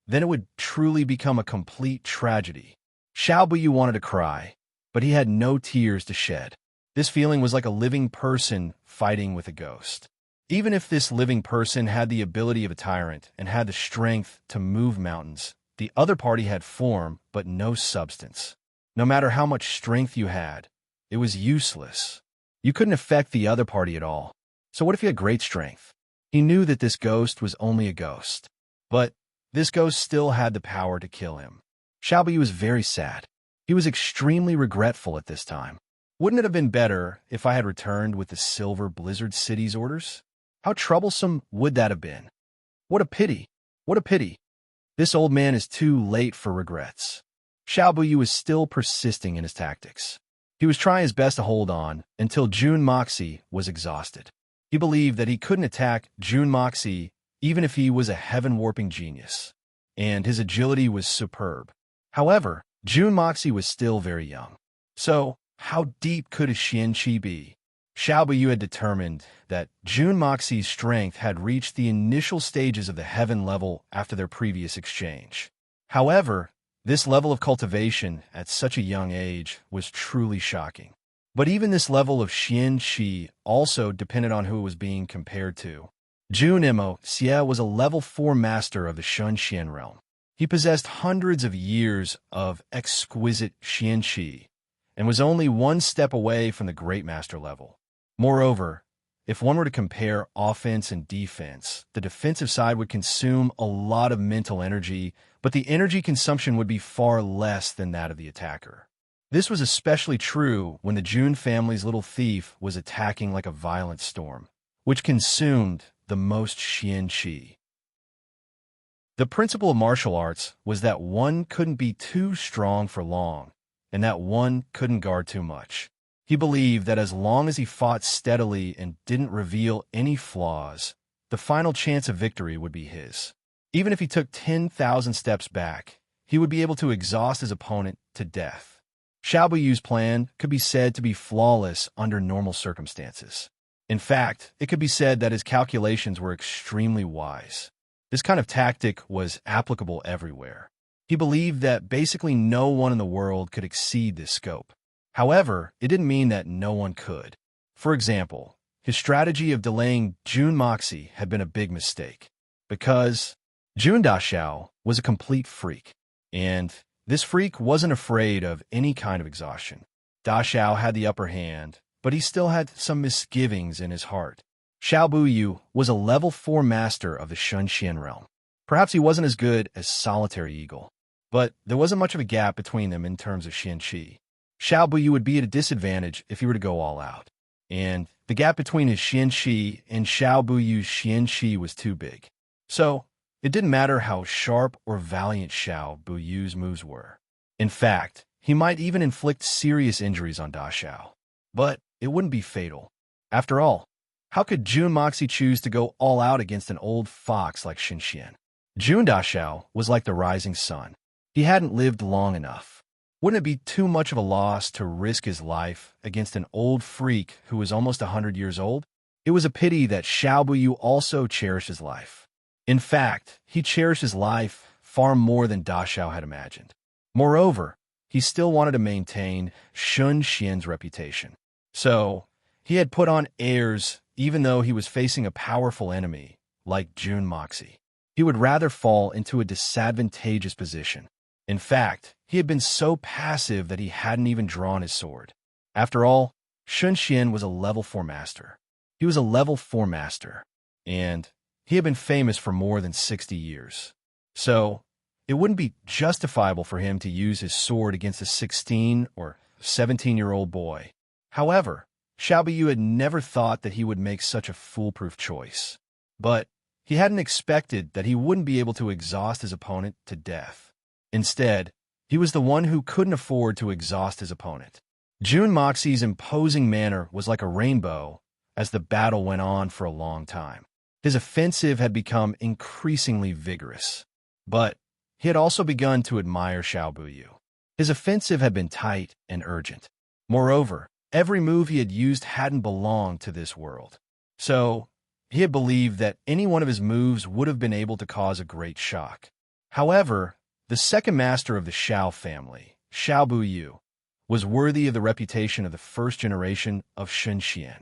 then it would truly become a complete tragedy. Xiao Buyu wanted to cry, but he had no tears to shed. This feeling was like a living person fighting with a ghost. Even if this living person had the ability of a tyrant and had the strength to move mountains, the other party had form but no substance. No matter how much strength you had, it was useless. You couldn't affect the other party at all. So what if you had great strength? He knew that this ghost was only a ghost. But this ghost still had the power to kill him. Xiao Buyu was very sad. He was extremely regretful at this time. Wouldn't it have been better if I had returned with the Silver Blizzard City's orders? How troublesome would that have been? What a pity! What a pity! This old man is too late for regrets. Xiao Buyu was still persisting in his tactics. He was trying his best to hold on until Jun Moxie was exhausted. He believed that he couldn't attack Jun Moxie even if he was a heaven-warping genius, and his agility was superb. However, Jun Moxie was still very young. So, how deep could his xianqi be? Xiao Buyu had determined that Jun Moxie's strength had reached the initial stages of the heaven level after their previous exchange. However, this level of cultivation at such a young age was truly shocking. But even this level of xianqi also depended on who it was being compared to. Jun Imo Xie was a level 4 master of the Shun Xian realm. He possessed hundreds of years of exquisite xianqi and was only one step away from the great master level. Moreover, if one were to compare offense and defense, the defensive side would consume a lot of mental energy, but the energy consumption would be far less than that of the attacker. This was especially true when the Jun family's little thief was attacking like a violent storm, which consumed the most xianqi. The principle of martial arts was that one couldn't be too strong for long, and that one couldn't guard too much. He believed that as long as he fought steadily and didn't reveal any flaws, the final chance of victory would be his. Even if he took 10,000 steps back, he would be able to exhaust his opponent to death. Xiao Buyu's plan could be said to be flawless under normal circumstances. In fact, it could be said that his calculations were extremely wise. This kind of tactic was applicable everywhere. He believed that basically no one in the world could exceed this scope. However, it didn't mean that no one could. For example, his strategy of delaying Jun Moxie had been a big mistake, because Jun Dashao was a complete freak, and this freak wasn't afraid of any kind of exhaustion. Dashao had the upper hand, but he still had some misgivings in his heart. Xiao Buyu was a level 4 master of the Shunxian realm. Perhaps he wasn't as good as Solitary Eagle, but there wasn't much of a gap between them in terms of Xianqi. Xiao Buyu would be at a disadvantage if he were to go all out, and the gap between his Xianqi and Xiao Buyu's Xianqi was too big. So, it didn't matter how sharp or valiant Xiao Buyu's moves were. In fact, he might even inflict serious injuries on Dashao. But it wouldn't be fatal. After all, how could Jun Moxie choose to go all out against an old fox like Xinxian? Jun Dashao was like the rising sun. He hadn't lived long enough. Wouldn't it be too much of a loss to risk his life against an old freak who was almost 100 years old? It was a pity that Xiao Buyu also cherished his life. In fact, he cherished his life far more than Dashao had imagined. Moreover, he still wanted to maintain Shun Xian's reputation. So, he had put on airs even though he was facing a powerful enemy like Jun Moxie. He would rather fall into a disadvantageous position. In fact, he had been so passive that he hadn't even drawn his sword. After all, Shun Xian was a level 4 master. He was a level 4 master, and he had been famous for more than 60 years. So, it wouldn't be justifiable for him to use his sword against a 16 or 17-year-old boy. However, Xiao Buyu had never thought that he would make such a foolproof choice. But he hadn't expected that he wouldn't be able to exhaust his opponent to death. Instead, he was the one who couldn't afford to exhaust his opponent. Jun Moxie's imposing manner was like a rainbow as the battle went on for a long time. His offensive had become increasingly vigorous. But he had also begun to admire Xiao Buyu. His offensive had been tight and urgent. Moreover, every move he had used hadn't belonged to this world. So, he had believed that any one of his moves would have been able to cause a great shock. However, the second master of the Xiao family, Xiao Buyu, was worthy of the reputation of the first generation of Xinxian.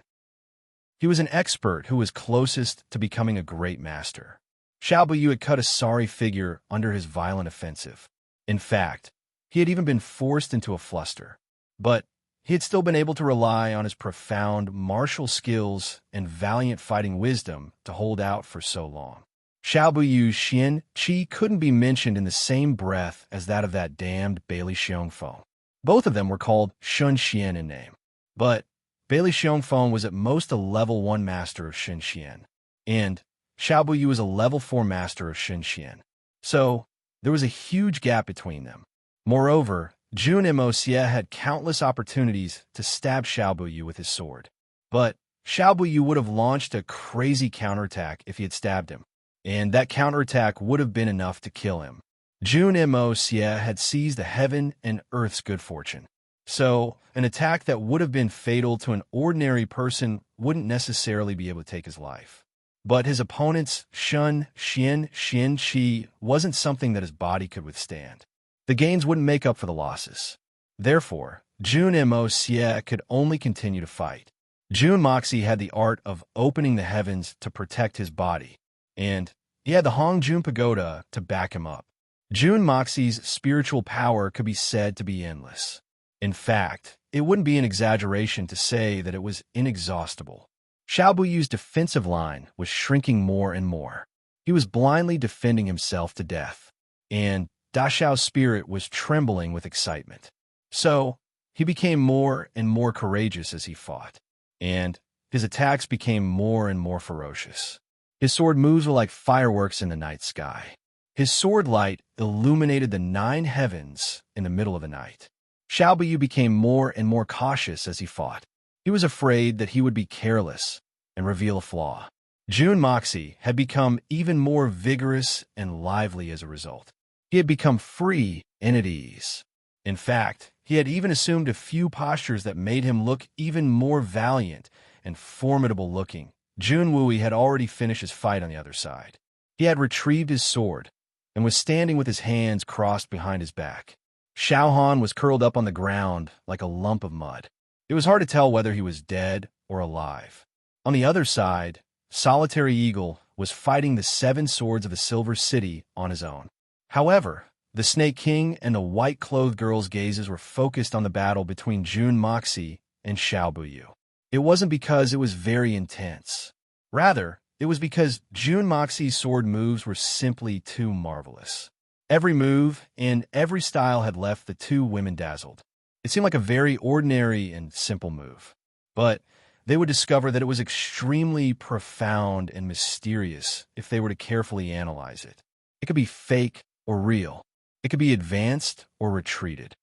He was an expert who was closest to becoming a great master. Xiao Buyu had cut a sorry figure under his violent offensive. In fact, he had even been forced into a fluster. But he had still been able to rely on his profound martial skills and valiant fighting wisdom to hold out for so long. Xiao Buyu's Xian Qi couldn't be mentioned in the same breath as that of that damned Bailey Xiongfeng. Both of them were called Shun Xian in name. But Bailey Xiongfeng was at most a level 1 master of Shun Xian, and Xiao Buyu was a level 4 master of Shun Xian. So, there was a huge gap between them. Moreover, Jun Moxie had countless opportunities to stab Xiao Buyu with his sword. But Xiao Buyu would have launched a crazy counterattack if he had stabbed him, and that counterattack would have been enough to kill him. Jun Moxie had seized the heaven and earth's good fortune. So, an attack that would have been fatal to an ordinary person wouldn't necessarily be able to take his life. But his opponent's Shun Xian Qi wasn't something that his body could withstand. The gains wouldn't make up for the losses. Therefore, Jun Moxie could only continue to fight. Jun Moxie had the art of opening the heavens to protect his body, and he had the Hongjun Pagoda to back him up. Jun Moxie's spiritual power could be said to be endless. In fact, it wouldn't be an exaggeration to say that it was inexhaustible. Xiao Buyu's defensive line was shrinking more and more. He was blindly defending himself to death, and Dashao's spirit was trembling with excitement. So, he became more and more courageous as he fought, and his attacks became more and more ferocious. His sword moves were like fireworks in the night sky. His sword light illuminated the 9 heavens in the middle of the night. Xiao Buyu became more and more cautious as he fought. He was afraid that he would be careless and reveal a flaw. Jun Moxie had become even more vigorous and lively as a result. He had become free and at ease. In fact, he had even assumed a few postures that made him look even more valiant and formidable looking, Jun Wui had already finished his fight on the other side. He had retrieved his sword and was standing with his hands crossed behind his back. Xiao Han was curled up on the ground like a lump of mud. It was hard to tell whether he was dead or alive. On the other side, Solitary Eagle was fighting the 7 swords of the Silver City on his own. However, the Snake King and the white-clothed girl's gazes were focused on the battle between Jun Moxie and Xiao Buyu. It wasn't because it was very intense. Rather, it was because Jun Moxie's sword moves were simply too marvelous. Every move and every style had left the two women dazzled. It seemed like a very ordinary and simple move. But they would discover that it was extremely profound and mysterious if they were to carefully analyze it. It could be fake or real. It could be advanced or retreated.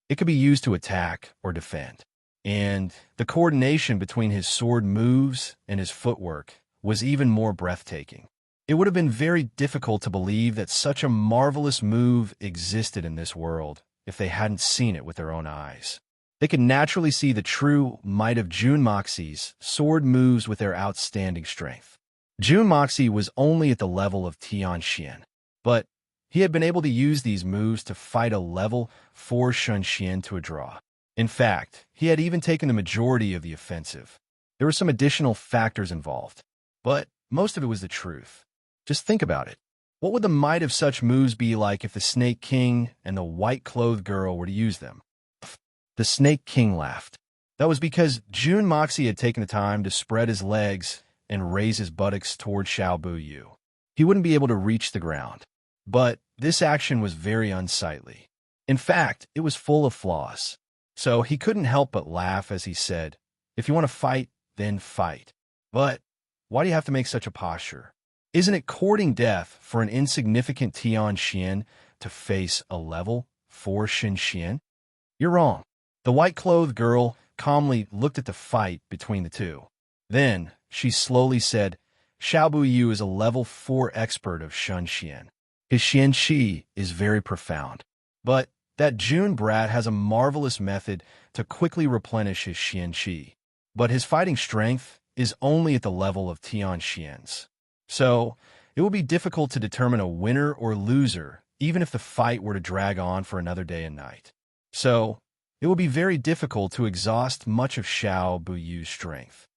It could be used to attack or defend. And the coordination between his sword moves and his footwork was even more breathtaking. It would have been very difficult to believe that such a marvelous move existed in this world if they hadn't seen it with their own eyes. They could naturally see the true might of Jun Moxie's sword moves with their outstanding strength. Jun Moxie was only at the level of Tian Xian, but he had been able to use these moves to fight a level 4 Shun Xian to a draw. In fact, he had even taken the majority of the offensive. There were some additional factors involved, but most of it was the truth. Just think about it. What would the might of such moves be like if the Snake King and the white-clothed girl were to use them? The Snake King laughed. That was because Jun Moxie had taken the time to spread his legs and raise his buttocks toward Xiao Buyu. He wouldn't be able to reach the ground. But this action was very unsightly. In fact, it was full of flaws. So he couldn't help but laugh as he said, "If you want to fight, then fight. But why do you have to make such a posture? Isn't it courting death for an insignificant Tian Xian to face a level 4 Shin Xian? You're wrong." The white-clothed girl calmly looked at the fight between the two. Then she slowly said, "Xiao Buyu is a level 4 expert of Shun Xian. His Xian Qi is very profound. But that Jun brat has a marvelous method to quickly replenish his Xian Qi. But his fighting strength is only at the level of Tian Xian's. So it will be difficult to determine a winner or loser even if the fight were to drag on for another day and night. So it will be very difficult to exhaust much of Xiao Buyu's strength.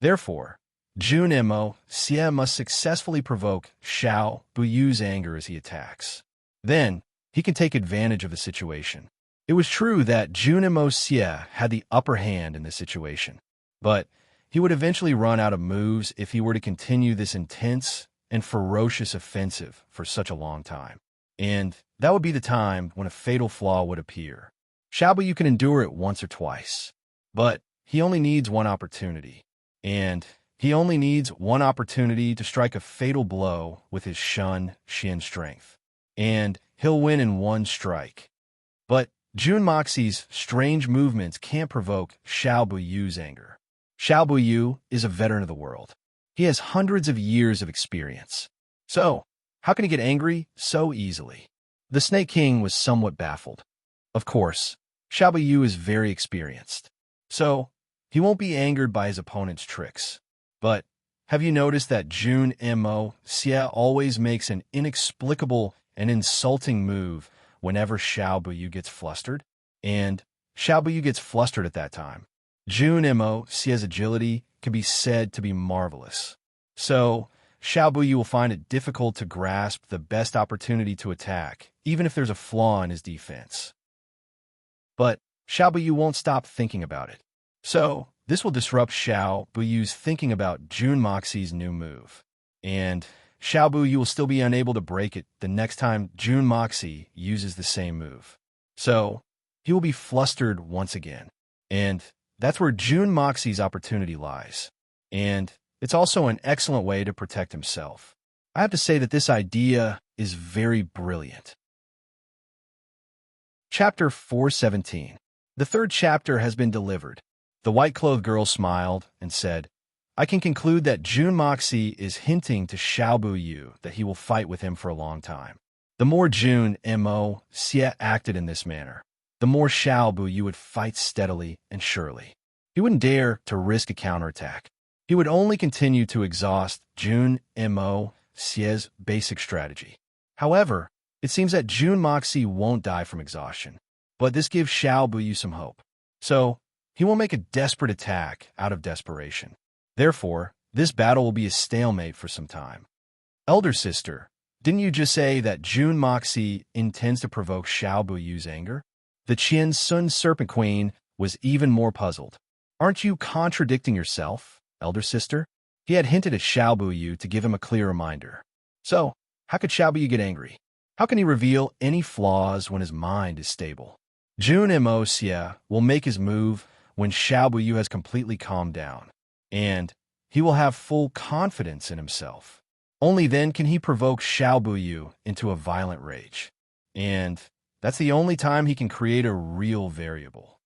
Therefore, Jun Mo Xie must successfully provoke Xiao Buyu's anger as he attacks. Then, he can take advantage of the situation. It was true that Jun Mo Xie had the upper hand in this situation, but he would eventually run out of moves if he were to continue this intense and ferocious offensive for such a long time. And that would be the time when a fatal flaw would appear. Xiao Buyu can endure it once or twice, but he only needs one opportunity. And he only needs one opportunity to strike a fatal blow with his Shun Xian strength. And he'll win in one strike. But Jun Moxie's strange movements can't provoke Xiao Buyu's anger. Xiao Buyu is a veteran of the world. He has hundreds of years of experience. So, how can he get angry so easily? The Snake King was somewhat baffled. Of course, Xiao Buyu is very experienced. So, he won't be angered by his opponent's tricks. But have you noticed that Jun Mo Xie always makes an inexplicable and insulting move whenever Xiao Buyu gets flustered? And Xiao Buyu gets flustered at that time. Jun Mo Xie's agility can be said to be marvelous. So, Xiao Buyu will find it difficult to grasp the best opportunity to attack, even if there's a flaw in his defense. But Xiao Buyu won't stop thinking about it. So, this will disrupt Xiao Buyu's thinking about Jun Moxie's new move. And Xiao Buyu will still be unable to break it the next time Jun Moxie uses the same move. So, he will be flustered once again. And that's where Jun Moxie's opportunity lies. And it's also an excellent way to protect himself. I have to say that this idea is very brilliant. Chapter 417. The third chapter has been delivered. The white-clothed girl smiled and said, "I can conclude that Jun Moxie is hinting to Xiao Buyu that he will fight with him for a long time. The more Jun Mo Xie acted in this manner, the more Xiao Buyu would fight steadily and surely. He wouldn't dare to risk a counterattack. He would only continue to exhaust Jun Mo Xie's basic strategy. However, it seems that Jun Moxie won't die from exhaustion, but this gives Xiao Buyu some hope. So, he will make a desperate attack out of desperation. Therefore, this battle will be a stalemate for some time. Elder sister, didn't you just say that Jun Moxie intends to provoke Xiao Buyu's anger? The Qian Sun Serpent Queen was even more puzzled. Aren't you contradicting yourself, elder sister? He had hinted at Xiao Buyu to give him a clear reminder. So, how could Xiao Buyu get angry? How can he reveal any flaws when his mind is stable? Jun Mo Xie will make his move when Xiao Buyu has completely calmed down, and he will have full confidence in himself. Only then can he provoke Xiao Buyu into a violent rage. And that's the only time he can create a real variable.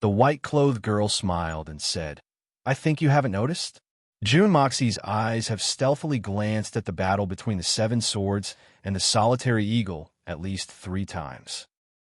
The white-clothed girl smiled and said, I think you haven't noticed? Jun Moxie's eyes have stealthily glanced at the battle between the Seven Swords and the Solitary Eagle at least 3 times.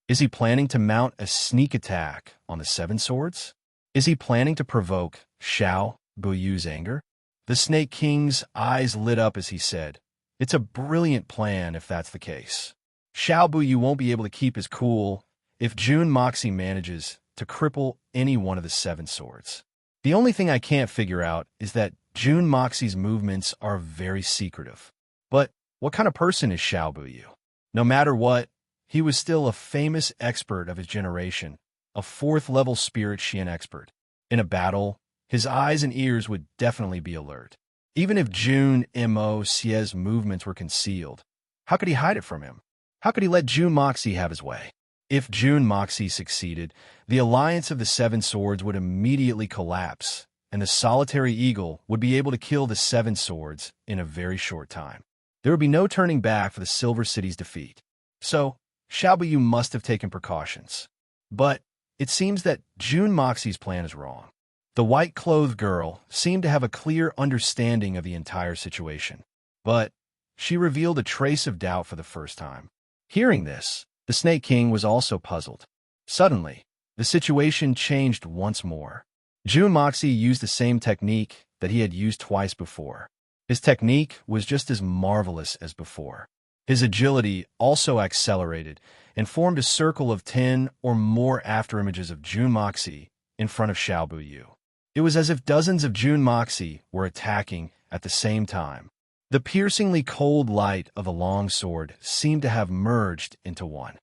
Is he planning to mount a sneak attack on the Seven Swords? Is he planning to provoke Xiao Buyu's anger? The Snake King's eyes lit up as he said, It's a brilliant plan if that's the case. Xiao Buyu won't be able to keep his cool if Jun Moxie manages to cripple any one of the Seven Swords. The only thing I can't figure out is that Jun Moxie's movements are very secretive. But what kind of person is Xiao Buyu? No matter what, he was still a famous expert of his generation, a 4th-level spirit Xian expert. In a battle, his eyes and ears would definitely be alert. Even if Jun Mo Xie's movements were concealed, how could he hide it from him? How could he let Jun Moxie have his way? If Jun Moxie succeeded, the alliance of the Seven Swords would immediately collapse, and the Solitary Eagle would be able to kill the Seven Swords in a very short time. There would be no turning back for the Silver City's defeat. So, Xiao Buyu must have taken precautions. But it seems that Jun Moxie's plan is wrong. The white-clothed girl seemed to have a clear understanding of the entire situation, but she revealed a trace of doubt for the first time. Hearing this, the Snake King was also puzzled. Suddenly, the situation changed once more. Jun Moxie used the same technique that he had used twice before. His technique was just as marvelous as before. His agility also accelerated and formed a circle of 10 or more afterimages of Jun Moxie in front of Xiao Buyu. It was as if dozens of Jun Moxie were attacking at the same time. The piercingly cold light of a long sword seemed to have merged into one.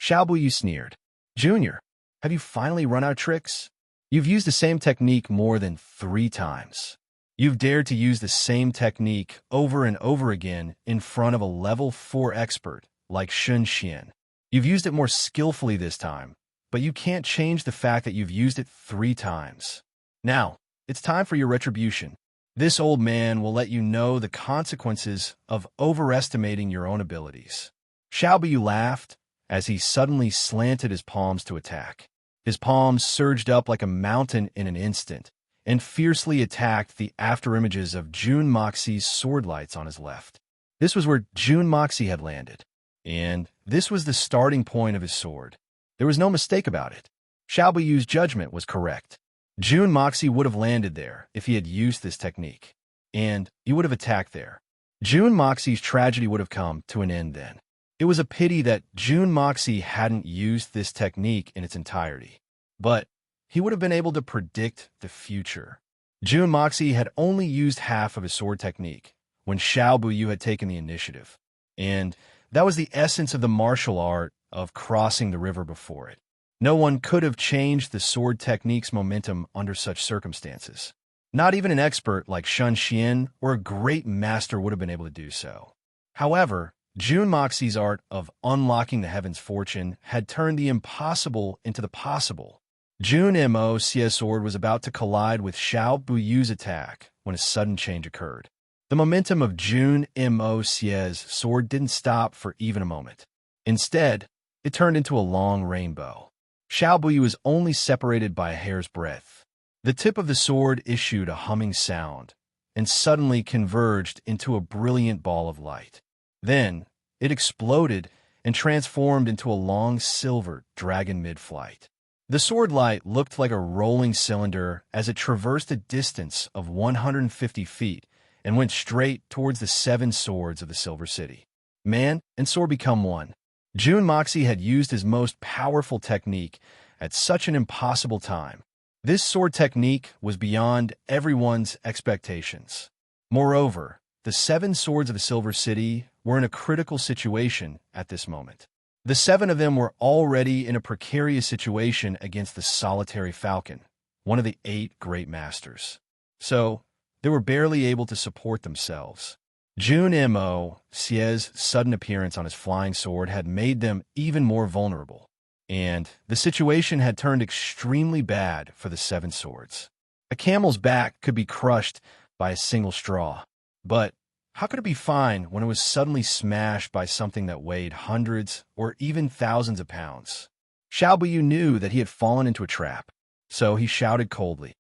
Xiao Buyu sneered. Junior, have you finally run out of tricks? You've used the same technique more than 3 times. You've dared to use the same technique over and over again in front of a level 4 expert like Shun Xian. You've used it more skillfully this time, but you can't change the fact that you've used it 3 times. Now, it's time for your retribution. This old man will let you know the consequences of overestimating your own abilities. Xiao Buyu laughed as he suddenly slanted his palms to attack. His palms surged up like a mountain in an instant and fiercely attacked the afterimages of Jun Moxie's sword lights on his left. This was where Jun Moxie had landed, and this was the starting point of his sword. There was no mistake about it. Xiao Buyu's judgment was correct. Jun Moxie would have landed there if he had used this technique, and he would have attacked there. Jun Moxie's tragedy would have come to an end then. It was a pity that Jun Moxie hadn't used this technique in its entirety, but he would have been able to predict the future. Jun Moxie had only used half of his sword technique when Xiao Buyu had taken the initiative, and that was the essence of the martial art of crossing the river before it. No one could have changed the sword technique's momentum under such circumstances. Not even an expert like Shun Xian or a great master would have been able to do so. However, Jun Moxie's art of unlocking the heaven's fortune had turned the impossible into the possible. Jun Mo Xie's sword was about to collide with Xiao Buyu's attack when a sudden change occurred. The momentum of Jun Mo Xie's sword didn't stop for even a moment. Instead, it turned into a long rainbow. Xiao Buyu was only separated by a hair's breadth. The tip of the sword issued a humming sound and suddenly converged into a brilliant ball of light. Then, it exploded and transformed into a long silver dragon mid-flight. The sword light looked like a rolling cylinder as it traversed a distance of 150 feet and went straight towards the 7 swords of the Silver City. Man and sword become one. Jun Moxie had used his most powerful technique at such an impossible time. This sword technique was beyond everyone's expectations. Moreover, the 7 swords of the Silver City were in a critical situation at this moment. The 7 of them were already in a precarious situation against the solitary falcon, one of the 8 great masters. So, they were barely able to support themselves. Jun Moxie's sudden appearance on his flying sword had made them even more vulnerable, and the situation had turned extremely bad for the 7 swords. A camel's back could be crushed by a single straw, but how could it be fine when it was suddenly smashed by something that weighed hundreds or even thousands of pounds? Xiao Buyu knew that he had fallen into a trap, so he shouted coldly.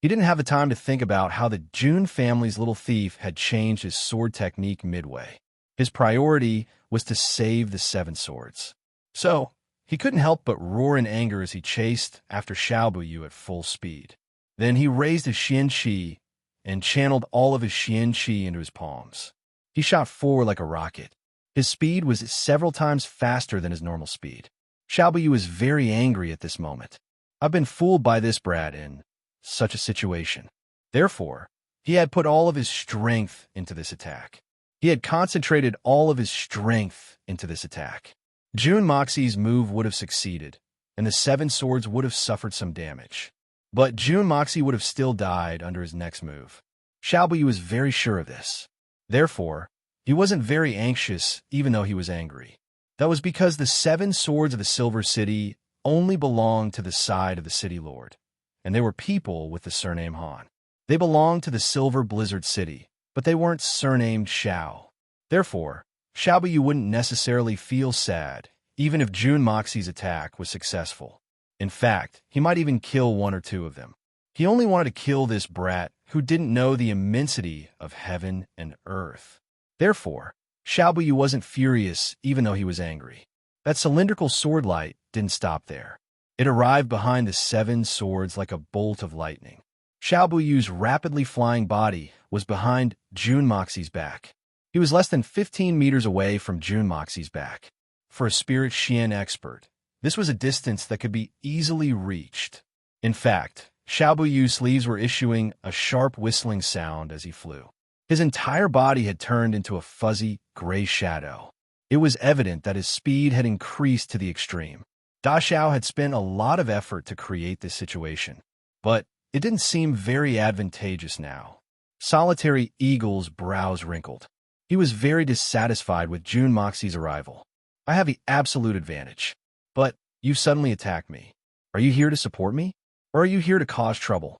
He didn't have the time to think about how the Jun family's little thief had changed his sword technique midway. His priority was to save the 7 swords. So, he couldn't help but roar in anger as he chased after Xiao Buyu at full speed. Then he raised his Xian Qi and channeled all of his Xian Qi into his palms. He shot forward like a rocket. His speed was several times faster than his normal speed. Xiao Buyu was very angry at this moment. I've been fooled by this brat in such a situation. Therefore, he had put all of his strength into this attack. He had concentrated all of his strength into this attack. Jun Moxie's move would have succeeded, and the 7 swords would have suffered some damage. But Jun Moxie would have still died under his next move. Xiao Buyu was very sure of this. Therefore, he wasn't very anxious even though he was angry. That was because the 7 swords of the Silver City only belonged to the side of the City Lord, and they were people with the surname Han. They belonged to the Silver Blizzard City, but they weren't surnamed Xiao. Therefore, Xiao Buyu wouldn't necessarily feel sad, even if Jun Moxie's attack was successful. In fact, he might even kill 1 or 2 of them. He only wanted to kill this brat who didn't know the immensity of heaven and earth. Therefore, Xiao Buyu wasn't furious even though he was angry. That cylindrical sword light didn't stop there. It arrived behind the 7 swords like a bolt of lightning. Xiao Buyu's rapidly flying body was behind Jun Moxie's back. He was less than 15 meters away from Jun Moxie's back. For a spirit Xian expert, this was a distance that could be easily reached. In fact, Xiao Buyu's sleeves were issuing a sharp whistling sound as he flew. His entire body had turned into a fuzzy, gray shadow. It was evident that his speed had increased to the extreme. Da Xiao had spent a lot of effort to create this situation, but it didn't seem very advantageous now. Solitary Eagle's brows wrinkled. He was very dissatisfied with Jun Moxie's arrival. I have the absolute advantage, but you suddenly attacked me. Are you here to support me, or are you here to cause trouble?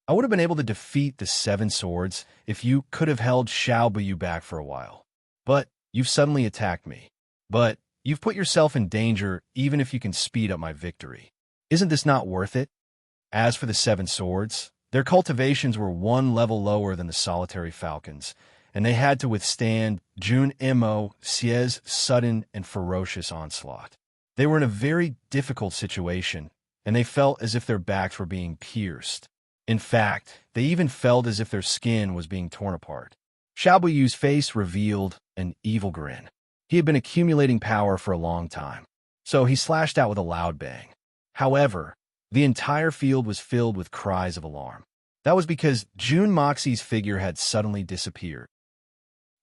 I would have been able to defeat the 7 swords if you could have held Xiao Buyu back for a while. But you've suddenly attacked me. But you've put yourself in danger even if you can speed up my victory. Isn't this not worth it? As for the 7 swords, their cultivations were 1 level lower than the solitary falcons, and they had to withstand Jun Moxie's sudden and ferocious onslaught. They were in a very difficult situation, and they felt as if their backs were being pierced. In fact, they even felt as if their skin was being torn apart. Xiao Buyu's face revealed an evil grin. He had been accumulating power for a long time, so he slashed out with a loud bang. However, the entire field was filled with cries of alarm. That was because Jun Moxie's figure had suddenly disappeared.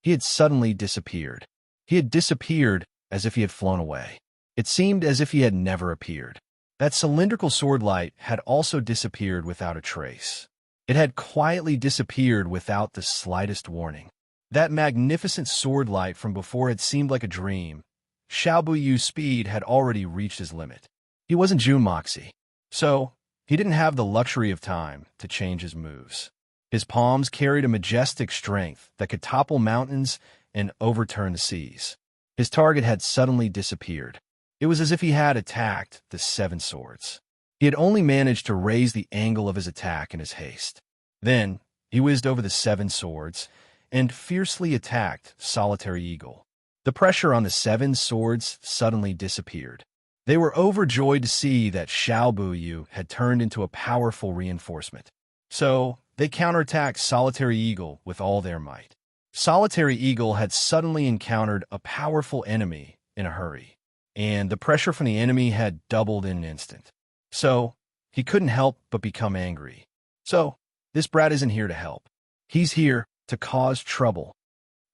He had suddenly disappeared. He had disappeared as if he had flown away. It seemed as if he had never appeared. That cylindrical sword light had also disappeared without a trace. It had quietly disappeared without the slightest warning. That magnificent sword light from before had seemed like a dream. Xiao Buyu's speed had already reached his limit. He wasn't Jun Moxie, so he didn't have the luxury of time to change his moves. His palms carried a majestic strength that could topple mountains and overturn the seas. His target had suddenly disappeared. It was as if he had attacked the 7 swords. He had only managed to raise the angle of his attack in his haste. Then, he whizzed over the 7 swords and fiercely attacked Solitary Eagle. The pressure on the 7 swords suddenly disappeared. They were overjoyed to see that Xiao Buyu had turned into a powerful reinforcement. So, they counterattacked Solitary Eagle with all their might. Solitary Eagle had suddenly encountered a powerful enemy in a hurry, and the pressure from the enemy had doubled in an instant. So, he couldn't help but become angry. So, this brat isn't here to help. He's here to cause trouble.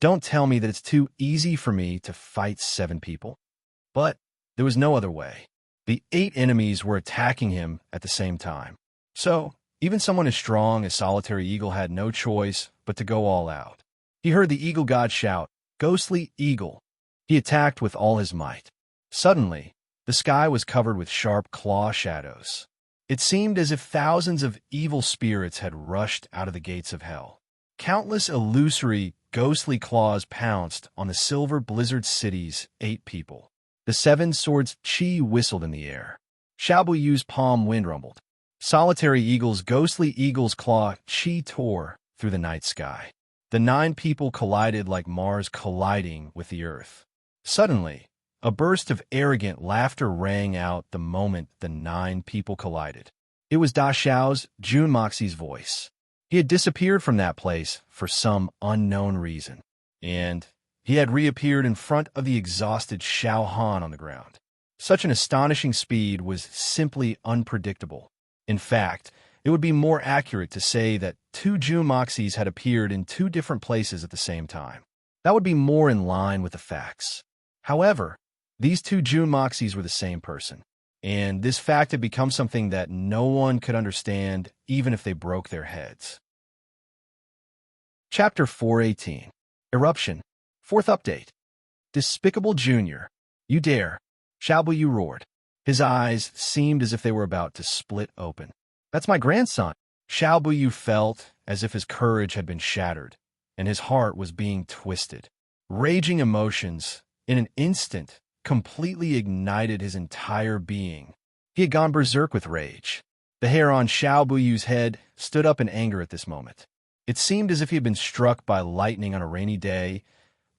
Don't tell me that it's too easy for me to fight 7 people. But there was no other way. The 8 enemies were attacking him at the same time. So, even someone as strong as Solitary Eagle had no choice but to go all out. He heard the eagle god shout, "Ghostly Eagle!" He attacked with all his might. Suddenly, the sky was covered with sharp claw shadows. It seemed as if thousands of evil spirits had rushed out of the gates of hell. Countless illusory, ghostly claws pounced on the Silver Blizzard City's 8 people. The 7 swords' chi whistled in the air. Xiaobuyu's palm wind rumbled. Solitary Eagle's ghostly eagle's claw chi tore through the night sky. The 9 people collided like Mars colliding with the Earth. Suddenly, a burst of arrogant laughter rang out the moment the 9 people collided. It was Da Xiao's Jun Moxie's voice. He had disappeared from that place for some unknown reason, and he had reappeared in front of the exhausted Xiao Han on the ground. Such an astonishing speed was simply unpredictable. In fact, it would be more accurate to say that 2 Jun Moxies had appeared in 2 different places at the same time. That would be more in line with the facts. However, these 2 Jun Moxies were the same person, and this fact had become something that no one could understand even if they broke their heads. Chapter 418. Eruption. 4th update. Despicable Junior. You dare. Xiaobuyu roared. His eyes seemed as if they were about to split open. That's my grandson. Xiaobuyu felt as if his courage had been shattered, and his heart was being twisted. Raging emotions, in an instant, completely ignited his entire being. He had gone berserk with rage. The hair on Xiaobuyu's head stood up in anger at this moment. It seemed as if he had been struck by lightning on a rainy day,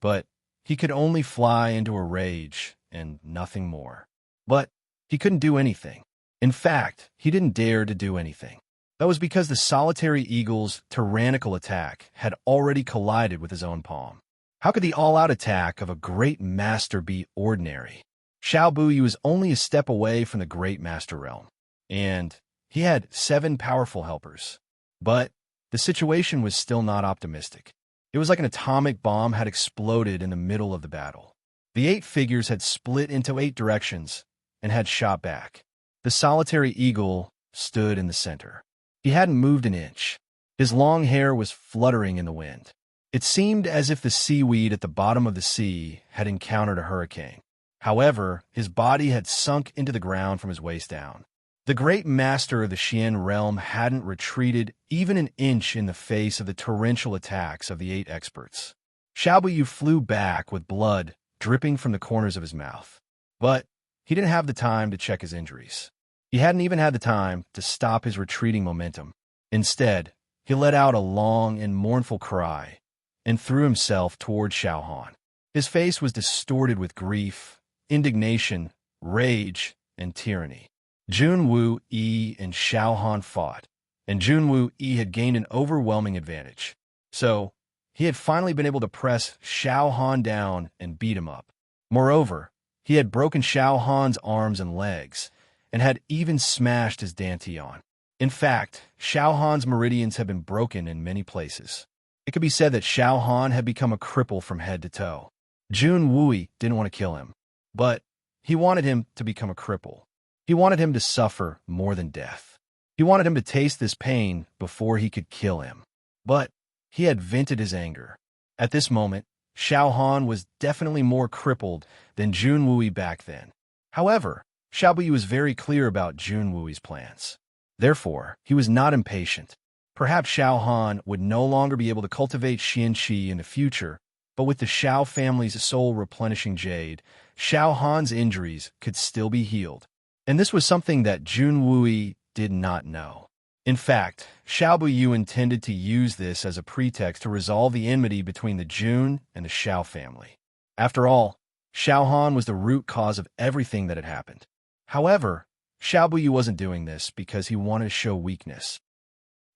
but he could only fly into a rage and nothing more. But he couldn't do anything. In fact, he didn't dare to do anything. That was because the Solitary Eagle's tyrannical attack had already collided with his own palm. How could the all-out attack of a great master be ordinary? Xiaobuyu was only a step away from the great master realm, and he had 7 powerful helpers. But the situation was still not optimistic. It was like an atomic bomb had exploded in the middle of the battle. The 8 figures had split into 8 directions and had shot back. The Solitary Eagle stood in the center. He hadn't moved an inch. His long hair was fluttering in the wind. It seemed as if the seaweed at the bottom of the sea had encountered a hurricane. However, his body had sunk into the ground from his waist down. The great master of the Xian realm hadn't retreated even an inch in the face of the torrential attacks of the 8 experts. Xiaobuyu flew back with blood dripping from the corners of his mouth. But he didn't have the time to check his injuries. He hadn't even had the time to stop his retreating momentum. Instead, he let out a long and mournful cry and threw himself toward Xiao Han. His face was distorted with grief, indignation, rage, and tyranny. Jun Wu Yi and Xiao Han fought, and Jun Wu Yi had gained an overwhelming advantage. So, he had finally been able to press Xiao Han down and beat him up. Moreover, he had broken Xiao Han's arms and legs, and had even smashed his dantian. In fact, Xiao Han's meridians had been broken in many places. It could be said that Xiao Han had become a cripple from head to toe. Jun Wui didn't want to kill him, but he wanted him to become a cripple. He wanted him to suffer more than death. He wanted him to taste this pain before he could kill him. But he had vented his anger. At this moment, Xiao Han was definitely more crippled than Jun Wui back then. However, Xiaobuyu was very clear about Jun Wui's plans. Therefore, he was not impatient. Perhaps Xiao Han would no longer be able to cultivate Xian Qi in the future, but with the Xiao family's soul-replenishing jade, Xiao Han's injuries could still be healed. And this was something that Jun Wui did not know. In fact, Xiaobuyu intended to use this as a pretext to resolve the enmity between the Jun and the Xiao family. After all, Xiao Han was the root cause of everything that had happened. However, Xiao Buyu wasn't doing this because he wanted to show weakness.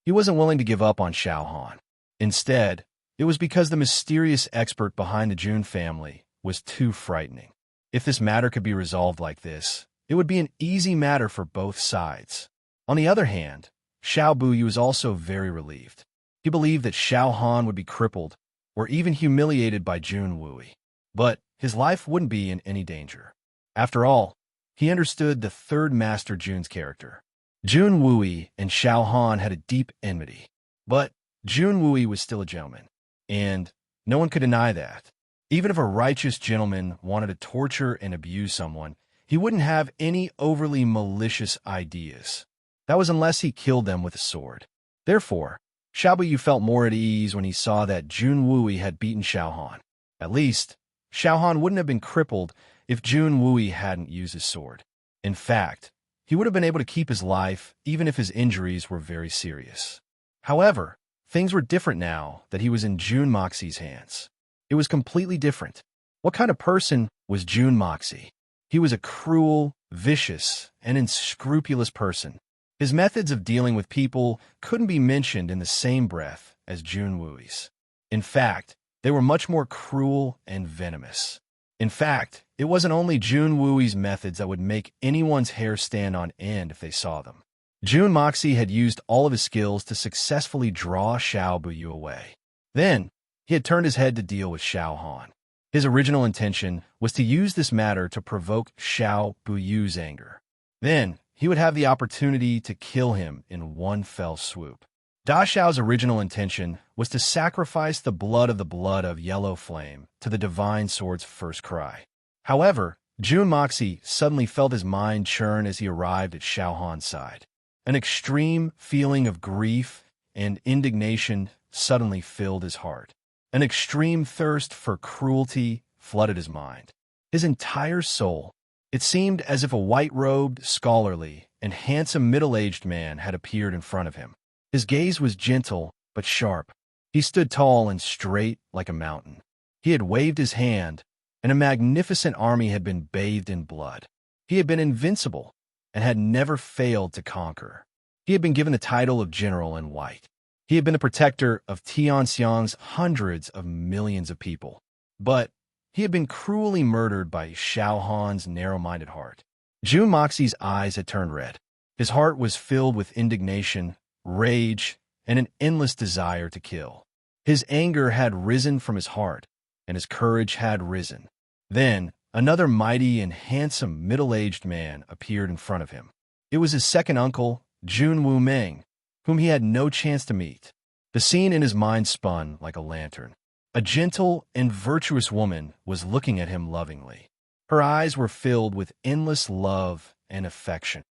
He wasn't willing to give up on Xiao Han. Instead, it was because the mysterious expert behind the Jun family was too frightening. If this matter could be resolved like this, it would be an easy matter for both sides. On the other hand, Xiao Buyu was also very relieved. He believed that Xiao Han would be crippled or even humiliated by Jun Wui. But his life wouldn't be in any danger. After all, he understood the third master Jun's character. Jun Wui and Xiao Han had a deep enmity. But Jun Wui was still a gentleman, and no one could deny that. Even if a righteous gentleman wanted to torture and abuse someone, he wouldn't have any overly malicious ideas. That was unless he killed them with a sword. Therefore, Xiao Buyu felt more at ease when he saw that Jun Wui had beaten Xiao Han. At least, Xiao Han wouldn't have been crippled if Jun Wui hadn't used his sword. In fact, he would have been able to keep his life even if his injuries were very serious. However, things were different now that he was in Jun Moxi's hands. It was completely different. What kind of person was Jun Moxi? He was a cruel, vicious, and unscrupulous person. His methods of dealing with people couldn't be mentioned in the same breath as Jun Wui's. In fact, they were much more cruel and venomous. In fact, it wasn't only Jun Wui's methods that would make anyone's hair stand on end if they saw them. Jun Moxi had used all of his skills to successfully draw Xiao Buyu away. Then, he had turned his head to deal with Xiao Han. His original intention was to use this matter to provoke Xiao Buyu's anger. Then, he would have the opportunity to kill him in one fell swoop. Da Xiao's original intention was to sacrifice the blood of Yellow Flame to the Divine Sword's first cry. However, Jun Moxi suddenly felt his mind churn as he arrived at Xiao Han's side. An extreme feeling of grief and indignation suddenly filled his heart. An extreme thirst for cruelty flooded his mind. His entire soul. It seemed as if a white-robed, scholarly, and handsome middle-aged man had appeared in front of him. His gaze was gentle but sharp. He stood tall and straight like a mountain. He had waved his hand, and a magnificent army had been bathed in blood. He had been invincible and had never failed to conquer. He had been given the title of General in White. He had been the protector of Tianxiang's hundreds of millions of people. But he had been cruelly murdered by Xiao Han's narrow-minded heart. Jun Moxi's eyes had turned red. His heart was filled with indignation, rage, and an endless desire to kill. His anger had risen from his heart, and his courage had risen. Then, another mighty and handsome middle-aged man appeared in front of him. It was his second uncle, Jun Wumeng, whom he had no chance to meet. The scene in his mind spun like a lantern. A gentle and virtuous woman was looking at him lovingly. Her eyes were filled with endless love and affection.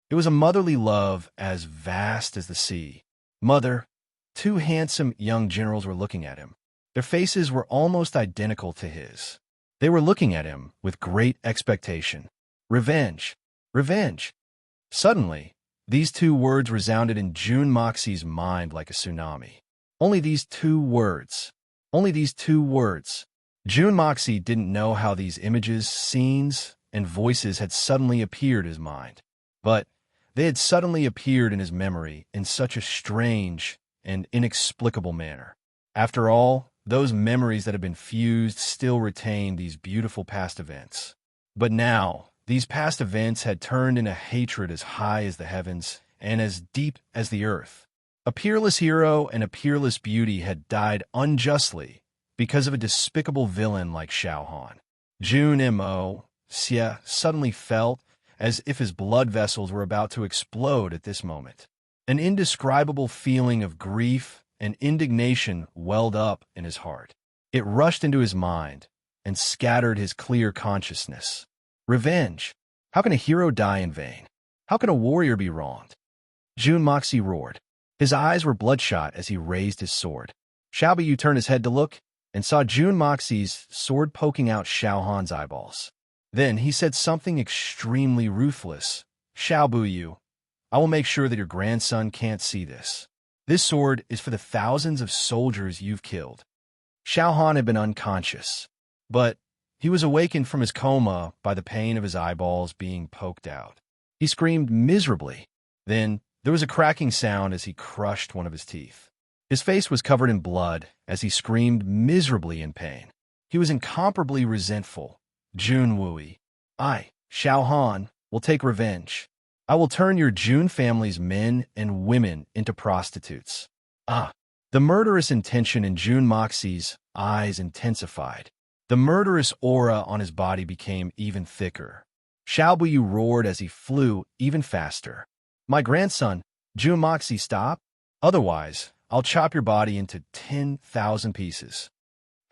It was a motherly love as vast as the sea. Mother, two handsome young generals were looking at him. Their faces were almost identical to his. They were looking at him with great expectation. Revenge. Revenge. Suddenly, these two words resounded in Jun Moxi's mind like a tsunami. Only these two words. Only these two words. Jun Moxi didn't know how these images, scenes, and voices had suddenly appeared in his mind. But they had suddenly appeared in his memory in such a strange and inexplicable manner. After all, those memories that had been fused still retained these beautiful past events. But now, these past events had turned into hatred as high as the heavens and as deep as the earth. A peerless hero and a peerless beauty had died unjustly because of a despicable villain like Xiao Han. Jun Mo Xie suddenly felt as if his blood vessels were about to explode at this moment. An indescribable feeling of grief and indignation welled up in his heart. It rushed into his mind and scattered his clear consciousness. Revenge. How can a hero die in vain? How can a warrior be wronged? Jun Moxi roared. His eyes were bloodshot as he raised his sword. Xiao Buyu turned his head to look and saw Jun Moxi's sword poking out Xiao Han's eyeballs. Then he said something extremely ruthless. Xiao Buyu, I will make sure that your grandson can't see this. This sword is for the thousands of soldiers you've killed. Xiao Han had been unconscious, but He was awakened from his coma by the pain of his eyeballs being poked out. He screamed miserably. Then there was a cracking sound as he crushed one of his teeth. His face was covered in blood as he screamed miserably in pain. He was incomparably resentful. Jun Wui, I, Xiao Han, will take revenge. I will turn your Jun family's men and women into prostitutes. Ah! The murderous intention in Jun Moxie's eyes intensified. The murderous aura on his body became even thicker. Xiao Buyu roared as he flew even faster. My grandson, Jun Moxie, stop. Otherwise, I'll chop your body into 10,000 pieces.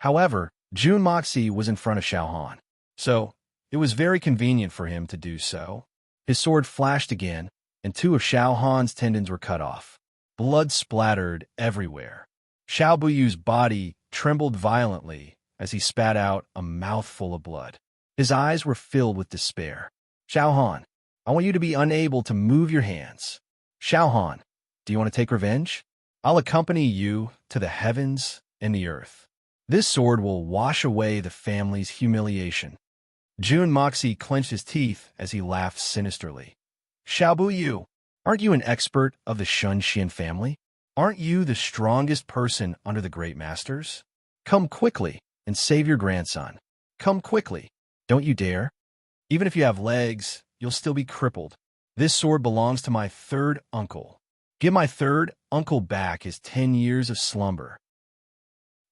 However, Jun Moxie was in front of Xiao Han, so it was very convenient for him to do so. His sword flashed again, and 2 of Xiao Han's tendons were cut off. Blood splattered everywhere. Xiao Buyu's body trembled violently as he spat out a mouthful of blood. His eyes were filled with despair. Xiao Han, I want you to be unable to move your hands. Xiao Han, do you want to take revenge? I'll accompany you to the heavens and the earth. This sword will wash away the family's humiliation. Jun Moxie clenched his teeth as he laughed sinisterly. Xiao Buyu, aren't you an expert of the Shun Xian family? Aren't you the strongest person under the great masters? Come quickly and save your grandson. Come quickly. Don't you dare. Even if you have legs, you'll still be crippled. This sword belongs to my 3rd uncle. Give my 3rd uncle back his 10 years of slumber.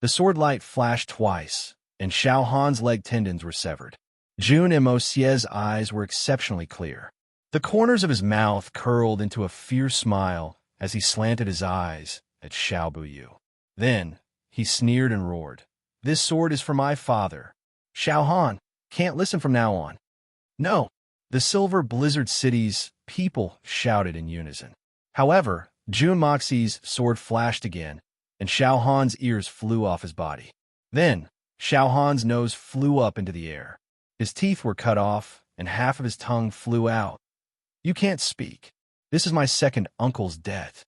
The sword light flashed twice, and Xiao Han's leg tendons were severed. Jun Moxie's eyes were exceptionally clear. The corners of his mouth curled into a fierce smile as he slanted his eyes at Xiao Buyu. Then he sneered and roared, This sword is for my father. Xiao Han, can't listen from now on. No, the Silver Blizzard City's people shouted in unison. However, Jun Moxie's sword flashed again, and Xiao Han's ears flew off his body. Then, Xiao Han's nose flew up into the air. His teeth were cut off, and half of his tongue flew out. You can't speak. This is my 2nd uncle's death.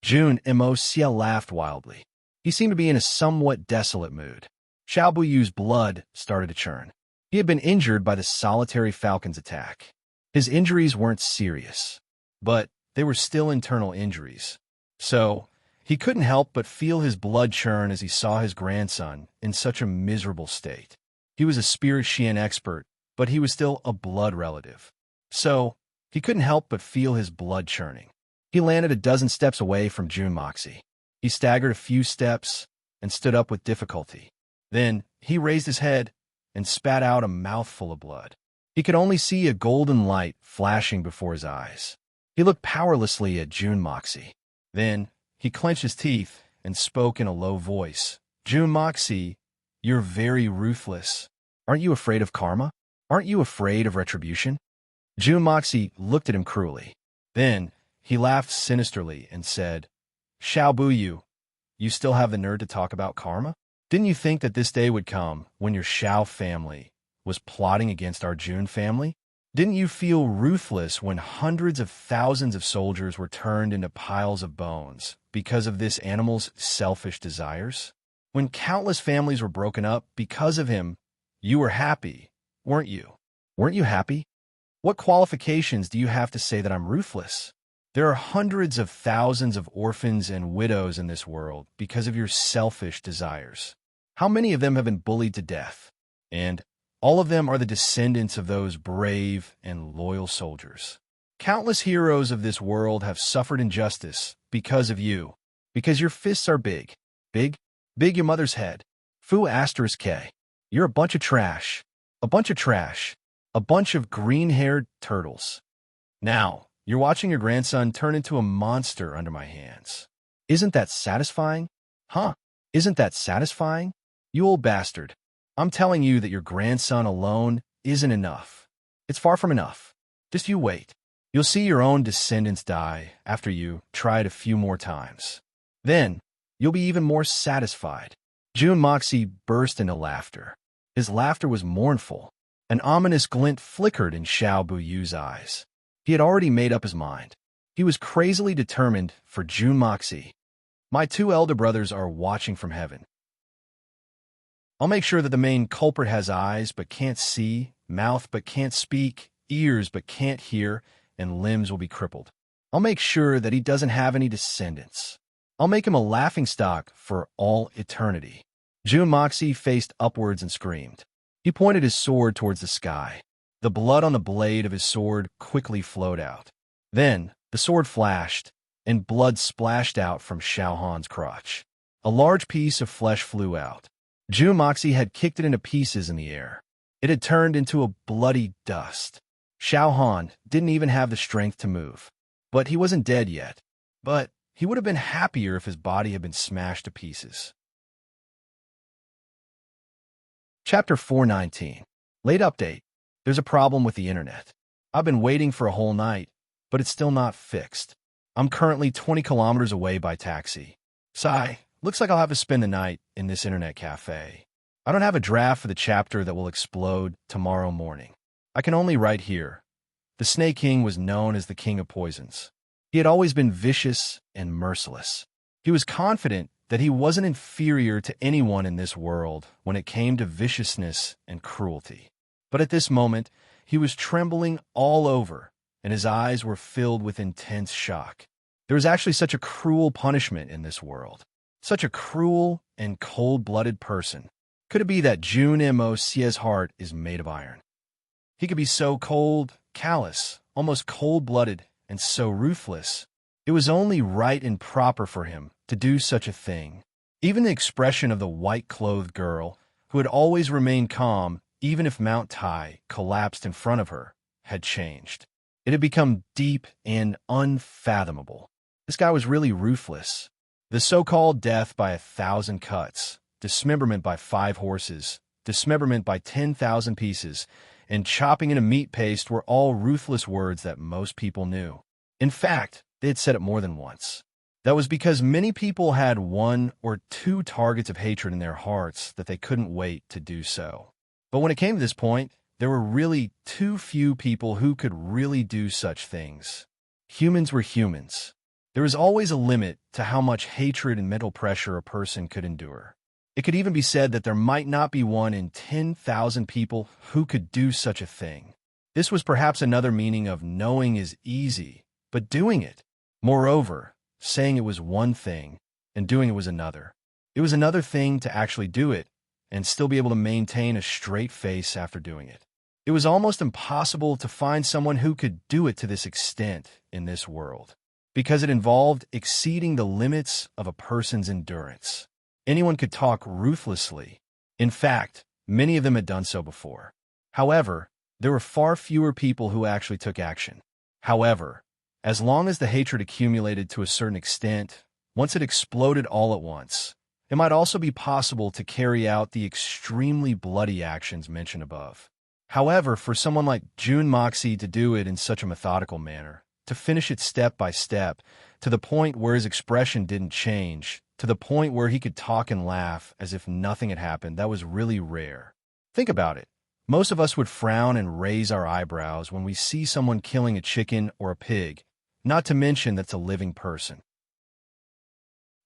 Jun Moxie laughed wildly. He seemed to be in a somewhat desolate mood. Xiao Buyu's blood started to churn. He had been injured by the solitary falcon's attack. His injuries weren't serious, but they were still internal injuries. So, he couldn't help but feel his blood churn as he saw his grandson in such a miserable state. He was a spirit Xian expert, but he was still a blood relative. So, he couldn't help but feel his blood churning. He landed a dozen steps away from Jun Moxie. He staggered a few steps and stood up with difficulty. Then, he raised his head and spat out a mouthful of blood. He could only see a golden light flashing before his eyes. He looked powerlessly at Jun Moxie. Then, he clenched his teeth and spoke in a low voice. Jun Moxie, you're very ruthless. Aren't you afraid of karma? Aren't you afraid of retribution? Jun Moxie looked at him cruelly. Then, he laughed sinisterly and said, Xiao Buyu, you still have the nerve to talk about karma? Didn't you think that this day would come when your Xiao family was plotting against our Jun family? Didn't you feel ruthless when hundreds of thousands of soldiers were turned into piles of bones because of this animal's selfish desires? When countless families were broken up because of him, you were happy, weren't you? Weren't you happy? What qualifications do you have to say that I'm ruthless? There are hundreds of thousands of orphans and widows in this world because of your selfish desires. How many of them have been bullied to death? And all of them are the descendants of those brave and loyal soldiers. Countless heroes of this world have suffered injustice because of you, because your fists are big. Big your mother's head. Fu asterisk K. You're a bunch of trash. A bunch of trash. A bunch of green-haired turtles. Now, you're watching your grandson turn into a monster under my hands. Isn't that satisfying? Huh? Isn't that satisfying? You old bastard. I'm telling you that your grandson alone isn't enough. It's far from enough. Just you wait. You'll see your own descendants die after you try it a few more times. Then, you'll be even more satisfied. Jun Moxie burst into laughter. His laughter was mournful. An ominous glint flickered in Xiao Buyu's eyes. He had already made up his mind. He was crazily determined for Jun Moxie. My 2 elder brothers are watching from heaven. I'll make sure that the main culprit has eyes but can't see, mouth but can't speak, ears but can't hear, and limbs will be crippled. I'll make sure that he doesn't have any descendants. I'll make him a laughingstock for all eternity." Jun Moxie faced upwards and screamed. He pointed his sword towards the sky. The blood on the blade of his sword quickly flowed out. Then the sword flashed, and blood splashed out from Xiao Han's crotch. A large piece of flesh flew out. Jun Moxie had kicked it into pieces in the air. It had turned into a bloody dust. Xiao Han didn't even have the strength to move. But he wasn't dead yet. But he would have been happier if his body had been smashed to pieces. Chapter 419. Late update. There's a problem with the internet. I've been waiting for a whole night, but it's still not fixed. I'm currently 20 kilometers away by taxi. Sigh, looks like I'll have to spend the night in this internet cafe. I don't have a draft for the chapter that will explode tomorrow morning. I can only write here. The Snake King was known as the King of Poisons. He had always been vicious and merciless. He was confident that he wasn't inferior to anyone in this world when it came to viciousness and cruelty. But at this moment, he was trembling all over, and his eyes were filled with intense shock. There was actually such a cruel punishment in this world. Such a cruel and cold-blooded person. Could it be that Jun Moxie's heart is made of iron? He could be so cold, callous, almost cold-blooded, and so ruthless. It was only right and proper for him to do such a thing. Even the expression of the white-clothed girl, who had always remained calm even if Mount Tai collapsed in front of her, had changed. It had become deep and unfathomable. This guy was really ruthless. The so-called death by 1,000 cuts, dismemberment by 5 horses, dismemberment by 10,000 pieces, and chopping into meat paste were all ruthless words that most people knew. In fact, they had said it more than once. That was because many people had 1 or 2 targets of hatred in their hearts that they couldn't wait to do so. But when it came to this point, there were really too few people who could really do such things. Humans were humans. There was always a limit to how much hatred and mental pressure a person could endure. It could even be said that there might not be 1 in 10,000 people who could do such a thing. This was perhaps another meaning of knowing is easy, but doing it. Moreover, saying it was one thing and doing it was another. It was another thing to actually do it and still be able to maintain a straight face after doing it. It was almost impossible to find someone who could do it to this extent in this world, because it involved exceeding the limits of a person's endurance. Anyone could talk ruthlessly. In fact, many of them had done so before. However, there were far fewer people who actually took action. However, as long as the hatred accumulated to a certain extent, once it exploded all at once, it might also be possible to carry out the extremely bloody actions mentioned above. However, for someone like Jun Moxie to do it in such a methodical manner, to finish it step by step, to the point where his expression didn't change, to the point where he could talk and laugh as if nothing had happened, that was really rare. Think about it. Most of us would frown and raise our eyebrows when we see someone killing a chicken or a pig, not to mention that's a living person.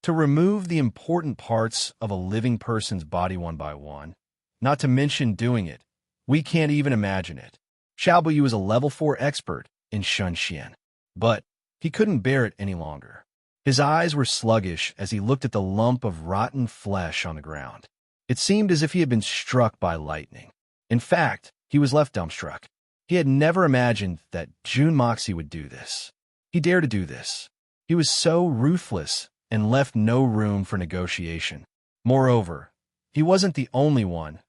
To remove the important parts of a living person's body one by one, not to mention doing it, we can't even imagine it. Xiaobu was a level 4 expert in Shunxian, but he couldn't bear it any longer. His eyes were sluggish as he looked at the lump of rotten flesh on the ground. It seemed as if he had been struck by lightning. In fact, he was left dumbstruck. He had never imagined that Jun Moxie would do this. He dared to do this. He was so ruthless and left no room for negotiation. Moreover, he wasn't the only one.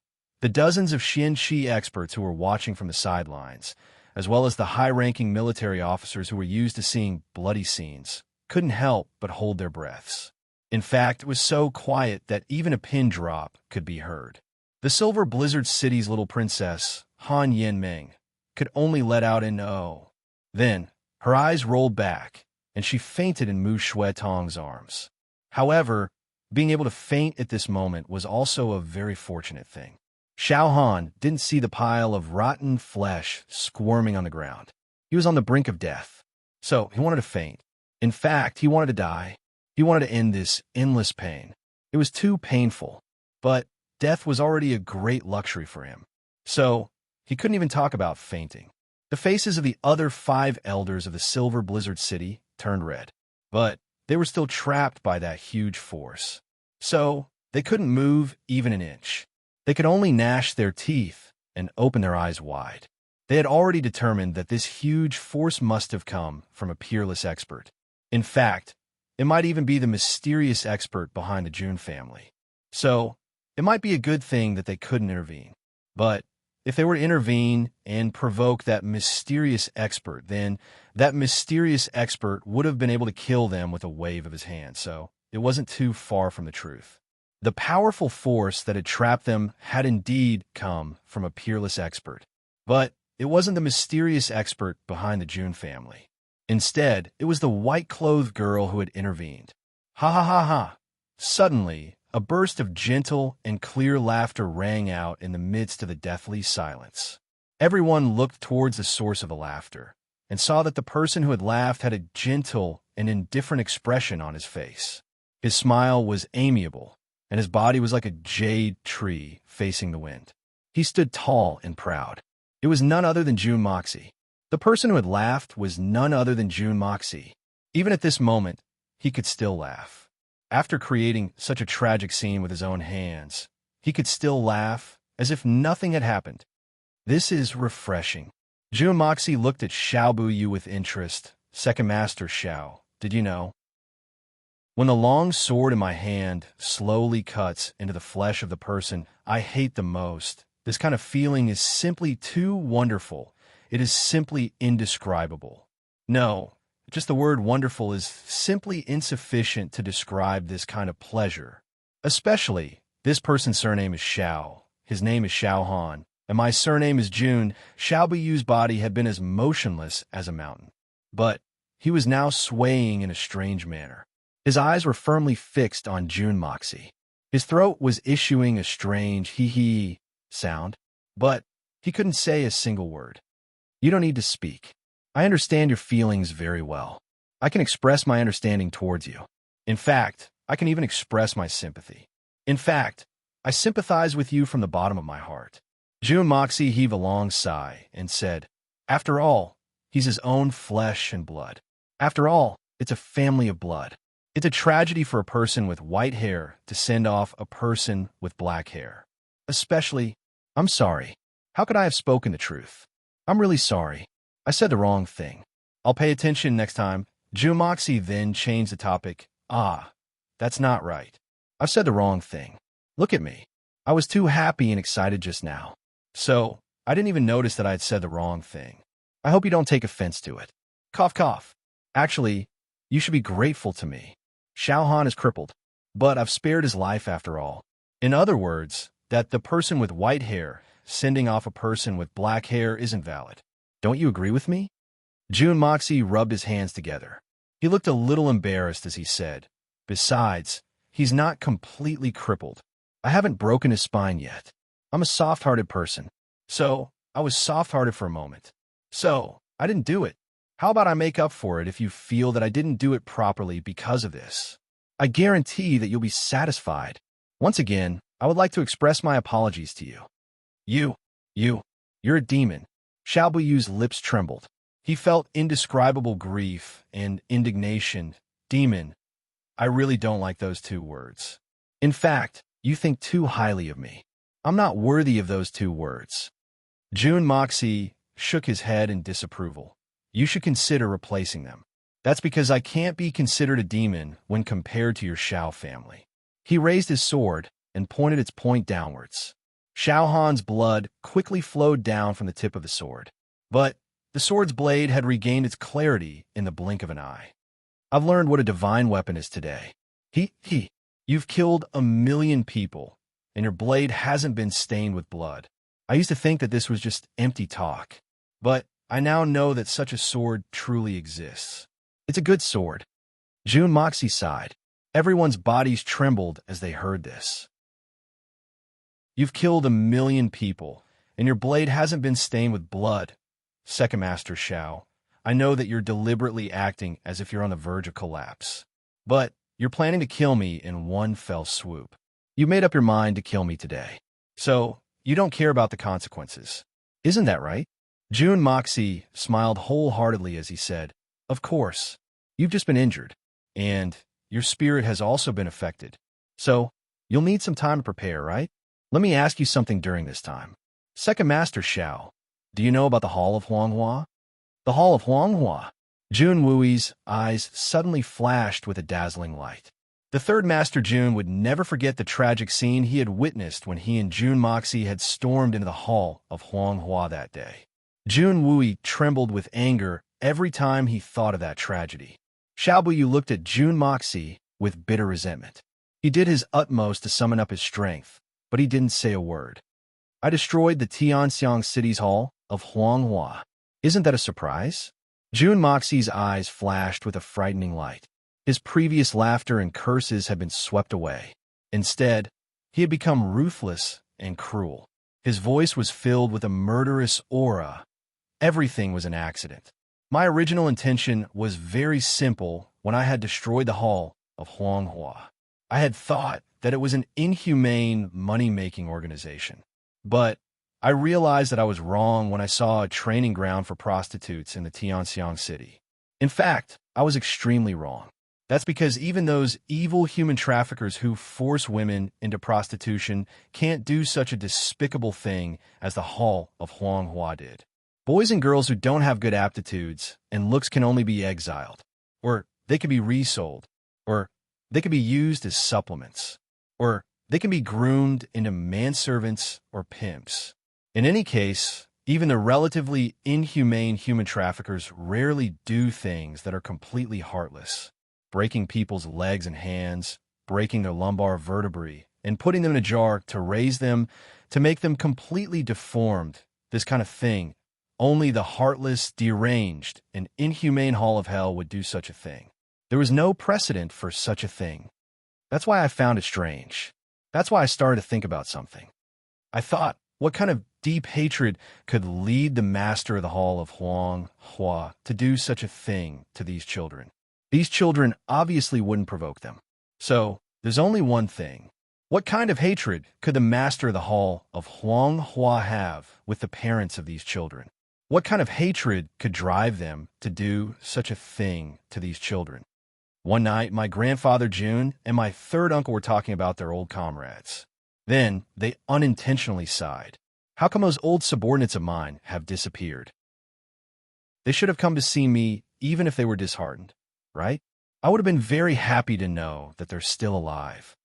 The dozens of Xianxi experts who were watching from the sidelines, as well as the high-ranking military officers who were used to seeing bloody scenes, couldn't help but hold their breaths. In fact, it was so quiet that even a pin drop could be heard. The Silver Blizzard City's little princess, Han Yanming, could only let out an "oh." Then, her eyes rolled back, and she fainted in Mu Shuetong's arms. However, being able to faint at this moment was also a very fortunate thing. Xiao Han didn't see the pile of rotten flesh squirming on the ground. He was on the brink of death, so he wanted to faint. In fact, he wanted to die. He wanted to end this endless pain. It was too painful, but death was already a great luxury for him. So, he couldn't even talk about fainting. The faces of the other 5 elders of the Silver Blizzard City turned red. But they were still trapped by that huge force. So, they couldn't move even an inch. They could only gnash their teeth and open their eyes wide. They had already determined that this huge force must have come from a peerless expert. In fact, it might even be the mysterious expert behind the June family. So, it might be a good thing that they couldn't intervene. But if they were to intervene and provoke that mysterious expert, then that mysterious expert would have been able to kill them with a wave of his hand. So, it wasn't too far from the truth. The powerful force that had trapped them had indeed come from a peerless expert. But it wasn't the mysterious expert behind the June family. Instead, it was the white-clothed girl who had intervened. Ha ha ha ha! Suddenly, a burst of gentle and clear laughter rang out in the midst of the deathly silence. Everyone looked towards the source of the laughter and saw that the person who had laughed had a gentle and indifferent expression on his face. His smile was amiable, and his body was like a jade tree facing the wind. He stood tall and proud. It was none other than June Moxie. The person who had laughed was none other than June Moxie. Even at this moment, he could still laugh. After creating such a tragic scene with his own hands, he could still laugh as if nothing had happened. This is refreshing. June Moxie looked at Xiao Buyu with interest. Second Master Xiao, did you know? When the long sword in my hand slowly cuts into the flesh of the person I hate the most, this kind of feeling is simply too wonderful. It is simply indescribable. No, just the word wonderful is simply insufficient to describe this kind of pleasure. Especially, this person's surname is Xiao, his name is Xiao Han, and my surname is June. Xiao Buyu's body had been as motionless as a mountain. But he was now swaying in a strange manner. His eyes were firmly fixed on June Moxie. His throat was issuing a strange hee-hee sound, but he couldn't say a single word. You don't need to speak. I understand your feelings very well. I can express my understanding towards you. In fact, I can even express my sympathy. In fact, I sympathize with you from the bottom of my heart. June Moxie heaved a long sigh and said, After all, he's his own flesh and blood. After all, it's a family of blood. It's a tragedy for a person with white hair to send off a person with black hair. Especially, I'm sorry. How could I have spoken the truth? I'm really sorry. I said the wrong thing. I'll pay attention next time. June Moxie then changed the topic. That's not right. I've said the wrong thing. Look at me. I was too happy and excited just now. So, I didn't even notice that I had said the wrong thing. I hope you don't take offense to it. Cough, cough. Actually, you should be grateful to me. Xiao Han is crippled, but I've spared his life after all. In other words, that the person with white hair sending off a person with black hair isn't valid. Don't you agree with me? June Moxie rubbed his hands together. He looked a little embarrassed as he said, Besides, he's not completely crippled. I haven't broken his spine yet. I'm a soft-hearted person. So, I was soft-hearted for a moment. So, I didn't do it. How about I make up for it if you feel that I didn't do it properly because of this? I guarantee that you'll be satisfied. Once again, I would like to express my apologies to you. You're a demon. Xiao Buyu's lips trembled. He felt indescribable grief and indignation. Demon. I really don't like those 2 words. In fact, you think too highly of me. I'm not worthy of those 2 words. June Moxie shook his head in disapproval. You should consider replacing them. That's because I can't be considered a demon when compared to your Xiao family. He raised his sword and pointed its point downwards. Xiao Han's blood quickly flowed down from the tip of the sword. But the sword's blade had regained its clarity in the blink of an eye. I've learned what a divine weapon is today. You've killed 1,000,000 people, and your blade hasn't been stained with blood. I used to think that this was just empty talk. But I now know that such a sword truly exists. It's a good sword. June Moxie sighed. Everyone's bodies trembled as they heard this. You've killed 1,000,000 people, and your blade hasn't been stained with blood. Second Master Xiao, I know that you're deliberately acting as if you're on the verge of collapse. But you're planning to kill me in one fell swoop. You made up your mind to kill me today. So, you don't care about the consequences. Isn't that right? Jun Moxie smiled wholeheartedly as he said, Of course. You've just been injured. And your spirit has also been affected. So, you'll need some time to prepare, right? Let me ask you something during this time. Second Master Xiao, do you know about the Hall of Huanghua? The Hall of Huanghua. Jun Wui's eyes suddenly flashed with a dazzling light. The third Master Jun would never forget the tragic scene he had witnessed when he and Jun Moxie had stormed into the Hall of Huanghua that day. Jun Wui trembled with anger every time he thought of that tragedy. Xiao Buyu looked at Jun Moxie with bitter resentment. He did his utmost to summon up his strength, but he didn't say a word. I destroyed the Tianxiang City's Hall of Huanghua. Isn't that a surprise? Jun Moxie's eyes flashed with a frightening light. His previous laughter and curses had been swept away. Instead, he had become ruthless and cruel. His voice was filled with a murderous aura. Everything was an accident. My original intention was very simple when I had destroyed the Hall of Huanghua. I had thought that it was an inhumane, money-making organization. But I realized that I was wrong when I saw a training ground for prostitutes in the Tianxiang city. In fact, I was extremely wrong. That's because even those evil human traffickers who force women into prostitution can't do such a despicable thing as the Hall of Huanghua did. Boys and girls who don't have good aptitudes and looks can only be exiled, or they can be resold, or they can be used as supplements, or they can be groomed into manservants or pimps. In any case, even the relatively inhumane human traffickers rarely do things that are completely heartless, breaking people's legs and hands, breaking their lumbar vertebrae, and putting them in a jar to raise them, to make them completely deformed. This kind of thing, only the heartless, deranged, and inhumane Hall of Hell would do such a thing. There was no precedent for such a thing. That's why I found it strange. That's why I started to think about something. I thought, what kind of deep hatred could lead the master of the Hall of Huanghua to do such a thing to these children? These children obviously wouldn't provoke them. So, there's only one thing. What kind of hatred could the master of the Hall of Huanghua have with the parents of these children? What kind of hatred could drive them to do such a thing to these children? One night, my grandfather Jun and my third uncle were talking about their old comrades. Then, they unintentionally sighed. How come those old subordinates of mine have disappeared? They should have come to see me even if they were disheartened, right? I would have been very happy to know that they're still alive.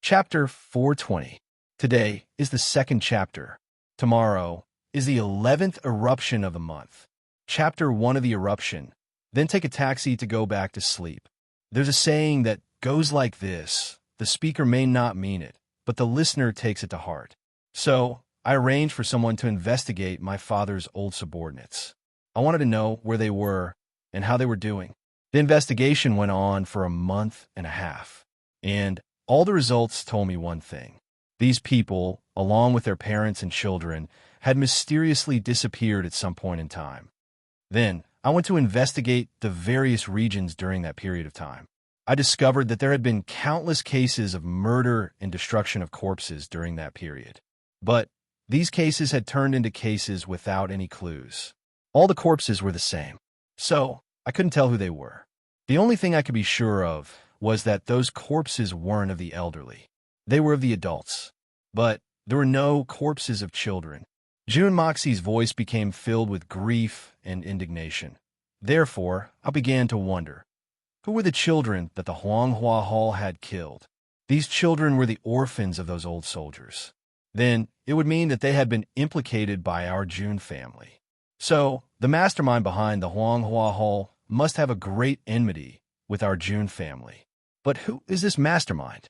Chapter 420. Today is the second chapter. Tomorrow is the 11th eruption of the month. Chapter 1 of the eruption. Then take a taxi to go back to sleep. There's a saying that goes like this. The speaker may not mean it, but the listener takes it to heart. So, I arranged for someone to investigate my father's old subordinates. I wanted to know where they were and how they were doing. The investigation went on for a month and a half, and all the results told me one thing. These people, along with their parents and children, had mysteriously disappeared at some point in time. Then, I went to investigate the various regions during that period of time. I discovered that there had been countless cases of murder and destruction of corpses during that period. But these cases had turned into cases without any clues. All the corpses were the same, so I couldn't tell who they were. The only thing I could be sure of was that those corpses weren't of the elderly. They were of the adults. But there were no corpses of children. Jun Moxie's voice became filled with grief and indignation. Therefore, I began to wonder, who were the children that the Huanghua Hall had killed? These children were the orphans of those old soldiers. Then, it would mean that they had been implicated by our Jun family. So, the mastermind behind the Huanghua Hall must have a great enmity with our Jun family. But who is this mastermind?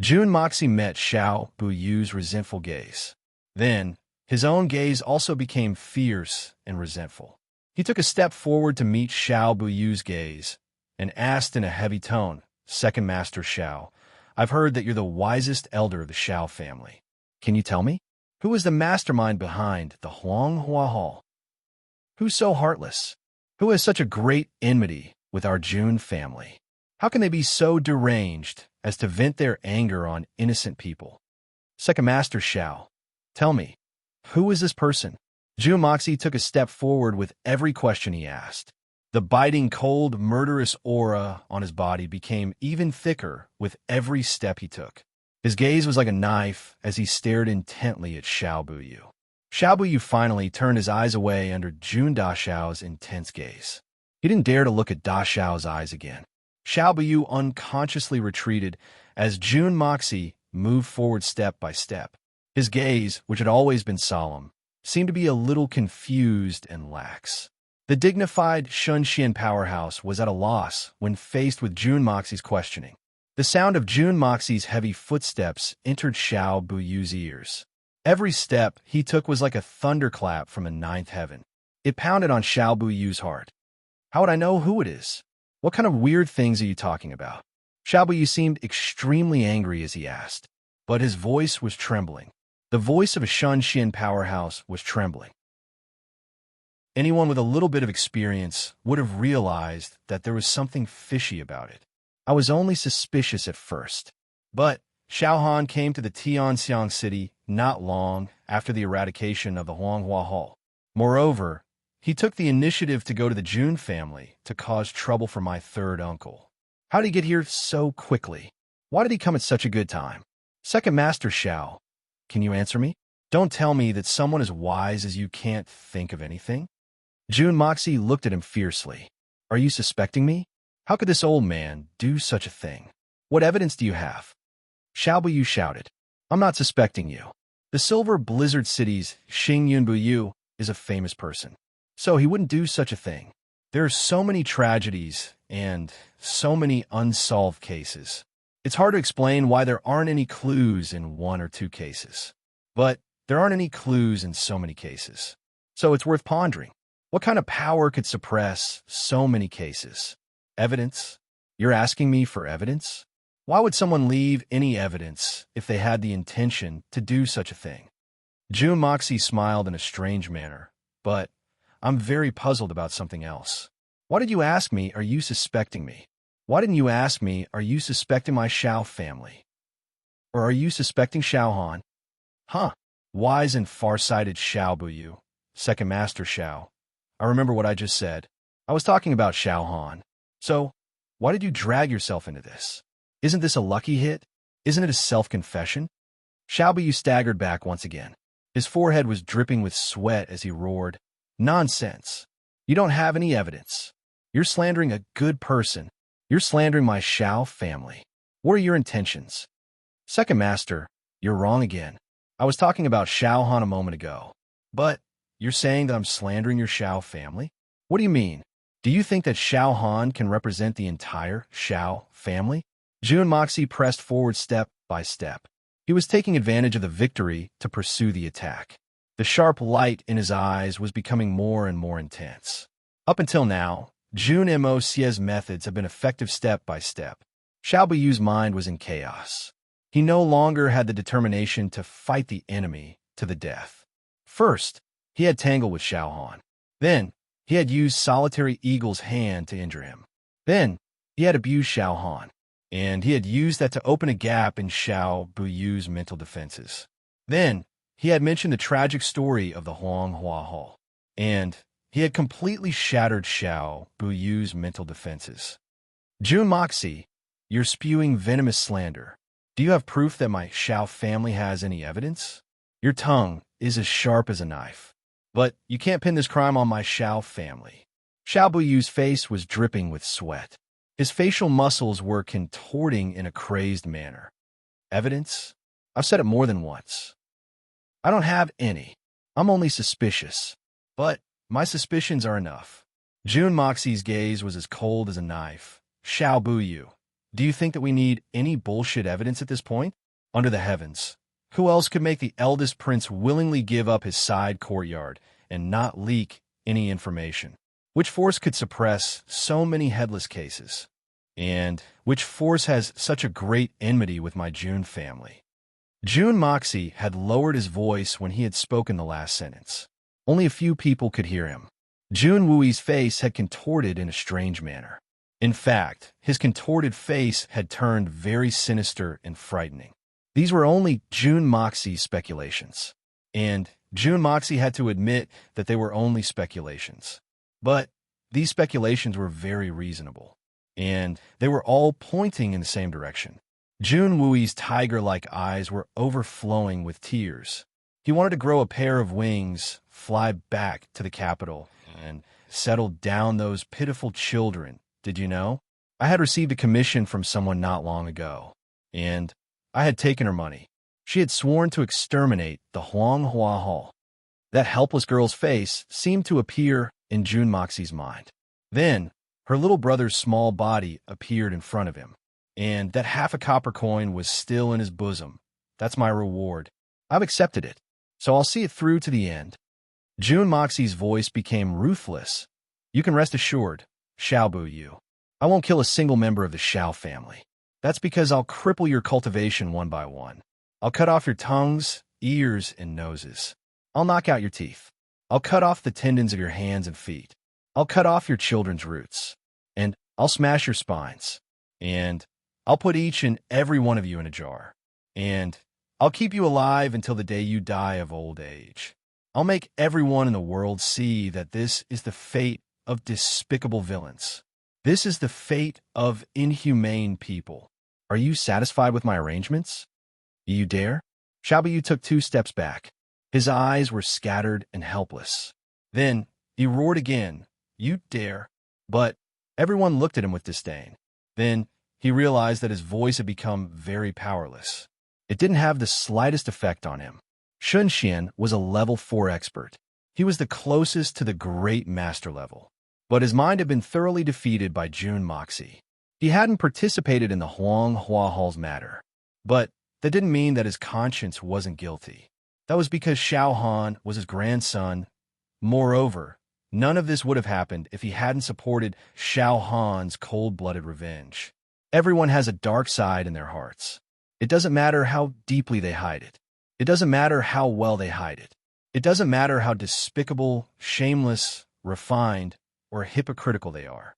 Jun Moxie met Xiao Buyu's resentful gaze. Then, his own gaze also became fierce and resentful. He took a step forward to meet Xiao Buyu's gaze and asked in a heavy tone, Second Master Xiao, I've heard that you're the wisest elder of the Xiao family. Can you tell me? Who is the mastermind behind the Huanghua Hall? Who's so heartless? Who has such a great enmity with our Jun family? How can they be so deranged as to vent their anger on innocent people? Second Master Xiao, tell me, who is this person? Jun Moxie took a step forward with every question he asked. The biting, cold, murderous aura on his body became even thicker with every step he took. His gaze was like a knife as he stared intently at Xiao Buyu. Xiao Buyu finally turned his eyes away under Jun Daxiao's intense gaze. He didn't dare to look at Daxiao's eyes again. Xiao Buyu unconsciously retreated as Jun Moxie moved forward step by step. His gaze, which had always been solemn, seemed to be a little confused and lax. The dignified Shunxian powerhouse was at a loss when faced with Jun Moxie's questioning. The sound of Jun Moxie's heavy footsteps entered Xiao Buyu's ears. Every step he took was like a thunderclap from the ninth heaven. It pounded on Xiao Buyu's heart. How would I know who it is? What kind of weird things are you talking about? Xiao Buyu seemed extremely angry as he asked, but his voice was trembling. The voice of a Shunxian powerhouse was trembling. Anyone with a little bit of experience would have realized that there was something fishy about it. I was only suspicious at first, but Xiao Han came to the Tianxiang city not long after the eradication of the Huanghua Hall. Moreover, he took the initiative to go to the Jun family to cause trouble for my third uncle. How did he get here so quickly? Why did he come at such a good time? Second Master Xiao, can you answer me? Don't tell me that someone as wise as you can't think of anything. Jun Moxie looked at him fiercely. Are you suspecting me? How could this old man do such a thing? What evidence do you have? Xiao Buyu shouted. I'm not suspecting you. The Silver Blizzard City's Xingyun Buyu is a famous person, so he wouldn't do such a thing. There are so many tragedies and so many unsolved cases. It's hard to explain why there aren't any clues in one or two cases. But there aren't any clues in so many cases. So it's worth pondering. What kind of power could suppress so many cases? Evidence? You're asking me for evidence? Why would someone leave any evidence if they had the intention to do such a thing? Jun Moxie smiled in a strange manner, but I'm very puzzled about something else. Why did you ask me, are you suspecting me? Why didn't you ask me, are you suspecting my Xiao family? Or are you suspecting Xiao Han? Huh. Wise and far-sighted Xiao Buyu, Second Master Xiao. I remember what I just said. I was talking about Xiao Han. So, why did you drag yourself into this? Isn't this a lucky hit? Isn't it a self-confession? Xiao Buyu staggered back once again. His forehead was dripping with sweat as he roared. Nonsense. You don't have any evidence. You're slandering a good person. You're slandering my Xiao family. What are your intentions? Second Master, you're wrong again. I was talking about Xiao Han a moment ago. But you're saying that I'm slandering your Xiao family? What do you mean? Do you think that Xiao Han can represent the entire Xiao family? Jun Moxie pressed forward step by step. He was taking advantage of the victory to pursue the attack. The sharp light in his eyes was becoming more and more intense. Up until now, Jun Moxie's methods have been effective step by step. Xiao Buyu's mind was in chaos. He no longer had the determination to fight the enemy to the death. First, he had tangled with Xiao Han. Then, he had used Solitary Eagle's hand to injure him. Then, he had abused Xiao Han, and he had used that to open a gap in Xiao Buyu's mental defenses. Then, he had mentioned the tragic story of the Huanghua Hall, and he had completely shattered Xiao Buyu's mental defenses. Jun Moxie, you're spewing venomous slander. Do you have proof that my Xiao family has any evidence? Your tongue is as sharp as a knife. But you can't pin this crime on my Xiao family. Xiao Buyu's face was dripping with sweat. His facial muscles were contorting in a crazed manner. Evidence? I've said it more than once. I don't have any. I'm only suspicious. But my suspicions are enough. Jun Moxie's gaze was as cold as a knife. Xiao Buyu, do you think that we need any bullshit evidence at this point? Under the heavens, who else could make the eldest prince willingly give up his side courtyard and not leak any information? Which force could suppress so many headless cases? And which force has such a great enmity with my Jun family? Jun Moxie had lowered his voice when he had spoken the last sentence. Only a few people could hear him. Jun Wui's face had contorted in a strange manner. In fact, his contorted face had turned very sinister and frightening. These were only June Moxie's speculations, and June Moxie had to admit that they were only speculations. But these speculations were very reasonable, and they were all pointing in the same direction. Jun Wui's tiger-like eyes were overflowing with tears. He wanted to grow a pair of wings, fly back to the capital, and settle down those pitiful children. Did you know? I had received a commission from someone not long ago, and I had taken her money. She had sworn to exterminate the Huanghua Hall. That helpless girl's face seemed to appear in Jun Moxie's mind. Then, her little brother's small body appeared in front of him, and that half a copper coin was still in his bosom. That's my reward. I've accepted it, so I'll see it through to the end. Jun Moxie's voice became ruthless. You can rest assured, Xiaobu Yu. I won't kill a single member of the Xiao family. That's because I'll cripple your cultivation one by one. I'll cut off your tongues, ears, and noses. I'll knock out your teeth. I'll cut off the tendons of your hands and feet. I'll cut off your children's roots. And I'll smash your spines. And I'll put each and every one of you in a jar. And I'll keep you alive until the day you die of old age. I'll make everyone in the world see that this is the fate of despicable villains. This is the fate of inhumane people. Are you satisfied with my arrangements? You dare? Xiaobu took 2 steps back. His eyes were scattered and helpless. Then he roared again, You dare? But everyone looked at him with disdain. Then he realized that his voice had become very powerless. It didn't have the slightest effect on him. Shun Xian was a level 4 expert. He was the closest to the great master level. But his mind had been thoroughly defeated by Jun Moxie. He hadn't participated in the Huanghua Hall's matter. But that didn't mean that his conscience wasn't guilty. That was because Xiao Han was his grandson. Moreover, none of this would have happened if he hadn't supported Xiao Han's cold-blooded revenge. Everyone has a dark side in their hearts. It doesn't matter how deeply they hide it. It doesn't matter how well they hide it. It doesn't matter how despicable, shameless, refined, or hypocritical they are.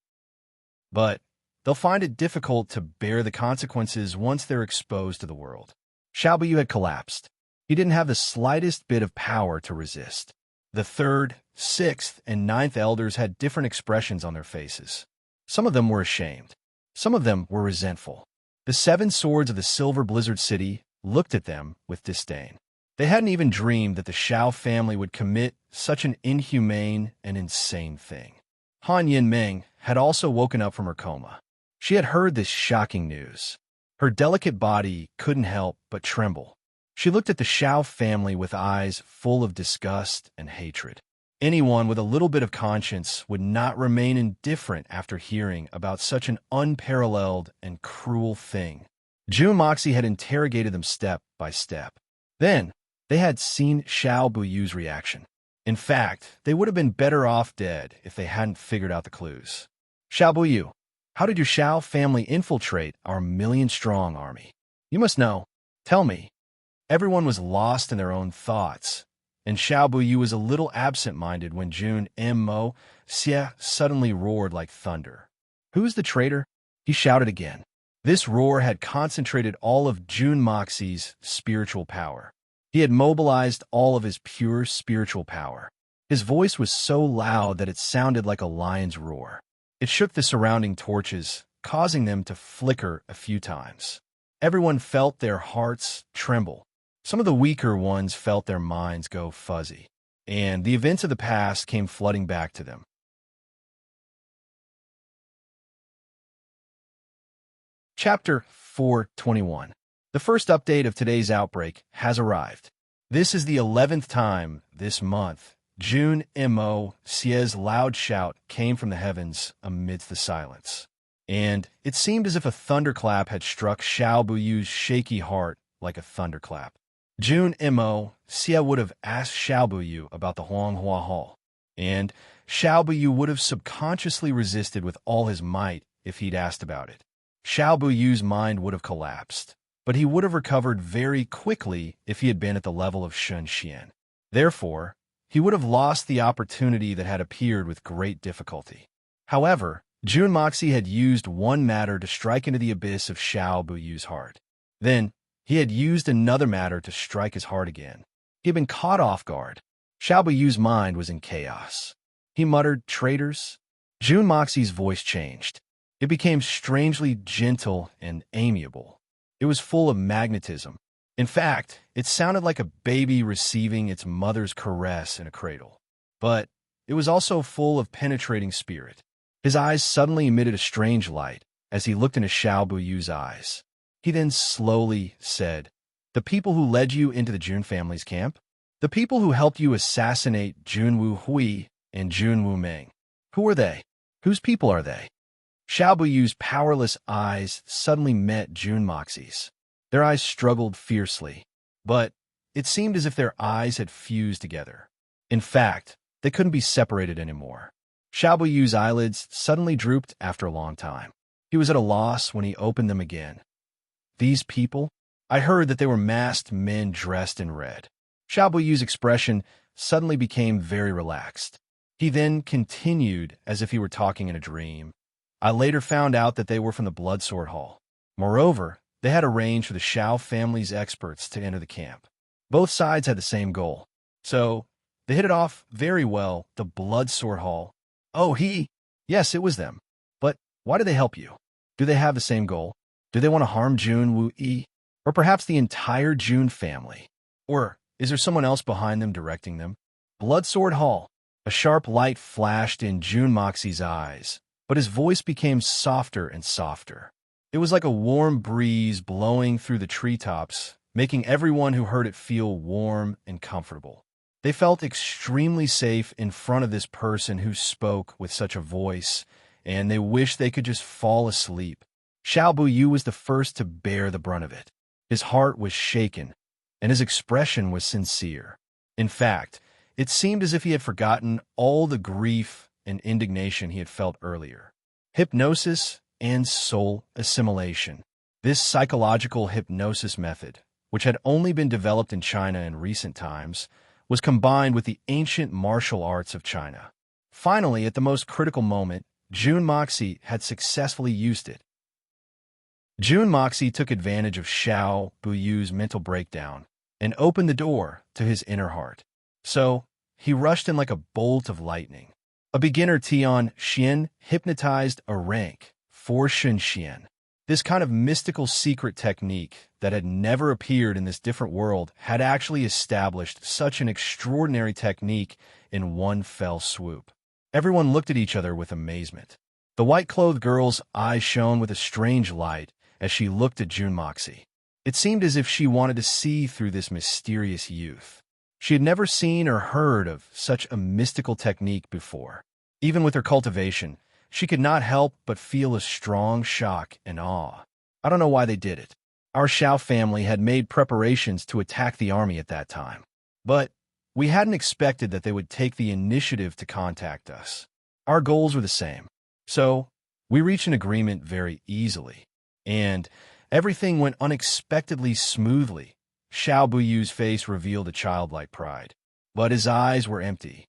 But they'll find it difficult to bear the consequences once they're exposed to the world. Xiaobu had collapsed. He didn't have the slightest bit of power to resist. The 3rd, 6th, and 9th elders had different expressions on their faces. Some of them were ashamed. Some of them were resentful. The 7 swords of the Silver Blizzard City looked at them with disdain. They hadn't even dreamed that the Xiao family would commit such an inhumane and insane thing. Han Yinming had also woken up from her coma. She had heard this shocking news. Her delicate body couldn't help but tremble. She looked at the Xiao family with eyes full of disgust and hatred. Anyone with a little bit of conscience would not remain indifferent after hearing about such an unparalleled and cruel thing. Jun Moxie had interrogated them step by step. Then, they had seen Xiaobu Yu's reaction. In fact, they would have been better off dead if they hadn't figured out the clues. Xiaobu Yu, how did your Xiao family infiltrate our million-strong army? You must know. Tell me. Everyone was lost in their own thoughts, and Xiaobu Yu was a little absent-minded when Jun Mo Xie suddenly roared like thunder. Who's the traitor? He shouted again. This roar had concentrated all of Jun Moxie's spiritual power. He had mobilized all of his pure spiritual power. His voice was so loud that it sounded like a lion's roar. It shook the surrounding torches, causing them to flicker a few times. Everyone felt their hearts tremble. Some of the weaker ones felt their minds go fuzzy, and the events of the past came flooding back to them. Chapter 421. The first update of today's outbreak has arrived. This is the 11th time this month Jun Mo Xie's loud shout came from the heavens amidst the silence. And it seemed as if a thunderclap had struck Xiaobu Yu's shaky heart like a thunderclap. Jun Mo Xie would have asked Xiaobu Yu about the Huanghua Hall, and Xiaobu Yu would have subconsciously resisted with all his might if he'd asked about it. Xiaobu Yu's mind would have collapsed, but he would have recovered very quickly if he had been at the level of Shun Xian. Therefore, he would have lost the opportunity that had appeared with great difficulty. However, Jun Moxie had used one matter to strike into the abyss of Xiao Buyu's heart. Then, he had used another matter to strike his heart again. He had been caught off guard. Xiao Buyu's mind was in chaos. He muttered, "Traitors?" Jun Moxie's voice changed. It became strangely gentle and amiable. It was full of magnetism. In fact, it sounded like a baby receiving its mother's caress in a cradle. But it was also full of penetrating spirit. His eyes suddenly emitted a strange light as he looked into Xiao Buyu's eyes. He then slowly said, "The people who led you into the Jun family's camp? The people who helped you assassinate Junwu Hui and Junwu Meng. Who are they? Whose people are they?" Xiao Buyu's powerless eyes suddenly met Jun Moxie's. Their eyes struggled fiercely, but it seemed as if their eyes had fused together. In fact, they couldn't be separated anymore. Xiao Buyu's eyelids suddenly drooped after a long time. He was at a loss when he opened them again. "These people? I heard that they were masked men dressed in red." Xiao Buyu's expression suddenly became very relaxed. He then continued as if he were talking in a dream. "I later found out that they were from the Bloodsword Hall. Moreover, they had arranged for the Xiao family's experts to enter the camp. Both sides had the same goal. So, they hit it off very well, the Bloodsword Hall." "Oh, Yes, it was them. But why did they help you? Do they have the same goal? Do they want to harm Jun Wu Yi? Or perhaps the entire Jun family? Or is there someone else behind them directing them?" Bloodsword Hall. A sharp light flashed in Jun Moxie's eyes, but his voice became softer and softer. It was like a warm breeze blowing through the treetops, making everyone who heard it feel warm and comfortable. They felt extremely safe in front of this person who spoke with such a voice, and they wished they could just fall asleep. Xiao Buyu was the first to bear the brunt of it. His heart was shaken, and his expression was sincere. In fact, it seemed as if he had forgotten all the grief and indignation he had felt earlier. Hypnosis and soul assimilation. This psychological hypnosis method, which had only been developed in China in recent times, was combined with the ancient martial arts of China. Finally, at the most critical moment, Jun Moxie had successfully used it. Jun Moxie took advantage of Xiao Buyu's mental breakdown and opened the door to his inner heart. So, he rushed in like a bolt of lightning. A beginner Tian Xian hypnotized a rank, 4 Shun Xian. This kind of mystical secret technique that had never appeared in this different world had actually established such an extraordinary technique in one fell swoop. Everyone looked at each other with amazement. The white-clothed girl's eyes shone with a strange light as she looked at Jun Moxie. It seemed as if she wanted to see through this mysterious youth. She had never seen or heard of such a mystical technique before. Even with her cultivation, she could not help but feel a strong shock and awe. "I don't know why they did it. Our Xiao family had made preparations to attack the army at that time. But we hadn't expected that they would take the initiative to contact us. Our goals were the same. So, we reached an agreement very easily. And everything went unexpectedly smoothly." Xiao Buyu's face revealed a childlike pride. But his eyes were empty.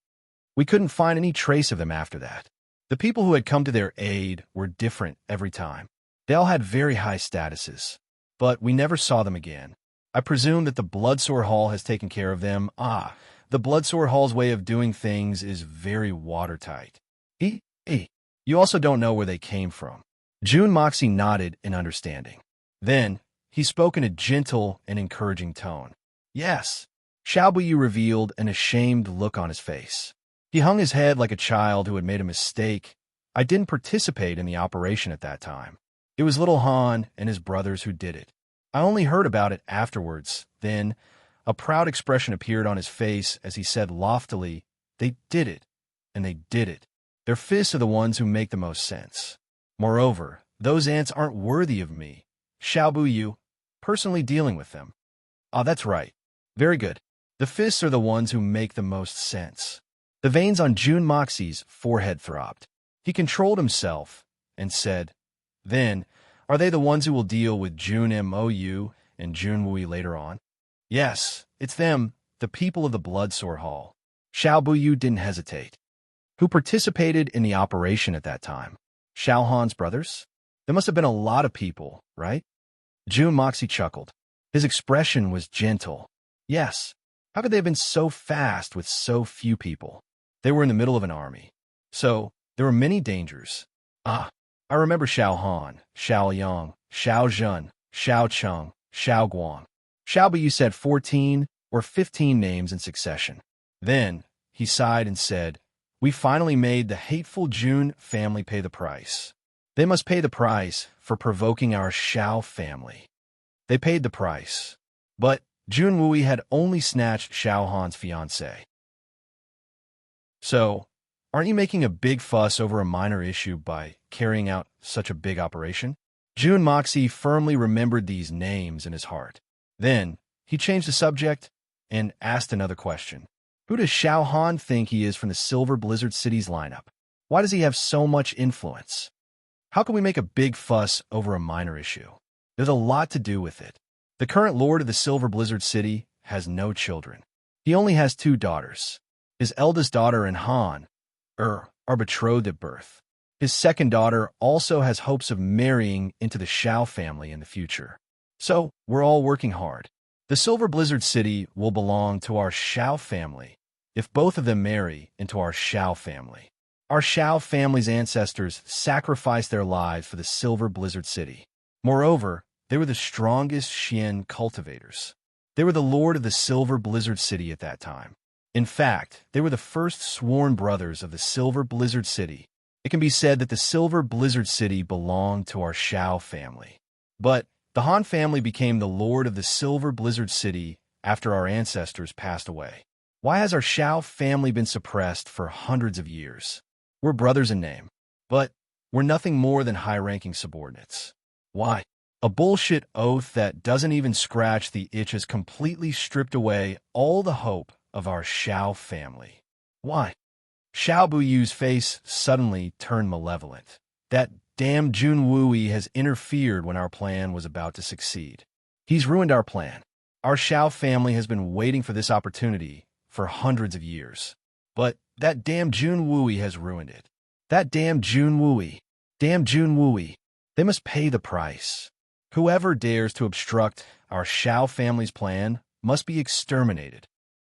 "We couldn't find any trace of them after that. The people who had come to their aid were different every time. They all had very high statuses. But we never saw them again. I presume that the Bloodsword Hall has taken care of them." The Bloodsword Hall's way of doing things is very watertight. You also don't know where they came from." Jun Moxie nodded in understanding. Then, he spoke in a gentle and encouraging tone. "Yes." Xiao Buyu revealed an ashamed look on his face. He hung his head like a child who had made a mistake. "I didn't participate in the operation at that time. It was little Han and his brothers who did it. I only heard about it afterwards." Then, a proud expression appeared on his face as he said loftily, "They did it, and they did it. Their fists are the ones who make the most sense. Moreover, those ants aren't worthy of me, Xiao Buyu, personally dealing with them." That's right. Very good. The fists are the ones who make the most sense." The veins on Jun Moxie's forehead throbbed. He controlled himself and said, "Then, are they the ones who will deal with Jun Mou and Jun Wui later on?" "Yes, it's them, the people of the Bloodsword Hall." Xiao Buyu didn't hesitate. "Who participated in the operation at that time?" Xiao Han's brothers? There must have been a lot of people, right? Jun Moxie chuckled. His expression was gentle. Yes. How could they have been so fast with so few people? They were in the middle of an army. So, there were many dangers. Ah, I remember Xiao Han, Xiao Yang, Xiao Zhen, Xiao Cheng, Xiao Guang. Xiao Bu said 14 or 15 names in succession. Then, he sighed and said, "We finally made the hateful Jun family pay the price. They must pay the price for provoking our Xiao family." They paid the price. But Jun Wui had only snatched Xiao Han's fiancée. So, aren't you making a big fuss over a minor issue by carrying out such a big operation? Jun Moxie firmly remembered these names in his heart. Then, he changed the subject and asked another question. Who does Xiao Han think he is from the Silver Blizzard City's lineup? Why does he have so much influence? How can we make a big fuss over a minor issue? There's a lot to do with it. The current lord of the Silver Blizzard City has no children. He only has 2 daughters. His eldest daughter and Han are betrothed at birth. His second daughter also has hopes of marrying into the Xiao family in the future. So, we're all working hard. The Silver Blizzard City will belong to our Xiao family if both of them marry into our Xiao family. Our Xiao family's ancestors sacrificed their lives for the Silver Blizzard City. Moreover, they were the strongest Xian cultivators. They were the lord of the Silver Blizzard City at that time. In fact, they were the first sworn brothers of the Silver Blizzard City. It can be said that the Silver Blizzard City belonged to our Xiao family. But the Han family became the lord of the Silver Blizzard City after our ancestors passed away. Why has our Xiao family been suppressed for hundreds of years? We're brothers in name, but we're nothing more than high-ranking subordinates. Why? A bullshit oath that doesn't even scratch the itch has completely stripped away all the hope of our Xiao family. Why? Xiao Buyu's face suddenly turned malevolent. That damn Jun Wui has interfered when our plan was about to succeed. He's ruined our plan. Our Xiao family has been waiting for this opportunity for hundreds of years. But that damn Jun Wui has ruined it. That damn Jun Wui. Damn Jun Wui. They must pay the price. Whoever dares to obstruct our Xiao family's plan must be exterminated.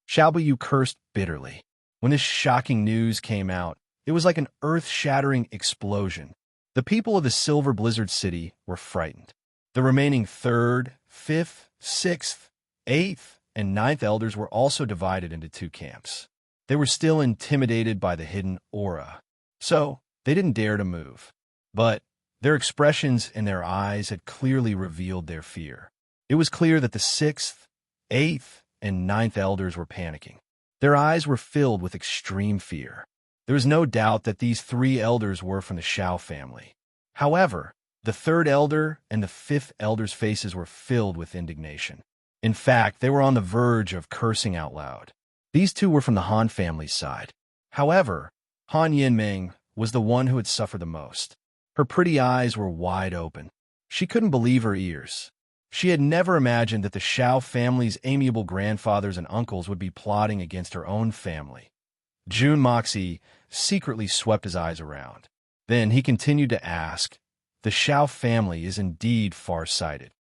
Xiao Buyu cursed bitterly. When this shocking news came out, it was like an earth-shattering explosion. The people of the Silver Blizzard City were frightened. The remaining 3rd, 5th, 6th, 8th, and 9th elders were also divided into 2 camps. They were still intimidated by the hidden aura, so they didn't dare to move. But their expressions in their eyes had clearly revealed their fear. It was clear that the 6th, 8th, and 9th elders were panicking. Their eyes were filled with extreme fear. There was no doubt that these 3 elders were from the Xiao family. However, the 3rd elder and the 5th elder's faces were filled with indignation. In fact, they were on the verge of cursing out loud. These 2 were from the Han family's side. However, Han Yinming was the one who had suffered the most. Her pretty eyes were wide open. She couldn't believe her ears. She had never imagined that the Xiao family's amiable grandfathers and uncles would be plotting against her own family. Jun Moxie secretly swept his eyes around. Then he continued to ask, "The Xiao family is indeed far-sighted.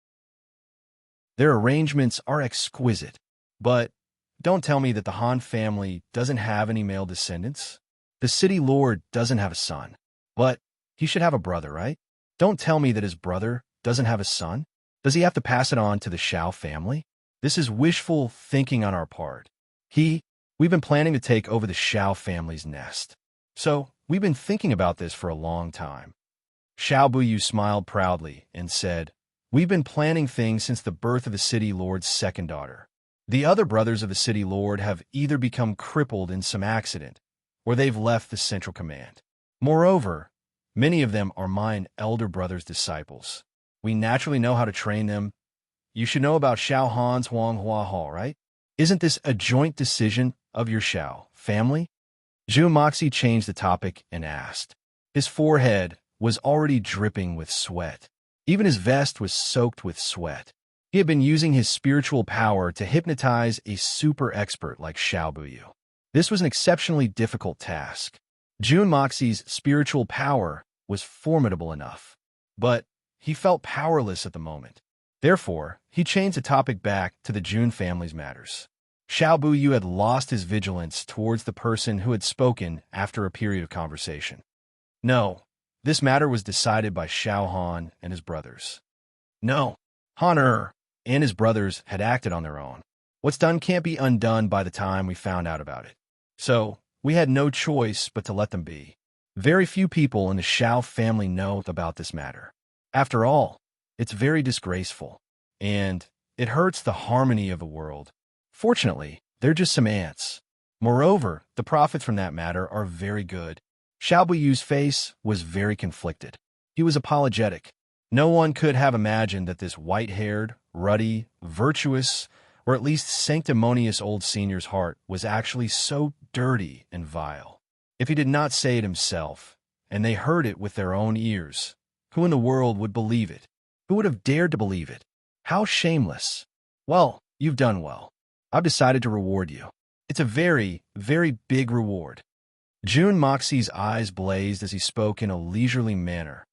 Their arrangements are exquisite. But don't tell me that the Han family doesn't have any male descendants. The city lord doesn't have a son. But he should have a brother, right? Don't tell me that his brother doesn't have a son. Does he have to pass it on to the Xiao family? This is wishful thinking on our part. We've been planning to take over the Xiao family's nest. So, we've been thinking about this for a long time." Xiao Buyu smiled proudly and said, "We've been planning things since the birth of the city lord's 2nd daughter. The other brothers of the city lord have either become crippled in some accident, or they've left the central command. Moreover, many of them are mine elder brother's disciples. We naturally know how to train them. You should know about Xiao Han's Huang Hua Hall, right? Isn't this a joint decision of your Xiao family?" Zhu Moxie changed the topic and asked. His forehead was already dripping with sweat. Even his vest was soaked with sweat. He had been using his spiritual power to hypnotize a super expert like Xiao Buyu. This was an exceptionally difficult task. Jun Moxie's spiritual power was formidable enough. But he felt powerless at the moment. Therefore, he changed the topic back to the Jun family's matters. Xiao Buyu had lost his vigilance towards the person who had spoken after a period of conversation. No, this matter was decided by Xiao Han and his brothers. No, Han and his brothers had acted on their own. What's done can't be undone by the time we found out about it. So, we had no choice but to let them be. Very few people in the Xiao family know about this matter. After all, it's very disgraceful, and it hurts the harmony of the world. Fortunately, they're just some ants. Moreover, the profits from that matter are very good. Xiao Buyu's face was very conflicted. He was apologetic. No one could have imagined that this white-haired, ruddy, virtuous, or at least sanctimonious old senior's heart was actually so dirty and vile. If he did not say it himself, and they heard it with their own ears, who in the world would believe it? Who would have dared to believe it? How shameless. Well, you've done well. I've decided to reward you. It's a very, very big reward. Jun Moxie's eyes blazed as he spoke in a leisurely manner.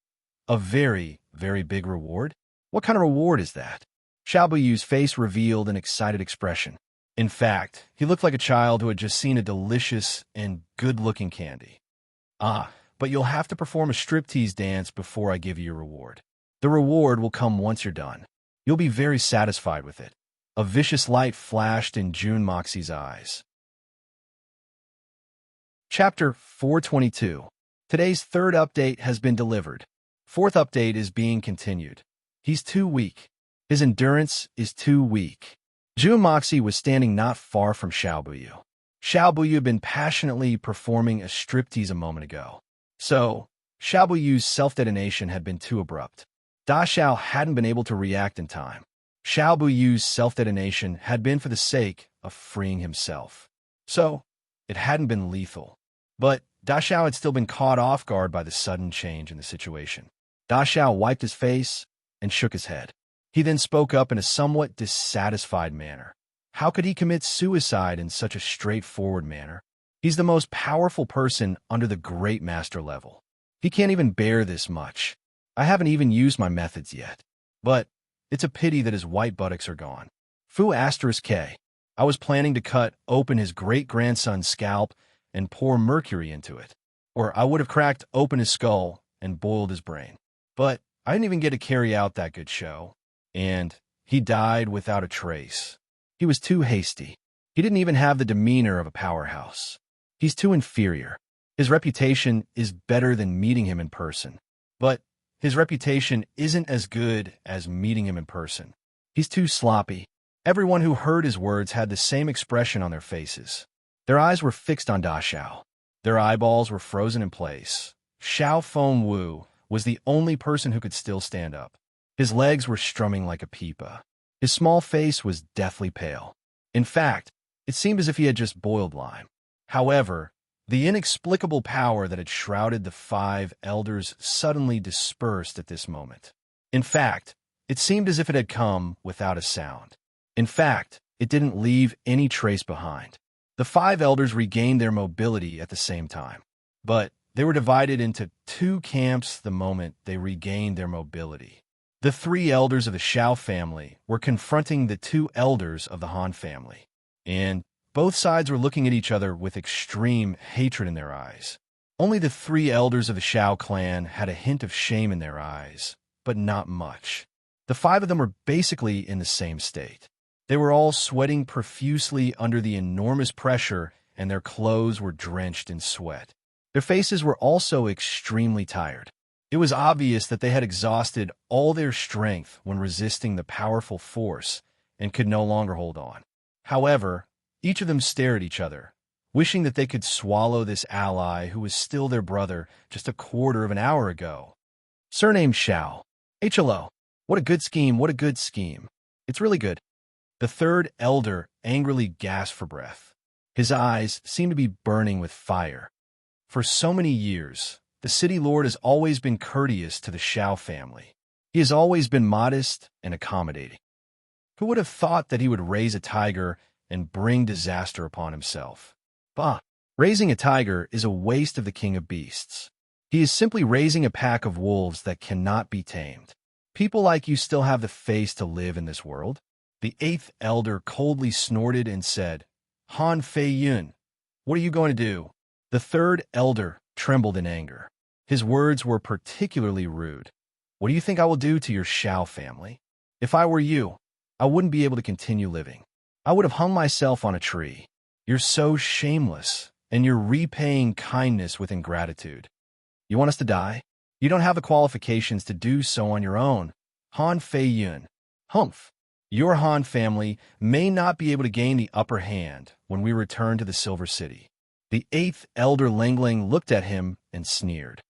A very, very big reward? What kind of reward is that? Xiao Buyu's face revealed an excited expression. In fact, he looked like a child who had just seen a delicious and good-looking candy. But you'll have to perform a striptease dance before I give you your reward. The reward will come once you're done. You'll be very satisfied with it. A vicious light flashed in Jun Moxie's eyes. Chapter 422. Today's third update has been delivered. Fourth update is being continued. He's too weak. His endurance is too weak. Jun Moxie was standing not far from Xiao Buyu. Xiao Buyu had been passionately performing a striptease a moment ago. So, Xiao Buyu's self-detonation had been too abrupt. Da Xiao hadn't been able to react in time. Xiao Buyu's self-detonation had been for the sake of freeing himself. So, it hadn't been lethal. But Da Xiao had still been caught off guard by the sudden change in the situation. Da Xiao wiped his face and shook his head. He then spoke up in a somewhat dissatisfied manner. How could he commit suicide in such a straightforward manner? He's the most powerful person under the Great Master level. He can't even bear this much. I haven't even used my methods yet. But it's a pity that his white buttocks are gone. Fu*K. I was planning to cut open his great-grandson's scalp and pour mercury into it. Or I would have cracked open his skull and boiled his brain. But I didn't even get to carry out that good show. And he died without a trace. He was too hasty. He didn't even have the demeanor of a powerhouse. He's too inferior. His reputation is better than meeting him in person. But his reputation isn't as good as meeting him in person. He's too sloppy. Everyone who heard his words had the same expression on their faces. Their eyes were fixed on Da Xiao. Their eyeballs were frozen in place. Xiao Fengwu was the only person who could still stand up. His legs were strumming like a pipa. His small face was deathly pale. In fact, it seemed as if he had just boiled lime. However, the inexplicable power that had shrouded the 5 elders suddenly dispersed at this moment. In fact, it seemed as if it had come without a sound. In fact, it didn't leave any trace behind. The 5 elders regained their mobility at the same time. But they were divided into 2 camps the moment they regained their mobility. The 3 elders of the Xiao family were confronting the 2 elders of the Han family. And both sides were looking at each other with extreme hatred in their eyes. Only the 3 elders of the Xiao clan had a hint of shame in their eyes, but not much. The 5 of them were basically in the same state. They were all sweating profusely under the enormous pressure, and their clothes were drenched in sweat. Their faces were also extremely tired. It was obvious that they had exhausted all their strength when resisting the powerful force and could no longer hold on. However, each of them stared at each other, wishing that they could swallow this ally who was still their brother just a quarter of an hour ago. Surnamed Xiao. HLO. What a good scheme, what a good scheme. It's really good. The 3rd elder angrily gasped for breath. His eyes seemed to be burning with fire. For so many years, the city lord has always been courteous to the Xiao family. He has always been modest and accommodating. Who would have thought that he would raise a tiger and bring disaster upon himself? Bah! Raising a tiger is a waste of the king of beasts. He is simply raising a pack of wolves that cannot be tamed. People like you still have the face to live in this world? The eighth elder coldly snorted and said, Han Fei Yun, what are you going to do? The third elder trembled in anger. His words were particularly rude. What do you think I will do to your Shao family? If I were you, I wouldn't be able to continue living. I would have hung myself on a tree. You're so shameless, and you're repaying kindness with ingratitude. You want us to die? You don't have the qualifications to do so on your own. Han Fei Yun. Humph. Your Han family may not be able to gain the upper hand when we return to the Silver City. The eighth elder Langling looked at him and sneered.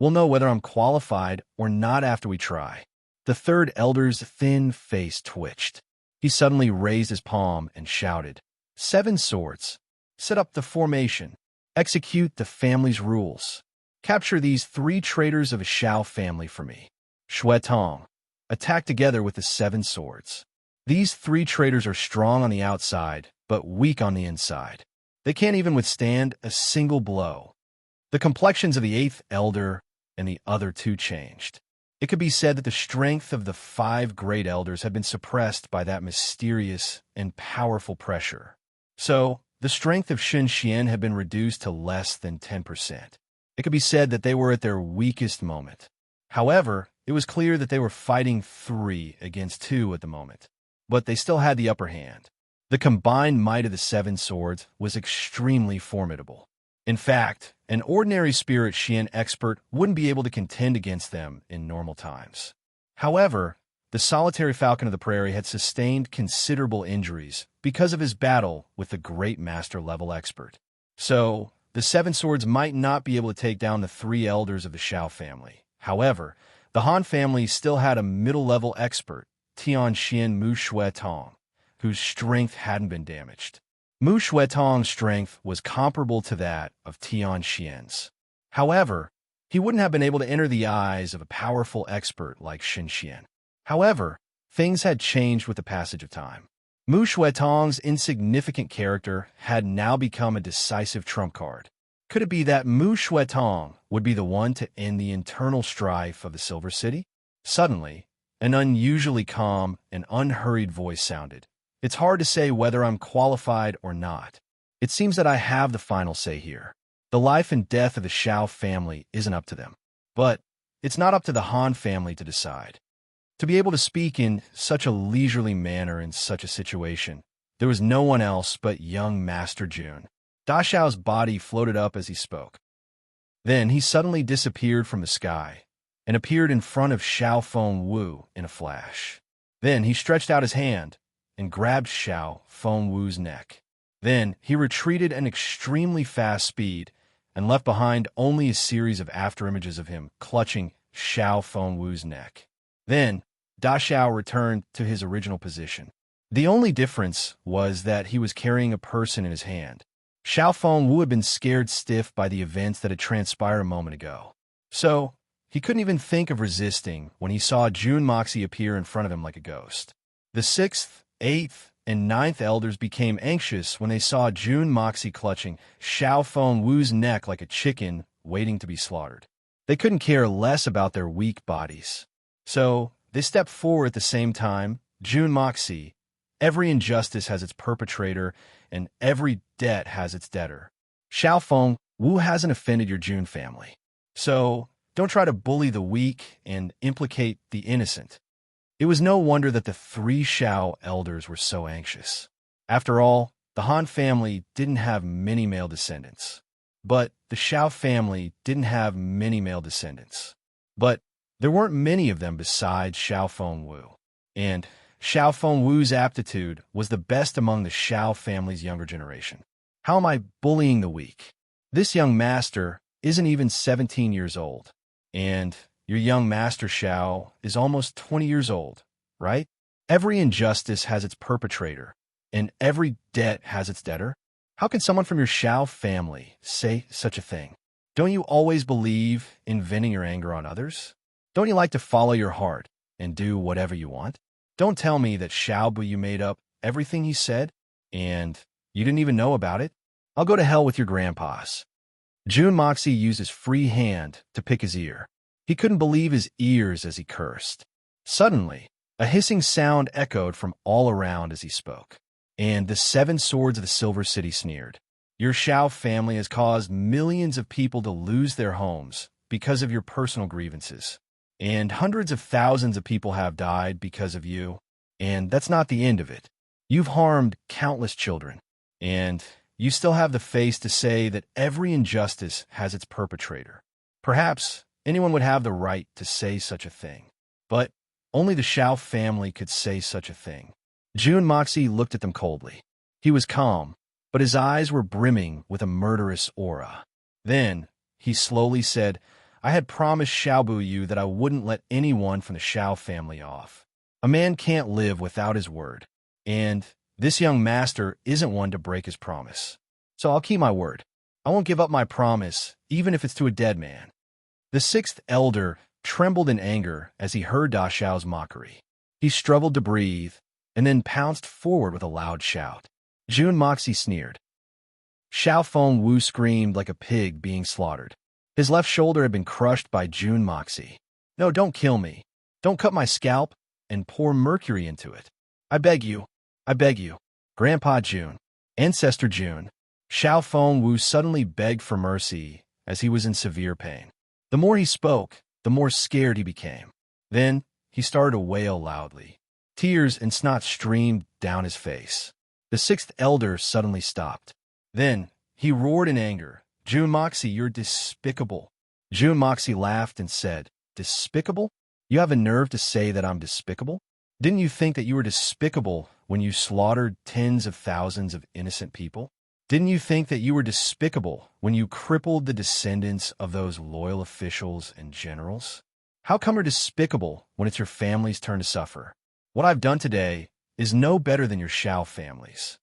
We'll know whether I'm qualified or not after we try. The third elder's thin face twitched. He suddenly raised his palm and shouted, 7 swords. Set up the formation. Execute the family's rules. Capture these 3 traitors of a Shao family for me. Shui Tong. Attack together with the 7 swords. These 3 traitors are strong on the outside, but weak on the inside. They can't even withstand a single blow. The complexions of the 8th elder and the other 2 changed. It could be said that the strength of the 5 great elders had been suppressed by that mysterious and powerful pressure. So, the strength of Shen Xian had been reduced to less than 10%. It could be said that they were at their weakest moment. However, it was clear that they were fighting 3 against 2 at the moment. But they still had the upper hand. The combined might of the 7 swords was extremely formidable. In fact, an ordinary spirit Xian expert wouldn't be able to contend against them in normal times. However, the solitary falcon of the prairie had sustained considerable injuries because of his battle with the great master-level expert. So, the 7 swords might not be able to take down the 3 elders of the Shao family. However, the Han family still had a middle-level expert, Tian Xian Mu Shui Tong, whose strength hadn't been damaged. Mu Shui Tong's strength was comparable to that of Tian Xian's. However, he wouldn't have been able to enter the eyes of a powerful expert like Shen Xian. However, things had changed with the passage of time. Mu Shui Tong's insignificant character had now become a decisive trump card. Could it be that Mu Shui Tong would be the one to end the internal strife of the Silver City? Suddenly, an unusually calm and unhurried voice sounded. It's hard to say whether I'm qualified or not. It seems that I have the final say here. The life and death of the Shao family isn't up to them. But it's not up to the Han family to decide. To be able to speak in such a leisurely manner in such a situation, there was no one else but young Master Jun. Da Xiao's body floated up as he spoke. Then he suddenly disappeared from the sky and appeared in front of Xiao Feng Wu in a flash. Then he stretched out his hand and grabbed Xiao Feng Wu's neck. Then he retreated at an extremely fast speed and left behind only a series of afterimages of him clutching Xiao Feng Wu's neck. Then Da Xiao returned to his original position. The only difference was that he was carrying a person in his hand. Xiao Feng Wu had been scared stiff by the events that had transpired a moment ago. So, he couldn't even think of resisting when he saw Jun Moxie appear in front of him like a ghost. The 6th, 8th, and 9th elders became anxious when they saw Jun Moxie clutching Xiao Feng Wu's neck like a chicken waiting to be slaughtered. They couldn't care less about their weak bodies. So, they stepped forward at the same time. Jun Moxie, every injustice has its perpetrator, and every debt has its debtor. Xiao Feng Wu hasn't offended your Jun family. So, don't try to bully the weak and implicate the innocent. It was no wonder that the 3 Shao elders were so anxious. After all, the Han family didn't have many male descendants. But the Shao family didn't have many male descendants. But there weren't many of them besides Xiao Feng Wu. And Xiao Feng Wu's aptitude was the best among the Shao family's younger generation. How am I bullying the weak? This young master isn't even 17 years old. And your young master Xiao is almost 20 years old, right? Every injustice has its perpetrator, and every debt has its debtor. How can someone from your Shao family say such a thing? Don't you always believe in venting your anger on others? Don't you like to follow your heart and do whatever you want? Don't tell me that Xiao Bu you made up everything he said, and you didn't even know about it. I'll go to hell with your grandpas. Jun Moxie used his free hand to pick his ear. He couldn't believe his ears as he cursed. Suddenly, a hissing sound echoed from all around as he spoke, and the 7 swords of the Silver City sneered. Your Shao family has caused millions of people to lose their homes because of your personal grievances, and hundreds of thousands of people have died because of you, and that's not the end of it. You've harmed countless children, and you still have the face to say that every injustice has its perpetrator. Perhaps anyone would have the right to say such a thing, but only the Shao family could say such a thing. Jun Moxie looked at them coldly. He was calm, but his eyes were brimming with a murderous aura. Then, he slowly said, I had promised Xiaobu Yu that I wouldn't let anyone from the Shao family off. A man can't live without his word, and this young master isn't one to break his promise. So I'll keep my word. I won't give up my promise, even if it's to a dead man. The 6th elder trembled in anger as he heard Da Xiao's mockery. He struggled to breathe, and then pounced forward with a loud shout. Jun Moxie sneered. Xiao Feng Wu screamed like a pig being slaughtered. His left shoulder had been crushed by Jun Moxie. No, don't kill me. Don't cut my scalp and pour mercury into it. I beg you. I beg you. Grandpa Jun, Ancestor Jun. Xiao Feng Wu suddenly begged for mercy as he was in severe pain. The more he spoke, the more scared he became. Then he started to wail loudly. Tears and snot streamed down his face. The 6th elder suddenly stopped. Then he roared in anger. Jun Moxie, you're despicable. Jun Moxie laughed and said, Despicable? You have a nerve to say that I'm despicable? Didn't you think that you were despicable when you slaughtered tens of thousands of innocent people? Didn't you think that you were despicable when you crippled the descendants of those loyal officials and generals? How come you're despicable when it's your family's turn to suffer? What I've done today is no better than your Shao families.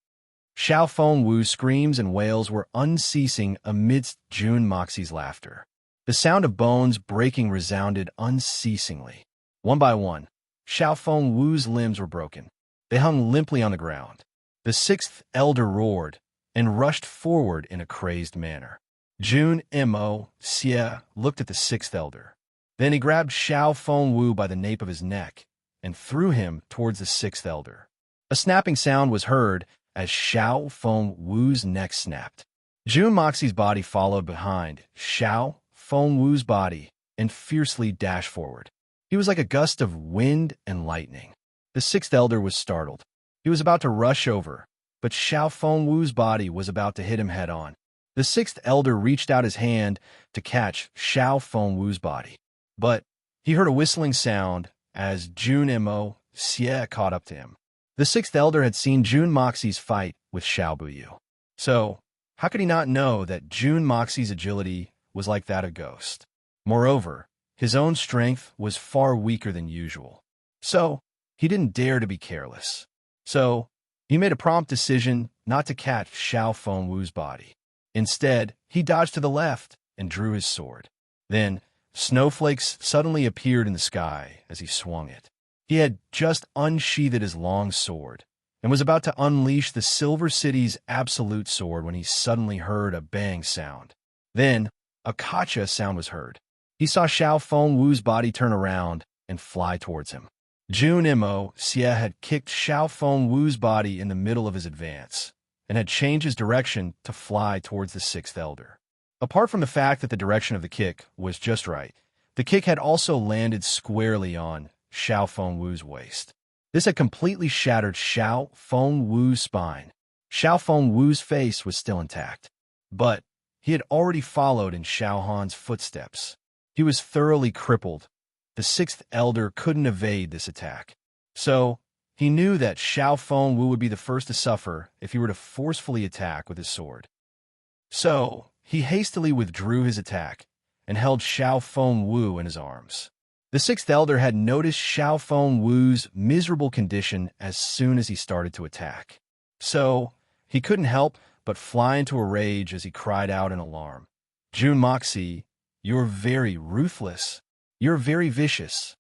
Xiao Feng Wu's screams and wails were unceasing amidst Jun Moxie's laughter. The sound of bones breaking resounded unceasingly. One by one, Xiao Feng Wu's limbs were broken. They hung limply on the ground. The 6th elder roared and rushed forward in a crazed manner. Jun Mo Xie looked at the 6th elder. Then he grabbed Xiao Feng Wu by the nape of his neck and threw him towards the 6th elder. A snapping sound was heard as Xiao Feng Wu's neck snapped. Jun Moxie's body followed behind Xiao Feng Wu's body and fiercely dashed forward. He was like a gust of wind and lightning. The 6th elder was startled. He was about to rush over, but Xiao Feng Wu's body was about to hit him head-on. The 6th elder reached out his hand to catch Xiao Feng Wu's body, but he heard a whistling sound as Jun Mo Xie caught up to him. The 6th elder had seen Jun Moxie's fight with Xiaobu Yu. So, how could he not know that Jun Moxie's agility was like that of Ghost? Moreover, his own strength was far weaker than usual. So, he didn't dare to be careless. So, he made a prompt decision not to catch Xiao Feng Wu's body. Instead, he dodged to the left and drew his sword. Then, snowflakes suddenly appeared in the sky as he swung it. He had just unsheathed his long sword and was about to unleash the Silver City's absolute sword when he suddenly heard a bang sound. Then, a kacha sound was heard. He saw Xiao Feng Wu's body turn around and fly towards him. Jun Mo Xie had kicked Xiao Feng Wu's body in the middle of his advance and had changed his direction to fly towards the 6th elder. Apart from the fact that the direction of the kick was just right, the kick had also landed squarely on Xiao Feng Wu's waist. This had completely shattered Xiao Feng Wu's spine. Xiao Feng Wu's face was still intact, but he had already followed in Xiao Han's footsteps. He was thoroughly crippled. The 6th elder couldn't evade this attack. So, he knew that Xiao Feng Wu would be the first to suffer if he were to forcefully attack with his sword. So, he hastily withdrew his attack and held Xiao Feng Wu in his arms. The 6th elder had noticed Xiao Feng Wu's miserable condition as soon as he started to attack. So, he couldn't help but fly into a rage as he cried out in alarm. Jun Moxie, you're very ruthless. You're very vicious.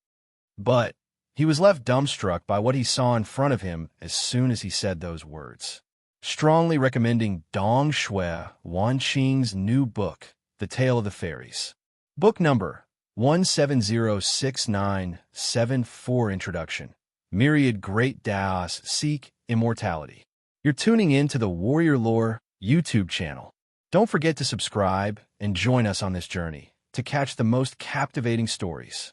But he was left dumbstruck by what he saw in front of him as soon as he said those words. Strongly recommending Dong Shui Wanqing's new book, The Tale of the Fairies. Book number 1706974. Introduction. Myriad Great Daos Seek Immortality. You're tuning in to the Warrior Lore YouTube channel. Don't forget to subscribe and join us on this journey to catch the most captivating stories.